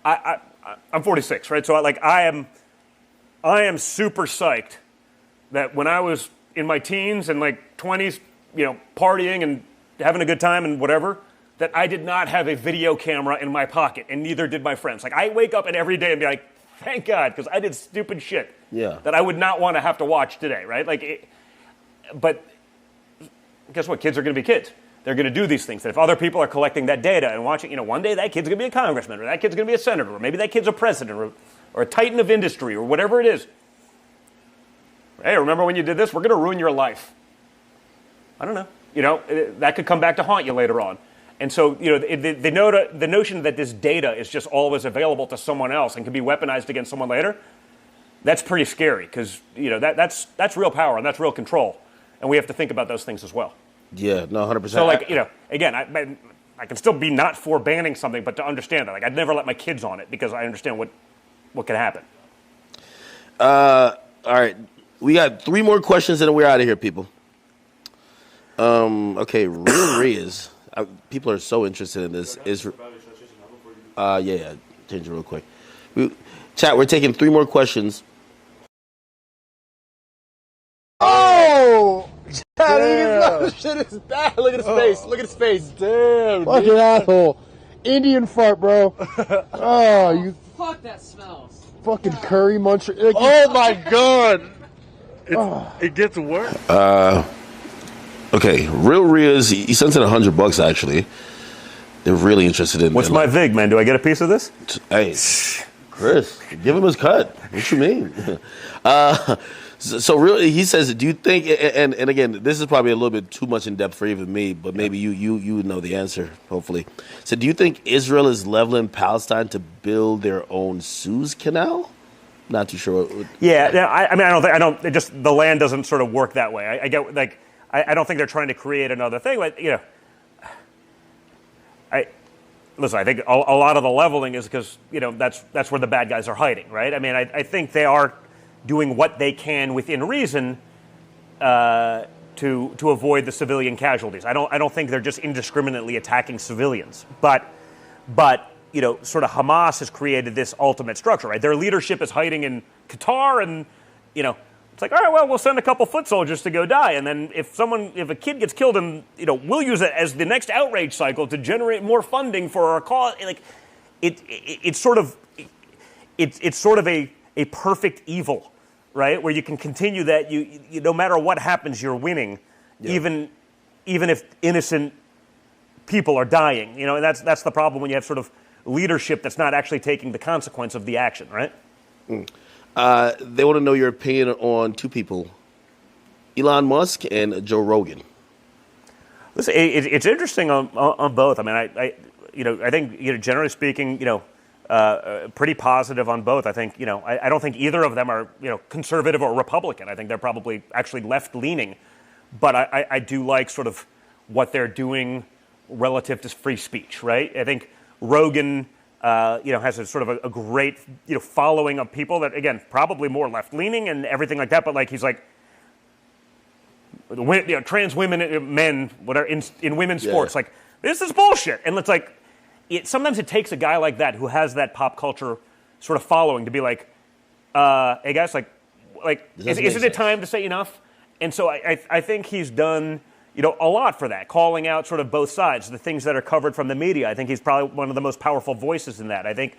I'm 46, right? So I am super psyched that when I was in my teens and like 20s, partying and having a good time and whatever, that I did not have a video camera in my pocket, and neither did my friends. Like, I wake up and every day and be like, thank God, because I did stupid shit that I would not want to have to watch today, right? But guess what? Kids are going to be kids. They're going to do these things. And if other people are collecting that data and watching, one day that kid's going to be a congressman, or that kid's going to be a senator, or maybe that kid's a president, or a titan of industry, or whatever it is. Hey, remember when you did this? We're going to ruin your life. I don't know. That could come back to haunt you later on. And so, the notion that this data is just always available to someone else and can be weaponized against someone later, that's pretty scary because, that's real power and that's real control. And we have to think about those things as well. Yeah, no, 100%. So, again, I can still be not for banning something, but to understand that. Like, I'd never let my kids on it because I understand what can happen. All right. We got 3 more questions and then we're out of here, people. Okay, Real Riz. People are so interested in this. Yeah, change it real quick. Chat, we're taking 3 more questions. Oh! This shit is bad. Look at his face. Look at his face. Damn. Fucking asshole. Indian fart, bro. Oh, you. Fuck, that smells. Fucking curry muncher. Oh my God. It gets worse. Okay, Real Riz, he sent in $100 actually. They're really interested in. What's my vig, man? Do I get a piece of this? Hey, Chris, give him his cut. What you mean? So really, he says, do you think? And again, this is probably a little bit too much in depth for even me, but maybe you know the answer. Hopefully, so do you think Israel is leveling Palestine to build their own Suez Canal? Not too sure. Yeah, I mean, I don't. It just the land doesn't sort of work that way. I get like, I don't think they're trying to create another thing, but listen. I think a lot of the leveling is because that's where the bad guys are hiding, right? I mean, I think they are doing what they can within reason to avoid the civilian casualties. I don't think they're just indiscriminately attacking civilians, but sort of Hamas has created this ultimate structure, right? Their leadership is hiding in Qatar, and it's like, all right, well, we'll send a couple foot soldiers to go die, and then if a kid gets killed, and we'll use it as the next outrage cycle to generate more funding for our cause. Like, it's sort of a perfect evil, right? Where you can continue that you no matter what happens, you're winning, even if innocent people are dying. And that's the problem when you have sort of leadership that's not actually taking the consequence of the action, right? They want to know your opinion on two people, Elon Musk and Joe Rogan. Listen, it's interesting on both. I mean, I think generally speaking, pretty positive on both. I think I don't think either of them are conservative or Republican. I think they're probably actually left leaning, but I do like sort of what they're doing relative to free speech, right? I think Rogan, has a sort of a great, following of people that, again, probably more left-leaning and everything like that. But like he's like, trans women, men, whatever, in women's sports, like this is bullshit. And it's like, sometimes it takes a guy like that who has that pop culture sort of following to be like, hey guys, like, isn't it time to say enough? And so I think he's done a lot for that, calling out sort of both sides, the things that are covered from the media. I think he's probably one of the most powerful voices in that. I think,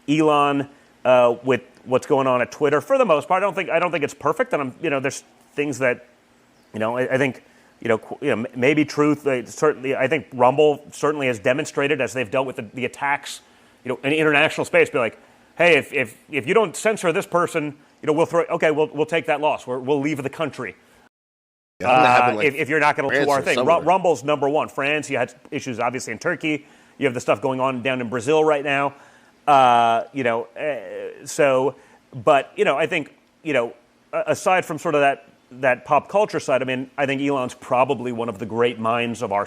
Elon, with what's going on at Twitter, for the most part, I don't think it's perfect, and there's things that, I think, maybe truth. Certainly, I think Rumble certainly has demonstrated as they've dealt with the attacks, in international space. Be like, hey, if you don't censor this person, we'll take that loss. We'll leave the country. If you're not going to do our thing. Rumble's number one. France, you had issues obviously in Turkey. You have the stuff going on down in Brazil right now. I think, aside from sort of that pop culture side, I mean, I think Elon's probably one of the great minds of our,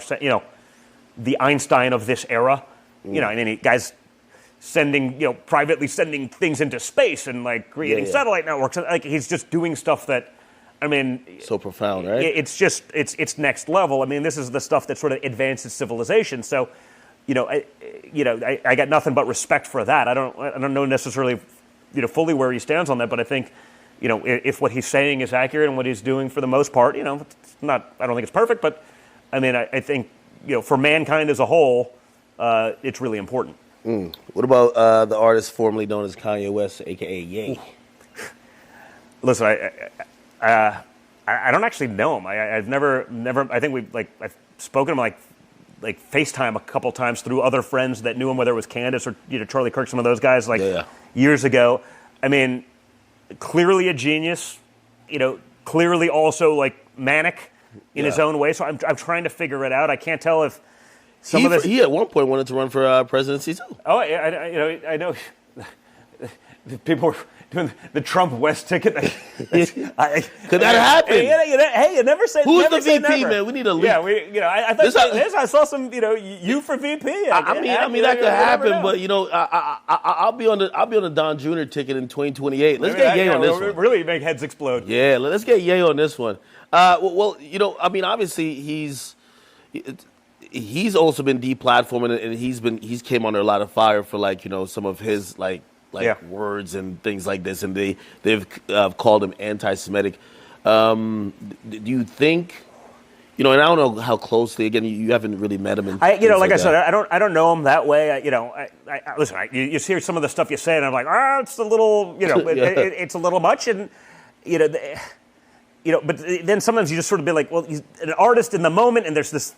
the Einstein of this era. I mean, guys privately sending things into space and like creating satellite networks. Like he's just doing stuff that, I mean, so profound, right? It's next level. I mean, this is the stuff that sort of advances civilization. So, I got nothing but respect for that. I don't know necessarily, fully where he stands on that, but I think, if what he's saying is accurate and what he's doing for the most part, it's not. I don't think it's perfect, but I mean, I think, for mankind as a whole, it's really important. What about the artist formerly known as Kanye West, aka Ye? Listen, I don't actually know him. I've never. I think I've spoken to him like FaceTime a couple times through other friends that knew him, whether it was Candace or Charlie Kirk, some of those guys years ago. I mean, clearly a genius. Clearly also like manic in his own way. So I'm trying to figure it out. I can't tell if he at one point wanted to run for presidency too. Oh, I know. People were doing the Trump West ticket. Could that happen? Hey, you never say who's never the VP, man? We need a leak. Yeah, I thought I saw some, you for VP. I mean that could happen, but I'll be on the Don Jr. ticket in 2028. Let's get Ye on this one. Really make heads explode. Yeah, let's get Ye on this one. Well, I mean, obviously he's also been deplatforming, and he's came under a lot of fire for some of his words and things like this, and they've called him anti-Semitic. Do you think, and I don't know how closely. Again, you haven't really met him. I said, I don't know him that way. Listen, you hear some of the stuff you say, and I'm like, it's a little, it's a little much, and but then sometimes you just sort of be like, well, he's an artist in the moment, and there's this.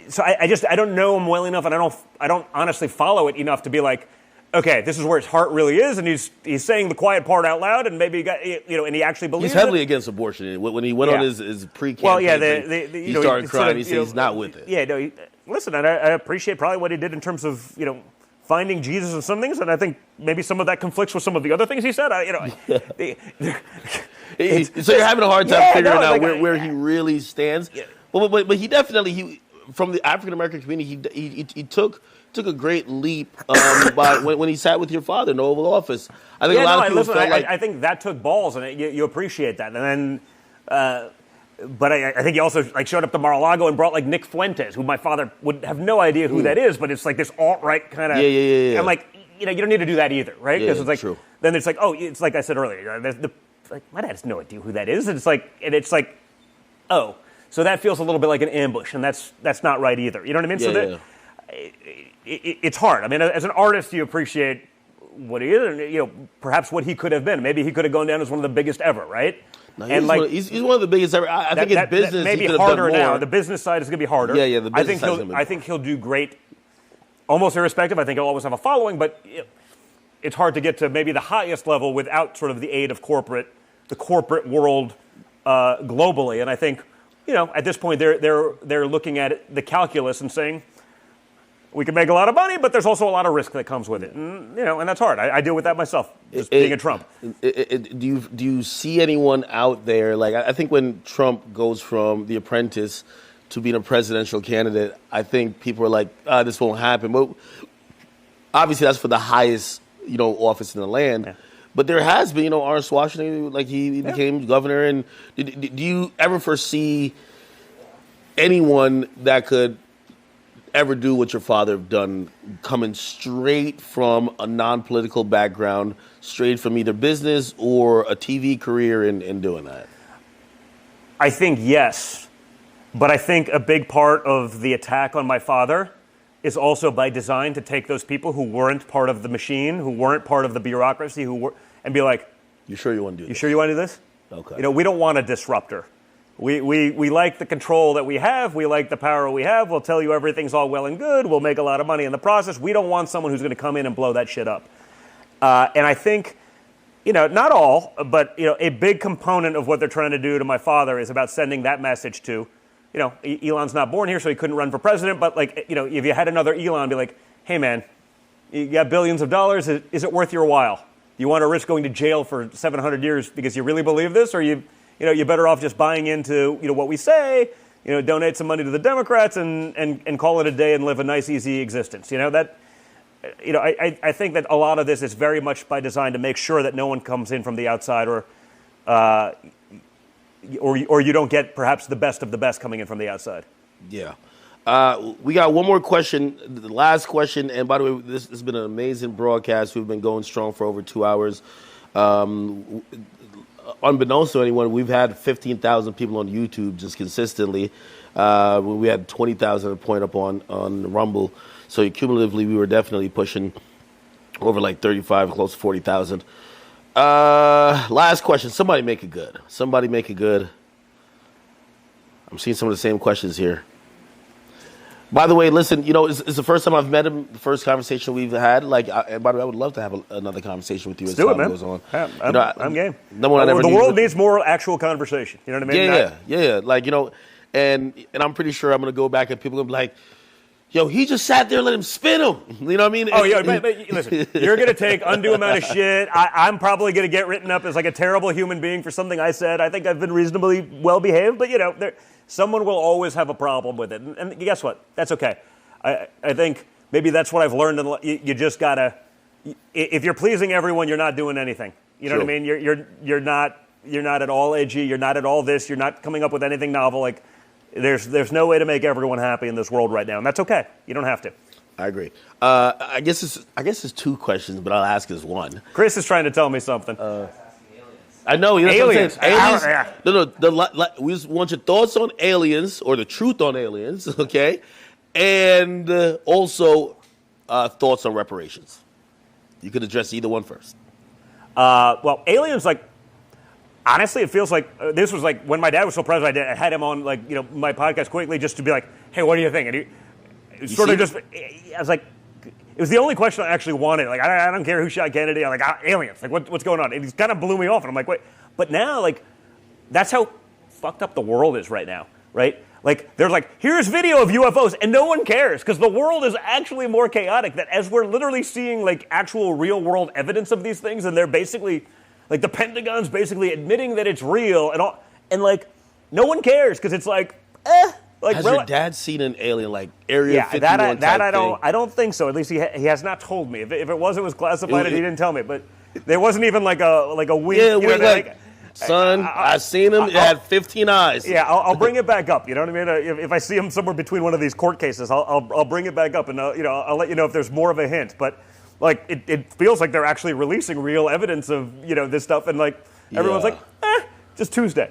So I don't know him well enough, and I don't honestly follow it enough to be like, okay, this is where his heart really is, and he's saying the quiet part out loud, and maybe he got, and he actually believes it. He's heavily against abortion. When he went on his pre-campaign, well, yeah, he started crying. He said he's not with it. Yeah, no. Listen, I appreciate probably what he did in terms of finding Jesus in some things, and I think maybe some of that conflicts with some of the other things he said. So you're having a hard time figuring out where he really stands. Yeah. But he definitely from the African American community he took a great leap when he sat with your father in the Oval Office. I think a lot of people felt like I think that took balls, and you appreciate that. And then, but I think he also showed up to Mar-a-Lago and brought Nick Fuentes, who my father would have no idea who that is, but it's this alt-right kind of. Yeah. I'm you don't need to do that either, right? Because it's true. Then it's it's like I said earlier, my dad has no idea who that is, and it's oh, so that feels a little bit like an ambush, and that's not right either. You know what I mean? It's hard. I mean, as an artist, you appreciate what he is, and perhaps what he could have been. Maybe he could have gone down as one of the biggest ever, right? No, he's one of the biggest ever. I think in business that may be he could harder have done more. now. The business side is going to be harder. Yeah. The business side is going to be I think he'll do great, almost irrespective. I think he'll always have a following, but it's hard to get to maybe the highest level without sort of the aid of the corporate world globally. And I think at this point they're looking at the calculus and saying, we can make a lot of money, but there's also a lot of risk that comes with it, and that's hard. I deal with that myself, being a Trump. Do you see anyone out there I think when Trump goes from The Apprentice to being a presidential candidate, I think people are like, this won't happen. But obviously, that's for the highest office in the land. Yeah. But there has been, Ernest Washington, he became governor, and do you ever foresee anyone that could ever do what your father have done, coming straight from a non-political background, straight from either business or a TV career in doing that? I think yes, but I think a big part of the attack on my father is also by design to take those people who weren't part of the machine, who weren't part of the bureaucracy, and be like, you sure you want to do this? You sure you want to do this? Okay. We don't want a disruptor. We like the control that we have. We like the power we have. We'll tell you everything's all well and good. We'll make a lot of money in the process. We don't want someone who's going to come in and blow that shit up. And I think, not all, but, a big component of what they're trying to do to my father is about sending that message to, Elon's not born here, so he couldn't run for president. But, if you had another Elon, be like, hey, man, you got billions of dollars. Is it worth your while? You want to risk going to jail for 700 years because you really believe this, or you're better off just buying into what we say, donate some money to the Democrats and call it a day and live a nice, easy existence. I think that a lot of this is very much by design to make sure that no one comes in from the outside, or you don't get perhaps the best of the best coming in from the outside. Yeah. We got one more question, the last question. And by the way, this has been an amazing broadcast. We've been going strong for over 2 hours. Unbeknownst to anyone, we've had 15,000 people on YouTube just consistently. We had 20,000 at a point up on Rumble. So cumulatively, we were definitely pushing over 35, close to 40,000. Last question. Somebody make it good. I'm seeing some of the same questions here. By the way, listen, it's the first time I've met him, the first conversation we've had. And by the way, I would love to have another conversation with you as time goes on. I'm game. The world needs more actual conversation. You know what I mean? Yeah. And I'm pretty sure I'm going to go back and people are going to be like, yo, he just sat there and let him spin him. You know what I mean? Oh, yeah, but listen, you're going to take undue amount of shit. I'm probably going to get written up as a terrible human being for something I said. I think I've been reasonably well behaved, but, someone will always have a problem with it. And guess what? That's okay. I think maybe that's what I've learned. You just got to, if you're pleasing everyone, you're not doing anything. You know what I mean? You're not at all edgy. You're not at all this. You're not coming up with anything novel. There's no way to make everyone happy in this world right now, and that's okay. You don't have to. I agree. I guess it's two questions, but I'll ask as one. Chris is trying to tell me something. I know. Aliens. Aliens. No. We just want your thoughts on aliens, or the truth on aliens, okay? And also thoughts on reparations. You could address either one first. Well, aliens, honestly, it feels like this was when my dad was still president. I had him on my podcast quickly just to be like, hey, what do you think? And he sort of just, I was like, it was the only question I actually wanted. I don't care who shot Kennedy. I'm like, aliens. What's going on? And he kind of blew me off. And I'm like, wait. But now, that's how fucked up the world is right now, right? Like, they're like, here's video of UFOs, and no one cares, because the world is actually more chaotic, that as we're literally seeing, like, actual real-world evidence of these things, and they're basically, like, the Pentagon's basically admitting that it's real, and all, and, like, no one cares, because it's like, Like, has your dad seen an alien, like, Area 51 that type thing? I don't think so. At least he has not told me. If it was classified, and he didn't tell me. But there wasn't even, like, a week. Yeah, we're like, son, I seen him. It had 15 eyes. Yeah, I'll bring it back up. You know what I mean? If I see him somewhere between one of these court cases, I'll bring it back up, and I'll let you know if there's more of a hint. But like, it feels like they're actually releasing real evidence of this stuff, and like everyone's like, just Tuesday.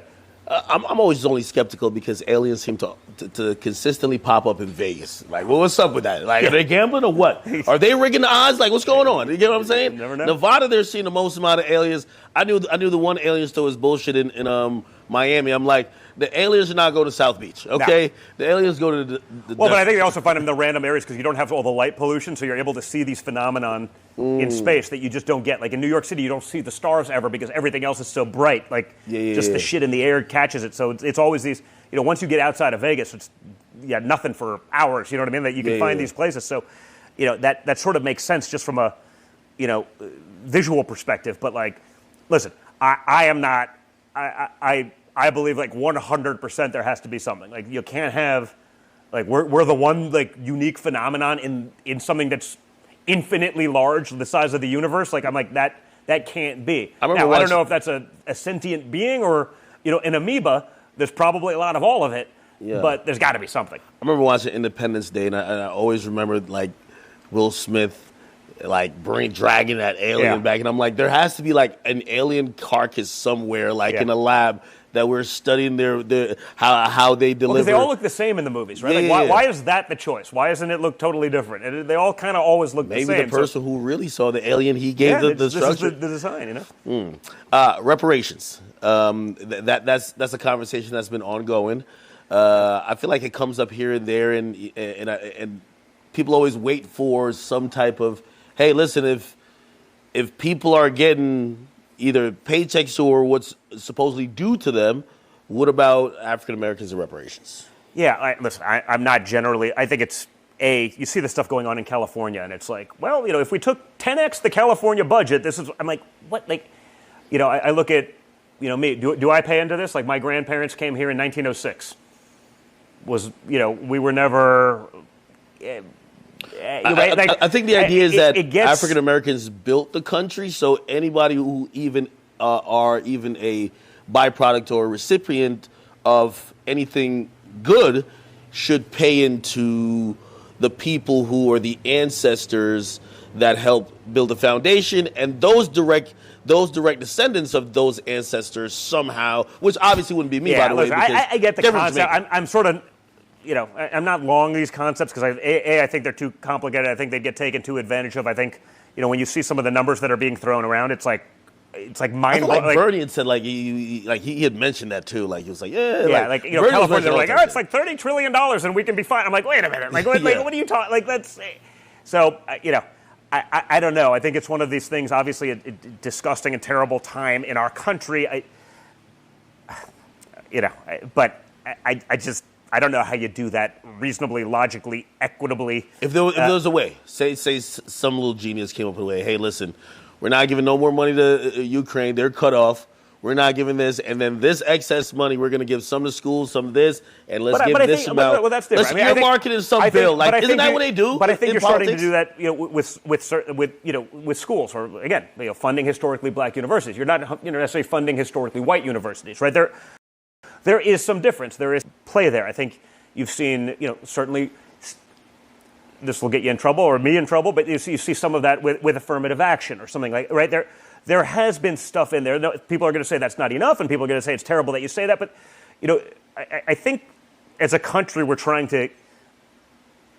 I'm always only skeptical because aliens seem to consistently pop up in Vegas. Like, well, what's up with that? Like, are they gambling or what? Are they rigging the odds? Like, what's going on? You get what I'm saying? Never know. Nevada, they're seeing the most amount of aliens. I knew the one alien store was bullshit in Miami. I'm like, the aliens do not go to South Beach, okay? No. The aliens go to the well, but I think they also find them in the random areas because you don't have all the light pollution, so you're able to see these phenomenon in space that you just don't get. Like in New York City, you don't see the stars ever because everything else is so bright. Like the shit in the air catches it. So it's always these, once you get outside of Vegas, it's nothing for hours, you know what I mean? That you can find these places. So, that sort of makes sense just from a, visual perspective. But like, listen, I am not, I believe like 100% there has to be something. Like you can't have, like we're the one like unique phenomenon in something that's infinitely large, the size of the universe. Like I'm like that can't be. I don't know if that's a sentient being or an amoeba. There's probably a lot of all of it, but there's got to be something. I remember watching Independence Day, and I always remembered like Will Smith like dragging that alien back, and I'm like, there has to be like an alien carcass somewhere, like in a lab. That we're studying their how they deliver. Because they all look the same in the movies, right? Why is that the choice? Why doesn't it look totally different? And they all kind of always look the same. Maybe the person who really saw the alien, he gave the structure. This is the design, Reparations. That's a conversation that's been ongoing. I feel like it comes up here and there, and people always wait for some type of, hey, listen, if people are getting either paychecks or what's supposedly due to them, what about African Americans and reparations? Yeah, listen, I'm not generally, I think it's, you see the stuff going on in California, and it's like, well, if we took 10x the California budget, I'm like, what? Like, I look at, me, do I pay into this? Like, my grandparents came here in 1906. We were never... I think the idea is that African Americans built the country, so anybody who even are even a byproduct or a recipient of anything good should pay into the people who are the ancestors that helped build the foundation, and those direct descendants of those ancestors somehow, which obviously wouldn't be me, by the way. I get the concept. I'm sort of... I'm not long these concepts because I think they're too complicated. I think they get taken too advantage of. I think, when you see some of the numbers that are being thrown around, it's like mind-blowing. Like Bernie had said, he had mentioned that too. Like he was like, California, they're like, it's like $30 trillion and we can be fine. I'm like, wait a minute, what are you talking? Like that's, so I don't know. I think it's one of these things. Obviously, a disgusting and terrible time in our country. But I just. I don't know how you do that reasonably, logically, equitably. If there was a way, say some little genius came up with a way, hey, listen, we're not giving no more money to Ukraine. They're cut off. We're not giving this. And then this excess money, we're going to give some to schools, some to this, and let's give this amount. Well, that's different. Let's earmark it in some bill. Like, isn't that what they do? But I think you're politics? starting to do that with schools, or, again, funding historically black universities. You're not necessarily funding historically white universities, right? There is some difference. There is play there. I think you've seen, certainly this will get you in trouble or me in trouble, but you see some of that with affirmative action or something like, right? There has been stuff in there. No, people are going to say that's not enough, and people are going to say it's terrible that you say that. But, I think as a country we're trying to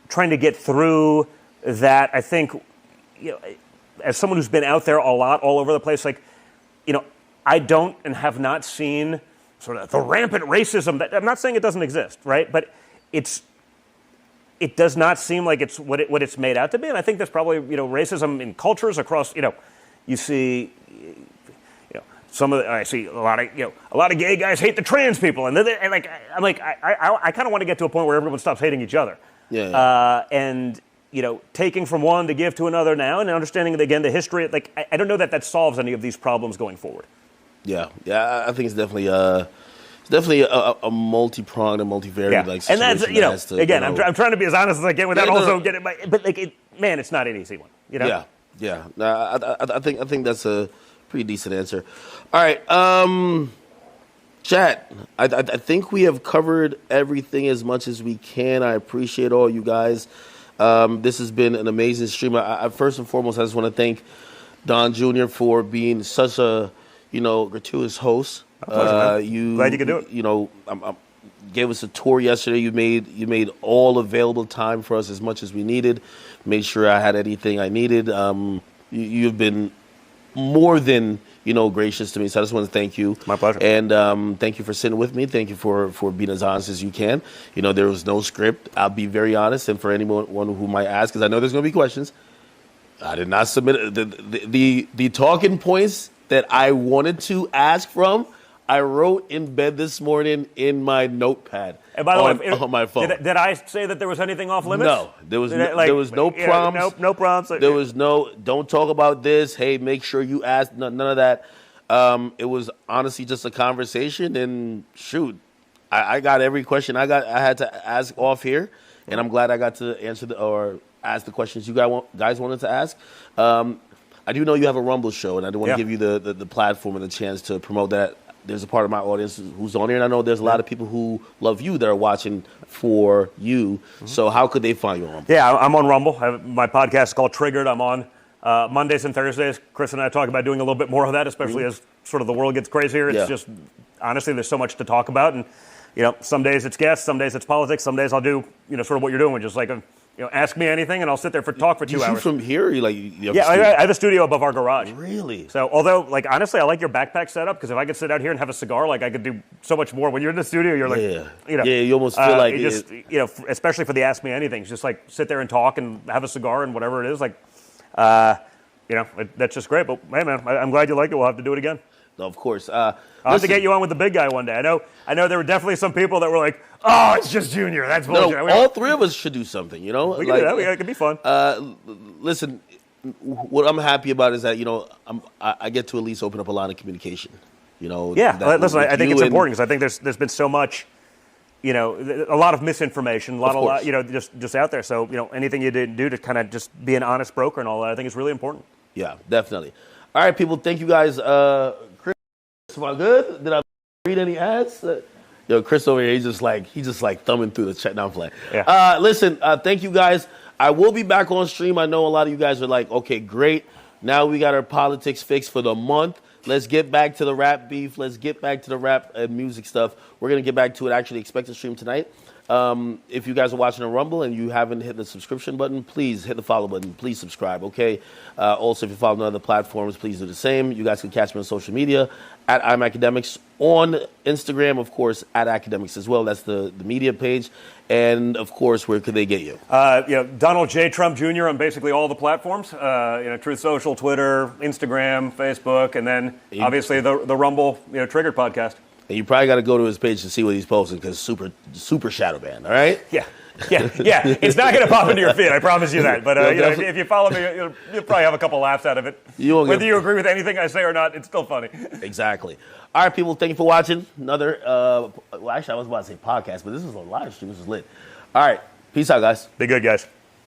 get through that. I think, as someone who's been out there a lot, all over the place, like, I don't and have not seen sort of the rampant racism that, I'm not saying it doesn't exist, right? But it does not seem like it's what it's made out to be. And I think there's probably, racism in cultures across, you see, I see a lot of gay guys hate the trans people, and I kind of want to get to a point where everyone stops hating each other. And taking from one to give to another now, and understanding again the history. I don't know that solves any of these problems going forward. Yeah. I think it's definitely a multi-pronged and multivariate situation. And that's again, I'm trying to be as honest as I can without getting but it's not an easy one. Yeah. I think that's a pretty decent answer. All right, chat. I think we have covered everything as much as we can. I appreciate all you guys. This has been an amazing stream. I first and foremost, I just want to thank Don Jr. for being such a gratuitous host. Glad you could do it. Gave us a tour yesterday. You made all available time for us as much as we needed. Made sure I had anything I needed. You've been more than gracious to me. So I just want to thank you. My pleasure. And thank you for sitting with me. Thank you for being as honest as you can. There was no script. I'll be very honest. And for anyone who might ask, because I know there's going to be questions, I did not submit the talking points that I wanted to ask from. I wrote in bed this morning in my notepad. And by the way, on my phone. Did I say that there was anything off limits? No, there was no prompts. No prompts. There was no. Don't talk about this. Hey, make sure you ask. None of that. It was honestly just a conversation. And shoot, I got every question I had to ask off here, and I'm glad I got to answer or ask the questions you guys wanted to ask. I do know you have a Rumble show, and I do want to give you the platform and the chance to promote that. There's a part of my audience who's on here, and I know there's a lot of people who love you that are watching for you. Mm-hmm. So how could they find you on Rumble? Yeah, I'm on Rumble. My podcast is called Triggered. I'm on Mondays and Thursdays. Chris and I talk about doing a little bit more of that, especially as sort of the world gets crazier. It's just, honestly, there's so much to talk about. And, some days it's guests, some days it's politics, some days I'll do, sort of what you're doing, which is like ask me anything, and I'll sit there talk for 2 hours. You shoot from here? I have a studio above our garage. Really? So, although, honestly, I like your backpack setup, because if I could sit out here and have a cigar, I could do so much more. When you're in the studio, you're you almost feel like just, especially for the Ask Me Anything, just sit there and talk and have a cigar and whatever it is. That's just great. But, hey, man, I'm glad you like it. We'll have to do it again. No, of course. I'll have to get you on with the big guy one day. I know there were definitely some people that were like, "Oh, it's just Junior. That's bullshit." No, all three of us should do something. We can do that. It could be fun. Listen, what I'm happy about is that I get to at least open up a line of communication. Listen, I think it's important, because I think there's been so much, a lot of misinformation, a lot, just out there. So anything you didn't do to kind of just be an honest broker and all that, I think is really important. Yeah, definitely. All right, people. Thank you guys. Chris, am I good? Did I read any ads? Chris over here, he's just like thumbing through the chat. Now I'm playing. Yeah. Listen, thank you guys. I will be back on stream. I know a lot of you guys are like, okay, great. Now we got our politics fixed for the month. Let's get back to the rap beef. Let's get back to the rap and music stuff. We're going to get back to it. Actually, expect to stream tonight. If you guys are watching a Rumble and you haven't hit the subscription button, please hit the follow button. Please subscribe, okay? Also, if you follow on other platforms, please do the same. You guys can catch me on social media at I'm Akademiks, on Instagram, of course, at Akademiks as well. That's the media page. And, of course, where could they get you? Donald J. Trump Jr. on basically all the platforms. Truth Social, Twitter, Instagram, Facebook, and then, obviously, the Rumble, Triggered podcast. And you probably got to go to his page to see what he's posting, because super shadow banned, all right? Yeah. It's not going to pop into your feed, I promise you that. But if you follow me, you'll probably have a couple laughs out of it. Whether you agree with anything I say or not, it's still funny. Exactly. All right, people, thank you for watching. Another, actually, I was about to say podcast, but this is a live stream. This is lit. All right, peace out, guys. Be good, guys.